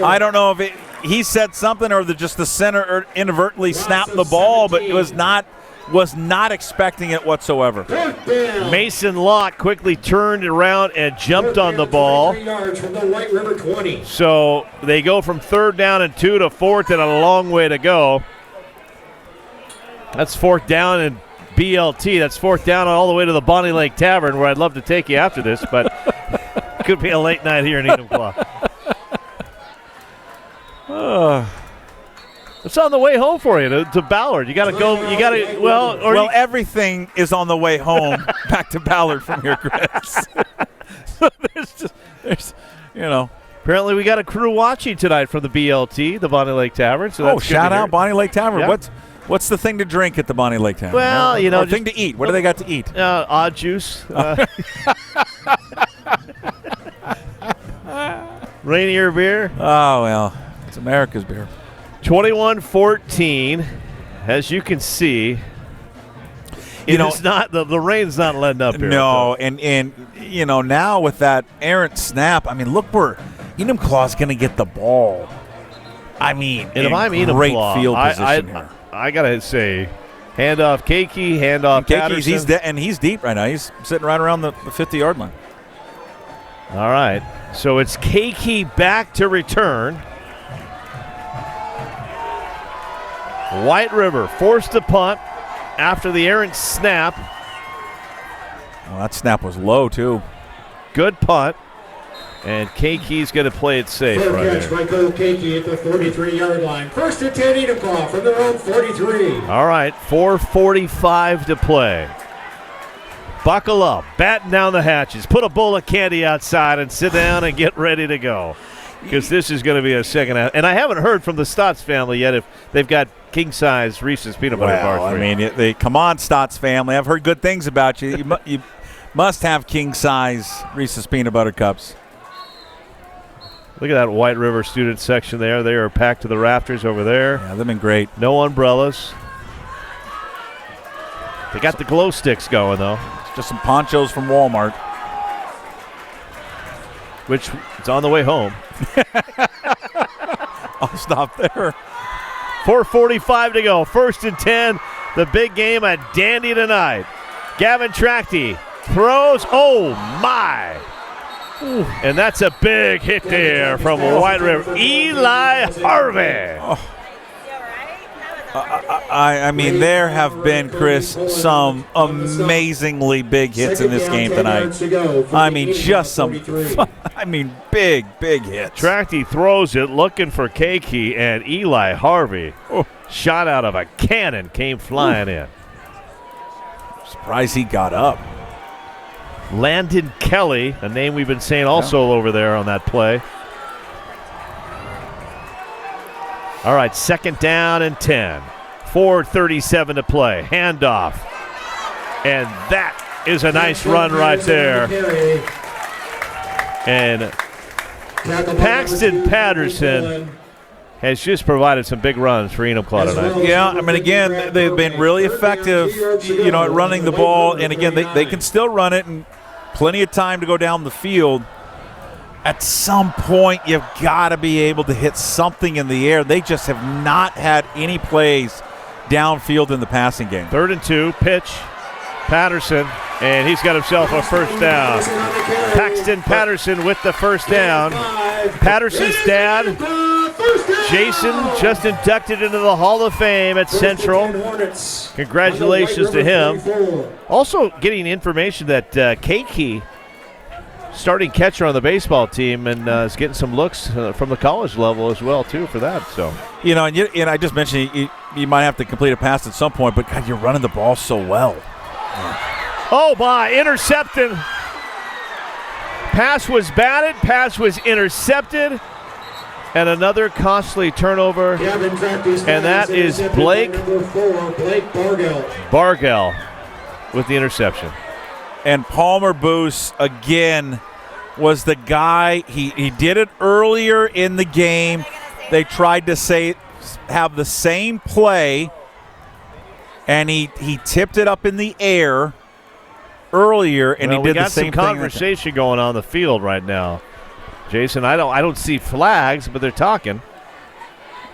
I don't know if he said something, or just the center inadvertently snapped the ball, but it was not expecting it whatsoever. Mason Locke quickly turned around and jumped on the ball. So they go from 3rd down and 2 to 4th and a long way to go. That's 4th down and BLT. That's 4th down all the way to the Bonnie Lake Tavern, where I'd love to take you after this, but could be a late night here in Enumclaw. It's on the way home for you to Ballard. You got to go. You got to everything is on the way home back to Ballard from here, Chris. So there's Apparently, we got a crew watching tonight from the BLT, the Bonnie Lake Tavern. So that's shout out Bonnie Lake Tavern. Yeah. What's the thing to drink at the Bonnie Lake Tavern? Well, or thing to eat. What do they got to eat? Odd juice. Rainier beer. Oh, well, it's America's beer. 21-14. As you can see, it's not the rain's not letting up here. No, and now with that errant snap, I mean, look where Enumclaw's going to get the ball. I mean, and if I'm great Enumclaw, field position here. I gotta say, handoff Keiki, handoff Patterson. He's deep right now. He's sitting right around the 50-yard line. All right, so it's Keiki back to return. White River forced to punt after the errant snap. Well, that snap was low too. Good punt. And Keiki's going to play it safe right catch here. Michael Keiki at the 43-yard line. 1st and 10, Enumclaw from their own 43. All right, 4:45 to play. Buckle up, batten down the hatches, put a bowl of candy outside and sit down and get ready to go. Because this is going to be a second half. And I haven't heard from the Stotts family yet if they've got king-size Reese's peanut butter bars. I mean, come on, Stotts family. I've heard good things about you. You must have king-size Reese's peanut butter cups. Look at that White River student section there. They are packed to the rafters over there. Yeah, they've been great. No umbrellas. They got the glow sticks going, though. It's just some ponchos from Walmart. Which is on the way home. I'll stop there. 4:45 to go. 1st and 10. The big game at Dandy tonight. Gavin Trachty throws. Oh, my. Ooh. And that's a big hit there from White River. Eli Harvey. Oh. I mean, there have been, Chris, some amazingly big hits in this game tonight. I mean, just some, big hits. Trachty throws it, looking for Keiki, and Eli Harvey, shot out of a cannon, came flying in. Surprised he got up. Landon Kelly, a name we've been saying also over there on that play. All right, 2nd down and 10. 4:37 to play. Handoff. And that is a nice run right there. And Paxton Patterson has just provided some big runs for Enumclaw tonight. Yeah, I mean, again, they've been really effective, at running the ball. And, again, they can still run it and plenty of time to go down the field. At some point, you've got to be able to hit something in the air. They just have not had any plays downfield in the passing game. 3rd and 2, pitch, Patterson, and he's got himself a first down. Paxton Patterson with the first down. Patterson's dad, Jason, just inducted into the Hall of Fame at Central. Congratulations to him. Also getting information that Keiki, starting catcher on the baseball team, and is getting some looks from the college level as well, too, for that. So, and I just mentioned you might have to complete a pass at some point, but, God, you're running the ball so well. Oh, my, intercepted. Pass was batted, pass was intercepted, and another costly turnover, and that is Blake Bargell with the interception. And Palmer Boos, again, was the guy. He did it earlier in the game. They tried to have the same play, and he tipped it up in the air earlier, and he did the same thing. We got some conversation going on the field right now, Jason. I don't see flags, but they're talking.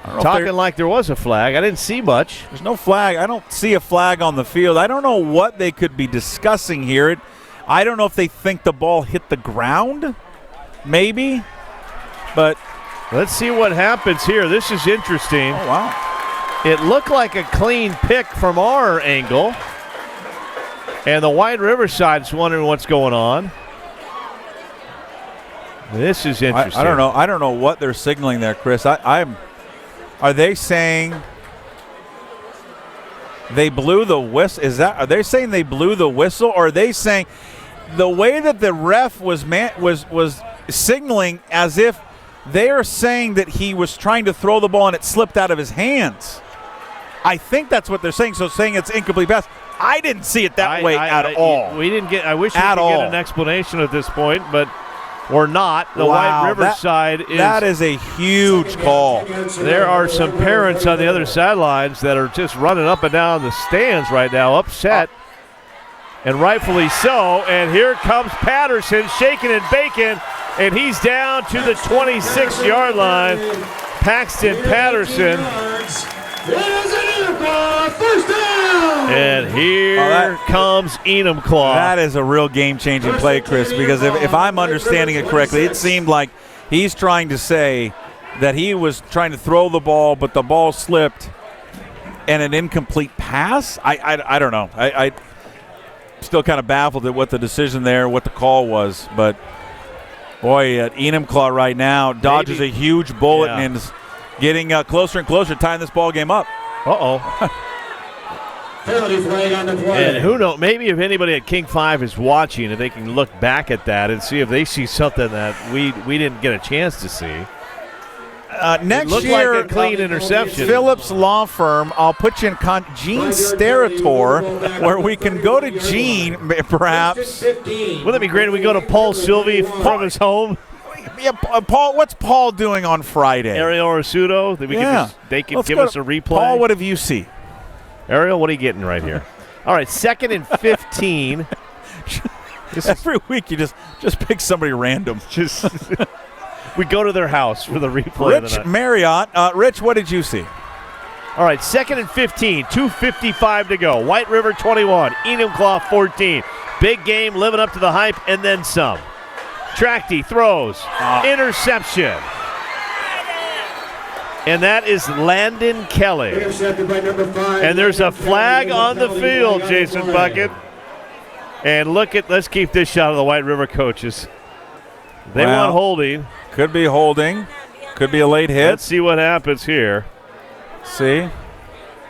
Talking like there was a flag. I didn't see much. There's no flag. I don't see a flag on the field. I don't know what they could be discussing here. I don't know if they think the ball hit the ground, maybe. But let's see what happens here. This is interesting. Oh, wow. It looked like a clean pick from our angle. And the White River side's wondering what's going on. This is interesting. I don't know. I don't know what they're signaling there, Chris. Are they saying they blew the whistle? Are they saying they blew the whistle, or are they saying the way that the ref was signaling as if they are saying that he was trying to throw the ball and it slipped out of his hands? I think that's what they're saying. So saying it's incomplete pass. I didn't see it that way at all. We didn't get. I wish we could get an explanation at this point, but we're not. The White River side is. That is a huge call. There are some parents on the other sidelines that are just running up and down the stands right now, upset, and rightfully so. And here comes Patterson, shaking and baking, and he's down to the 26-yard line. Paxton Patterson. First down! And here comes Enumclaw. That is a real game-changing play, Chris, because if I'm understanding it correctly, it seemed like he's trying to say that he was trying to throw the ball, but the ball slipped and an incomplete pass? I don't know. I still kind of baffled at what the decision there, what the call was. But, boy, Enumclaw right now dodges a huge bullet and is getting closer and closer, tying this ball game up. Penalty flag on the play. And who knows, maybe if anybody at King 5 is watching, and they can look back at that and see if they see something that we didn't get a chance to see. Next year, like a clean interception. Phillips Law Firm, I'll put you in Gene Sterator, where we can go to Gene, perhaps. Wouldn't that be great if we go to Paul Sylvie from his home? Yeah, Paul. What's Paul doing on Friday? Ariel Arsuto. They can give us a replay. Paul, what have you seen? Ariel, what are you getting right here? All right, 2nd and 15. Every week you just pick somebody random. We go to their house for the replay. Rich Marriott. Rich, what did you see? All right, 2nd and 15. 2:55 to go. White River 21. Enumclaw 14. Big game, living up to the hype, and then some. Tracty throws. Interception. And that is Landon Kelly. And there's a flag on the field, Jason Bucket. And let's keep this shot of the White River coaches. They want holding. Could be holding. Could be a late hit. Let's see what happens here. See?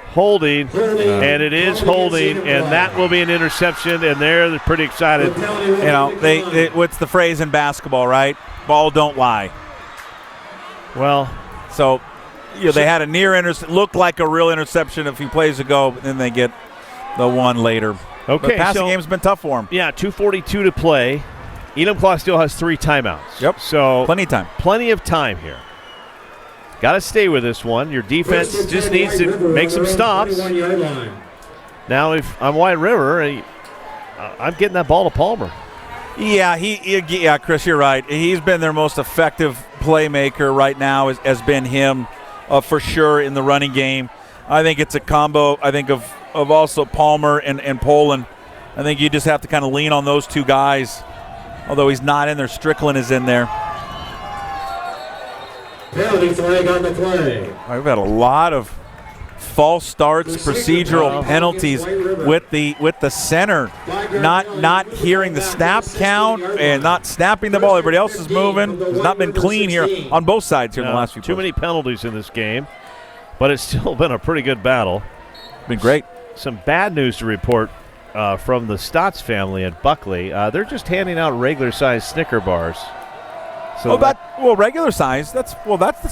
Holding, and it is holding, and that will be an interception, and they're pretty excited. You know, what's the phrase in basketball, right? Ball don't lie. Well, so they had a near looked like a real interception a few plays ago, but then they get the one later. Okay, the passing game's been tough for them. Yeah, 2:42 to play. Enumclaw still has 3 timeouts. Yep, so plenty of time. Plenty of time here. Got to stay with this one. Your defense just needs to make some stops. Now, if I'm White River, I'm getting that ball to Palmer. Yeah, Chris, you're right. He's been their most effective playmaker right now. Has been him for sure in the running game. I think it's a combo. I think of also Palmer and Poland. I think you just have to kind of lean on those two guys. Although he's not in there, Strickland is in there. Penalty flag on the play. We've had a lot of false starts, procedural penalties with the center not hearing the snap count and not snapping the ball. Everybody else is moving. It's not been clean here on both sides here in the last few Too many penalties in this game, but it's still been a pretty good battle. Been great. Some bad news to report from the Stotts family at Buckley. They're just handing out regular-sized Snicker bars. So regular size. That's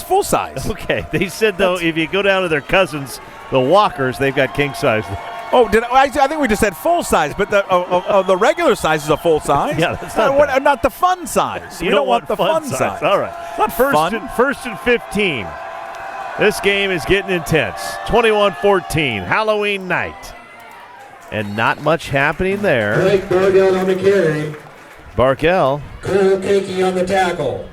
full size. Okay, they said though if you go down to their cousins, the Walkers, they've got king size. Oh, I think we just said full size, but the regular size is a full size. Yeah, that's not the fun size. You don't want the fun size. All right, not first and 15. This game is getting intense. 21-14, Halloween night, and not much happening there. Blake Bargell on the carry. Barkell. Cole Kakey on the tackle.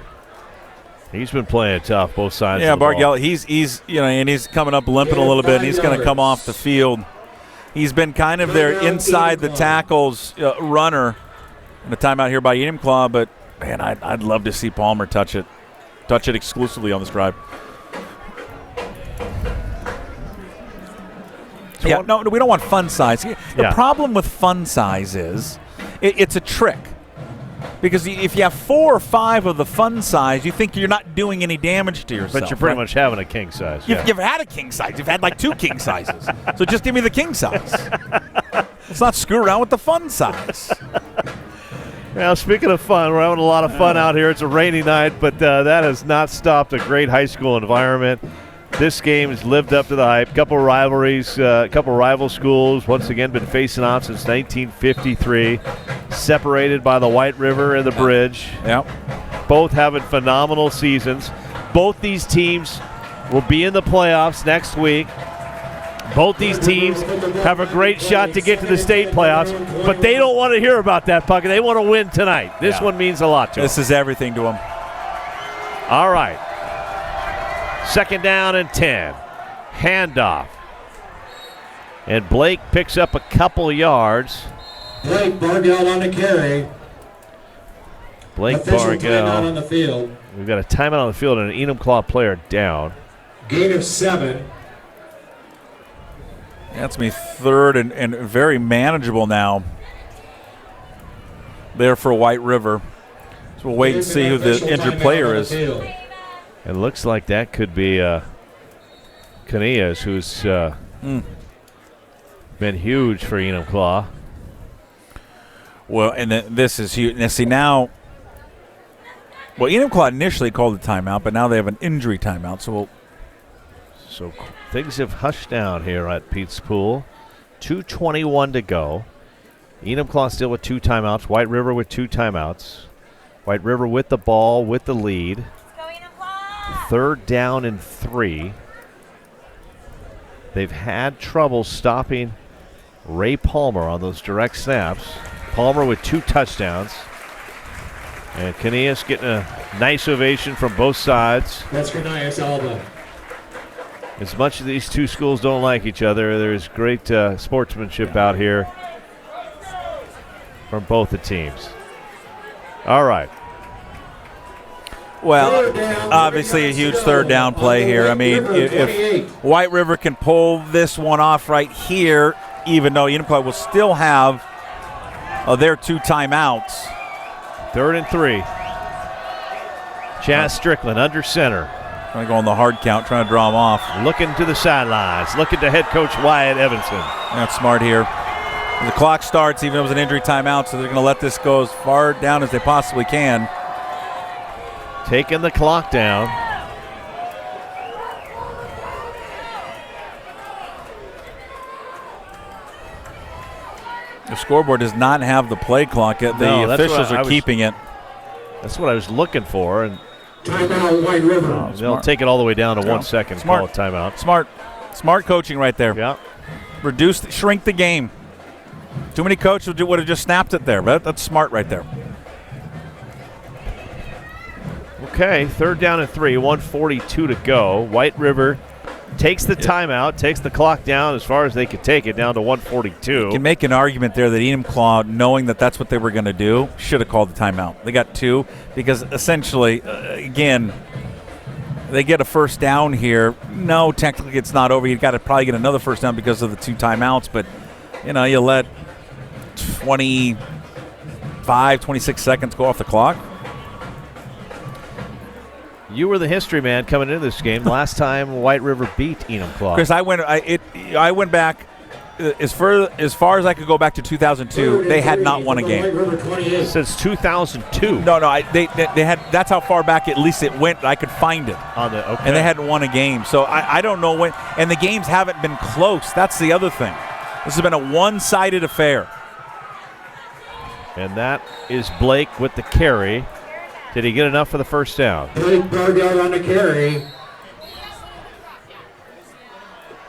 He's been playing tough both sides. Yeah, of the ball. Bargell, he's and he's coming up limping a little bit, and he's going to come off the field. He's been kind of their inside the tackles runner. And a timeout here by Enumclaw, but man, I'd love to see Palmer touch it exclusively on this drive. So yeah, no, we don't want fun size. The problem with fun size is it's a trick. Because if you have 4 or 5 of the fun size, you think you're not doing any damage to yourself. But you're pretty much having a king size. You've had a king size. You've had like 2 king sizes. So just give me the king size. Let's not screw around with the fun size. Now, speaking of fun, we're having a lot of fun out here. It's a rainy night, but that has not stopped a great high school environment. This game has lived up to the hype. Couple rivalries, couple rival schools, once again been facing off since 1953. Separated by the White River and the Bridge. Yep. Both having phenomenal seasons. Both these teams will be in the playoffs next week. Both these teams have a great shot to get to the state playoffs, but they don't want to hear about that, Puck. They want to win tonight. This one means a lot to them. This is everything to them. All right. 2nd down and 10. Handoff. And Blake picks up a couple yards. Blake Bargell on the carry. Blake Official timeout Bargell. on the field. We've got a timeout on the field and an Enumclaw player down. Gain of 7. That's me 3rd and very manageable now. There for White River. So we'll wait and see who the injured player is. It looks like that could be Canillas, who's been huge for Enumclaw. Well, and this is huge. Now, see, now, well, Enumclaw initially called the timeout, but now they have an injury timeout. So things have hushed down here at Pete's Pool. 2:21 to go. Enumclaw still with 2 timeouts. White River with 2 timeouts. White River with the ball, with the lead. 3rd down and 3. They've had trouble stopping Ray Palmer on those direct snaps. Palmer with 2 touchdowns. And Canillas getting a nice ovation from both sides. That's Canillas Alba. As much as these two schools don't like each other, there's great sportsmanship out here from both the teams. All right. Well, obviously a huge 3rd down play here. I mean, if White River can pull this one off right here, even though Enumclaw will still have their 2 timeouts. 3rd and 3. Chaz Strickland under center. Trying to go on the hard count, trying to draw him off. Looking to the sidelines, looking to head coach Wyatt Evanson. That's smart here. The clock starts, even though it was an injury timeout, so they're going to let this go as far down as they possibly can. Taking the clock down. The scoreboard does not have the play clock yet. The officials are keeping it. That's what I was looking for. And timeout, White River. They'll take it all the way down to 1 second. Smart. Call it timeout. Smart coaching right there. Yeah. Shrink the game. Too many coaches would have just snapped it there, but that's smart right there. Okay, 3rd down and 3, 1:42 to go. White River takes the timeout, takes the clock down as far as they could take it, down to 1:42. You can make an argument there that Enumclaw, knowing that that's what they were going to do, should have called the timeout. They got 2 because essentially, again, they get a 1st down here. No, technically it's not over. You've got to probably get another 1st down because of the 2 timeouts, but, you let 25, 26 seconds go off the clock. You were the history man coming into this game. Last time White River beat Enumclaw. Chris, I went back as far as I could go back to 2002. They had not won a game since 2002. No, they had. That's how far back at least it went. I could find it okay. And they hadn't won a game. So I don't know when. And the games haven't been close. That's the other thing. This has been a one-sided affair. And that is Blake with the carry. Did he get enough for the 1st down? Blake Bargell on the carry.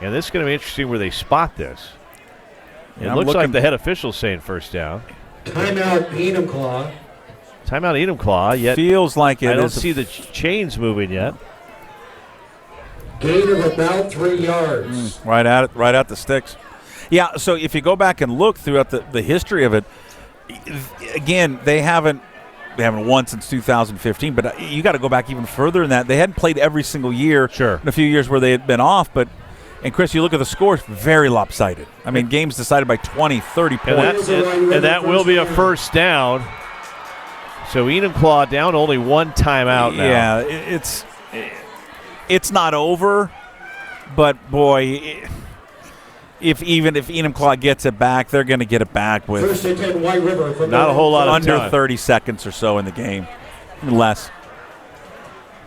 And this is going to be interesting where they spot this. It looks like the head official's saying 1st down. Timeout, Enumclaw. Timeout Enumclaw, yet feels like it I don't is see the chains moving yet. Gain of about 3 yards. right at the sticks. Yeah, so if you go back and look throughout the history of it, again, they haven't won since 2015, but you got to go back even further than that. They hadn't played every single year. Sure. In a few years where they had been off, and Chris, you look at the scores, very lopsided. I mean, games decided by 20, 30 points. And that will be a first down. So Enumclaw down only one timeout now. Yeah, it's not over, but boy, if Enumclaw gets it back, they're going to get it back with First and 10, White River from not a whole lot of under time. 30 seconds or so in the game, less.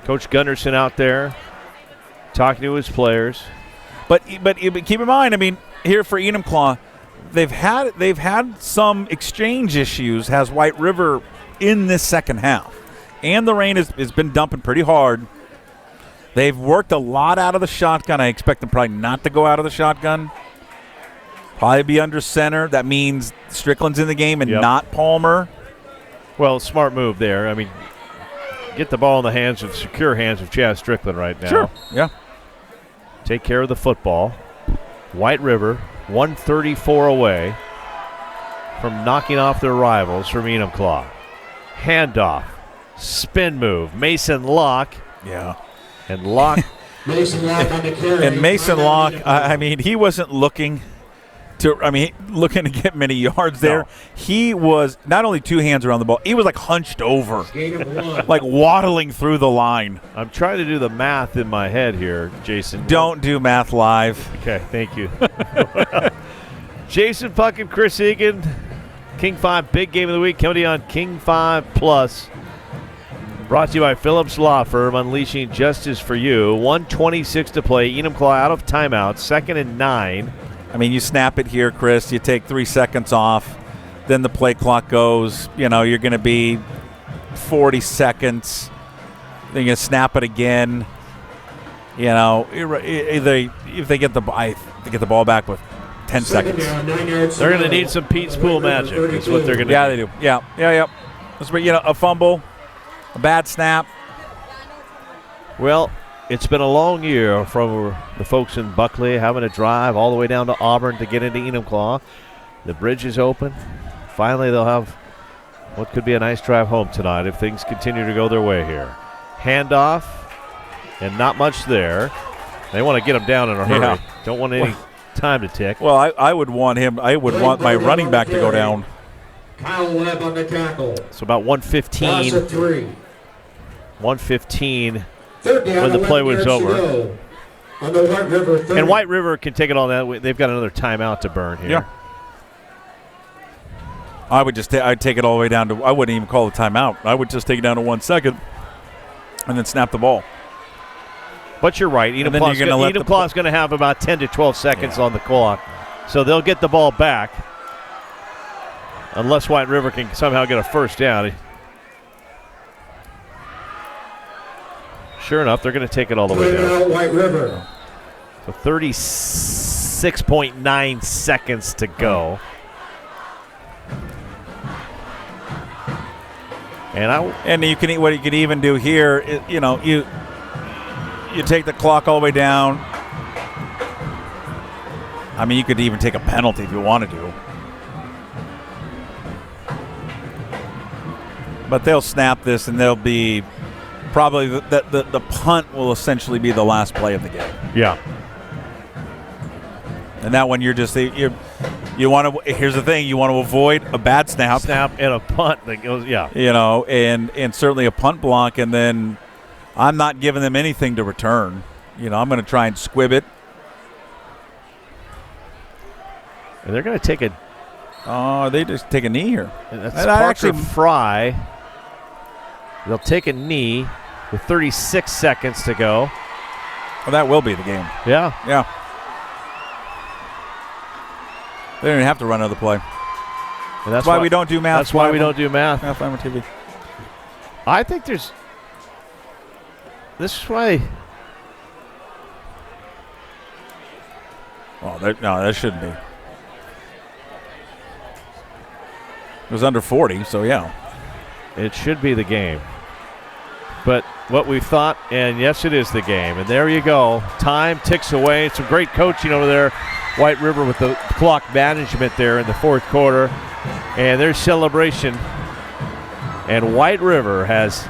Coach Gunderson out there talking to his players. But keep in mind, I mean, here for Enumclaw, they've had some exchange issues. Has White River in this second half, and the rain has been dumping pretty hard. They've worked a lot out of the shotgun. I expect them probably not to go out of the shotgun. Probably be under center. That means Strickland's in the game and not Palmer. Well, smart move there. I mean, get the ball in the secure hands of Chaz Strickland right now. Sure. Yeah. Take care of the football. White River, 134 away from knocking off their rivals from Enumclaw. Handoff, spin move, Mason Locke. Yeah. And Locke. Mason Locke on the carry. And Mason Locke, I mean, he wasn't looking to get many yards there. No. He was not only two hands around the ball, he was like hunched over, Gain of 1. like waddling through the line. I'm trying to do the math in my head here, Jason. Don't do math live. Okay, thank you. Jason Puck and Chris Egan, King 5 Big Game of the Week, coming to you on King 5 Plus. Brought to you by Phillips Law Firm, unleashing justice for you. 1:26 to play. Enumclaw out of timeout, 2nd and 9. I mean, you snap it here, Chris. You take 3 seconds off. Then the play clock goes. You know, you're going to be 40 seconds. Then you snap it again. You know, if they get the ball back with 10 Second seconds. down, 9 yards. They're going to need some Pete's Pool magic is what they're going to Yeah, do. they do. Yeah. That's what, a fumble, a bad snap. Well, it's been a long year from the folks in Buckley having to drive all the way down to Auburn to get into Enumclaw. The bridge is open. Finally, they'll have what could be a nice drive home tonight if things continue to go their way here. Handoff, and not much there. They want to get him down in a hurry. Yeah. Don't want any time to tick. Well, I would want him. I would want my running back to go down. Kyle Webb on the tackle. So about Loss 1:15. of 3. 1:15. Third down, When the play 11 was yards to over. go. On the White River 30. And White River can take it all that way. They've got another timeout to burn here. Yeah. I would just I'd take it all the way down to. I wouldn't even call a timeout. I would just take it down to 1 second, and then snap the ball. But you're right. Enumclaw's going to have about 10 to 12 seconds on the clock. So they'll get the ball back unless White River can somehow get a first down. Sure enough, they're going to take it all the way down. Timeout, White River. So 36.9 seconds to go. And you can what you could even do here. You take the clock all the way down. I mean, you could even take a penalty if you wanted to. But they'll snap this, and they'll be probably the punt will essentially be the last play of the game. Yeah. And that one you want to. Here's the thing: you want to avoid a bad snap And a punt that goes. Yeah. And certainly a punt block, and then I'm not giving them anything to return. I'm going to try and squib it. And they're going to take a. Oh, they just take a knee here. That's Parker Fry. They'll take a knee with 36 seconds to go. Well, that will be the game. Yeah. Yeah. They don't even have to run another play. And that's why we don't do math. That's why we don't do math. Math on TV. I think this is why. Well, no, that shouldn't be. It was under 40, so yeah. It should be the game. But what we thought, and yes, it is the game. And there you go. Time ticks away. Some great coaching over there, White River, with the clock management there in the fourth quarter. And their celebration. And White River has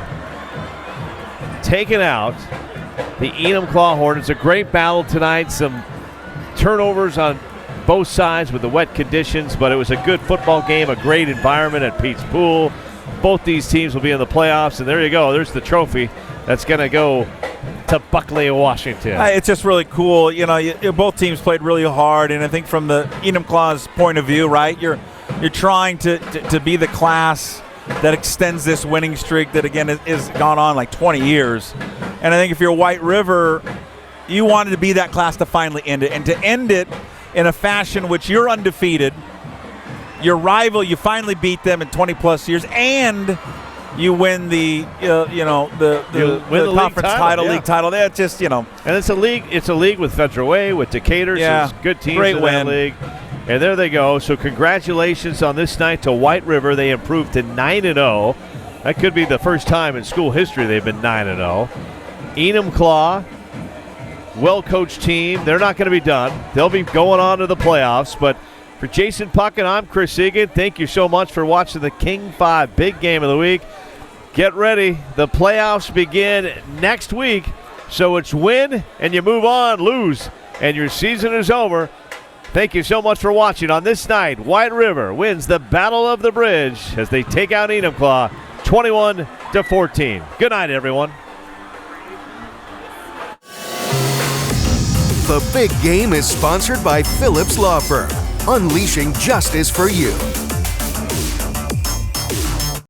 taken out the Enumclaw Hornets. A great battle tonight. Some turnovers on both sides with the wet conditions, but it was a good football game, a great environment at Pete's Pool. Both these teams will be in the playoffs, and there you go. There's the trophy that's going to go to Buckley, Washington. It's just really cool. Both teams played really hard, and I think from the Enumclaw's point of view, right, you're trying to be the class that extends this winning streak that, again, is gone on like 20 years. And I think if you're White River, you wanted to be that class to finally end it, and to end it in a fashion which you're undefeated. Your rival, you finally beat them in 20-plus years, and you win the conference title, league title. That's just, And it's a league. It's a league with Federal Way, with Decatur. Yeah, so good teams great in win. that league. And there they go. So congratulations on this night to White River. They improved to 9-0. That could be the first time in school history they've been 9-0. Enumclaw, well-coached team. They're not going to be done. They'll be going on to the playoffs, but for Jason Puckett, I'm Chris Egan. Thank you so much for watching the King 5 Big Game of the Week. Get ready. The playoffs begin next week. So it's win and you move on, lose, and your season is over. Thank you so much for watching on this night. White River wins the Battle of the Bridge as they take out Enumclaw 21-14. Good night, everyone. The Big Game is sponsored by Phillips Law Firm, unleashing justice for you.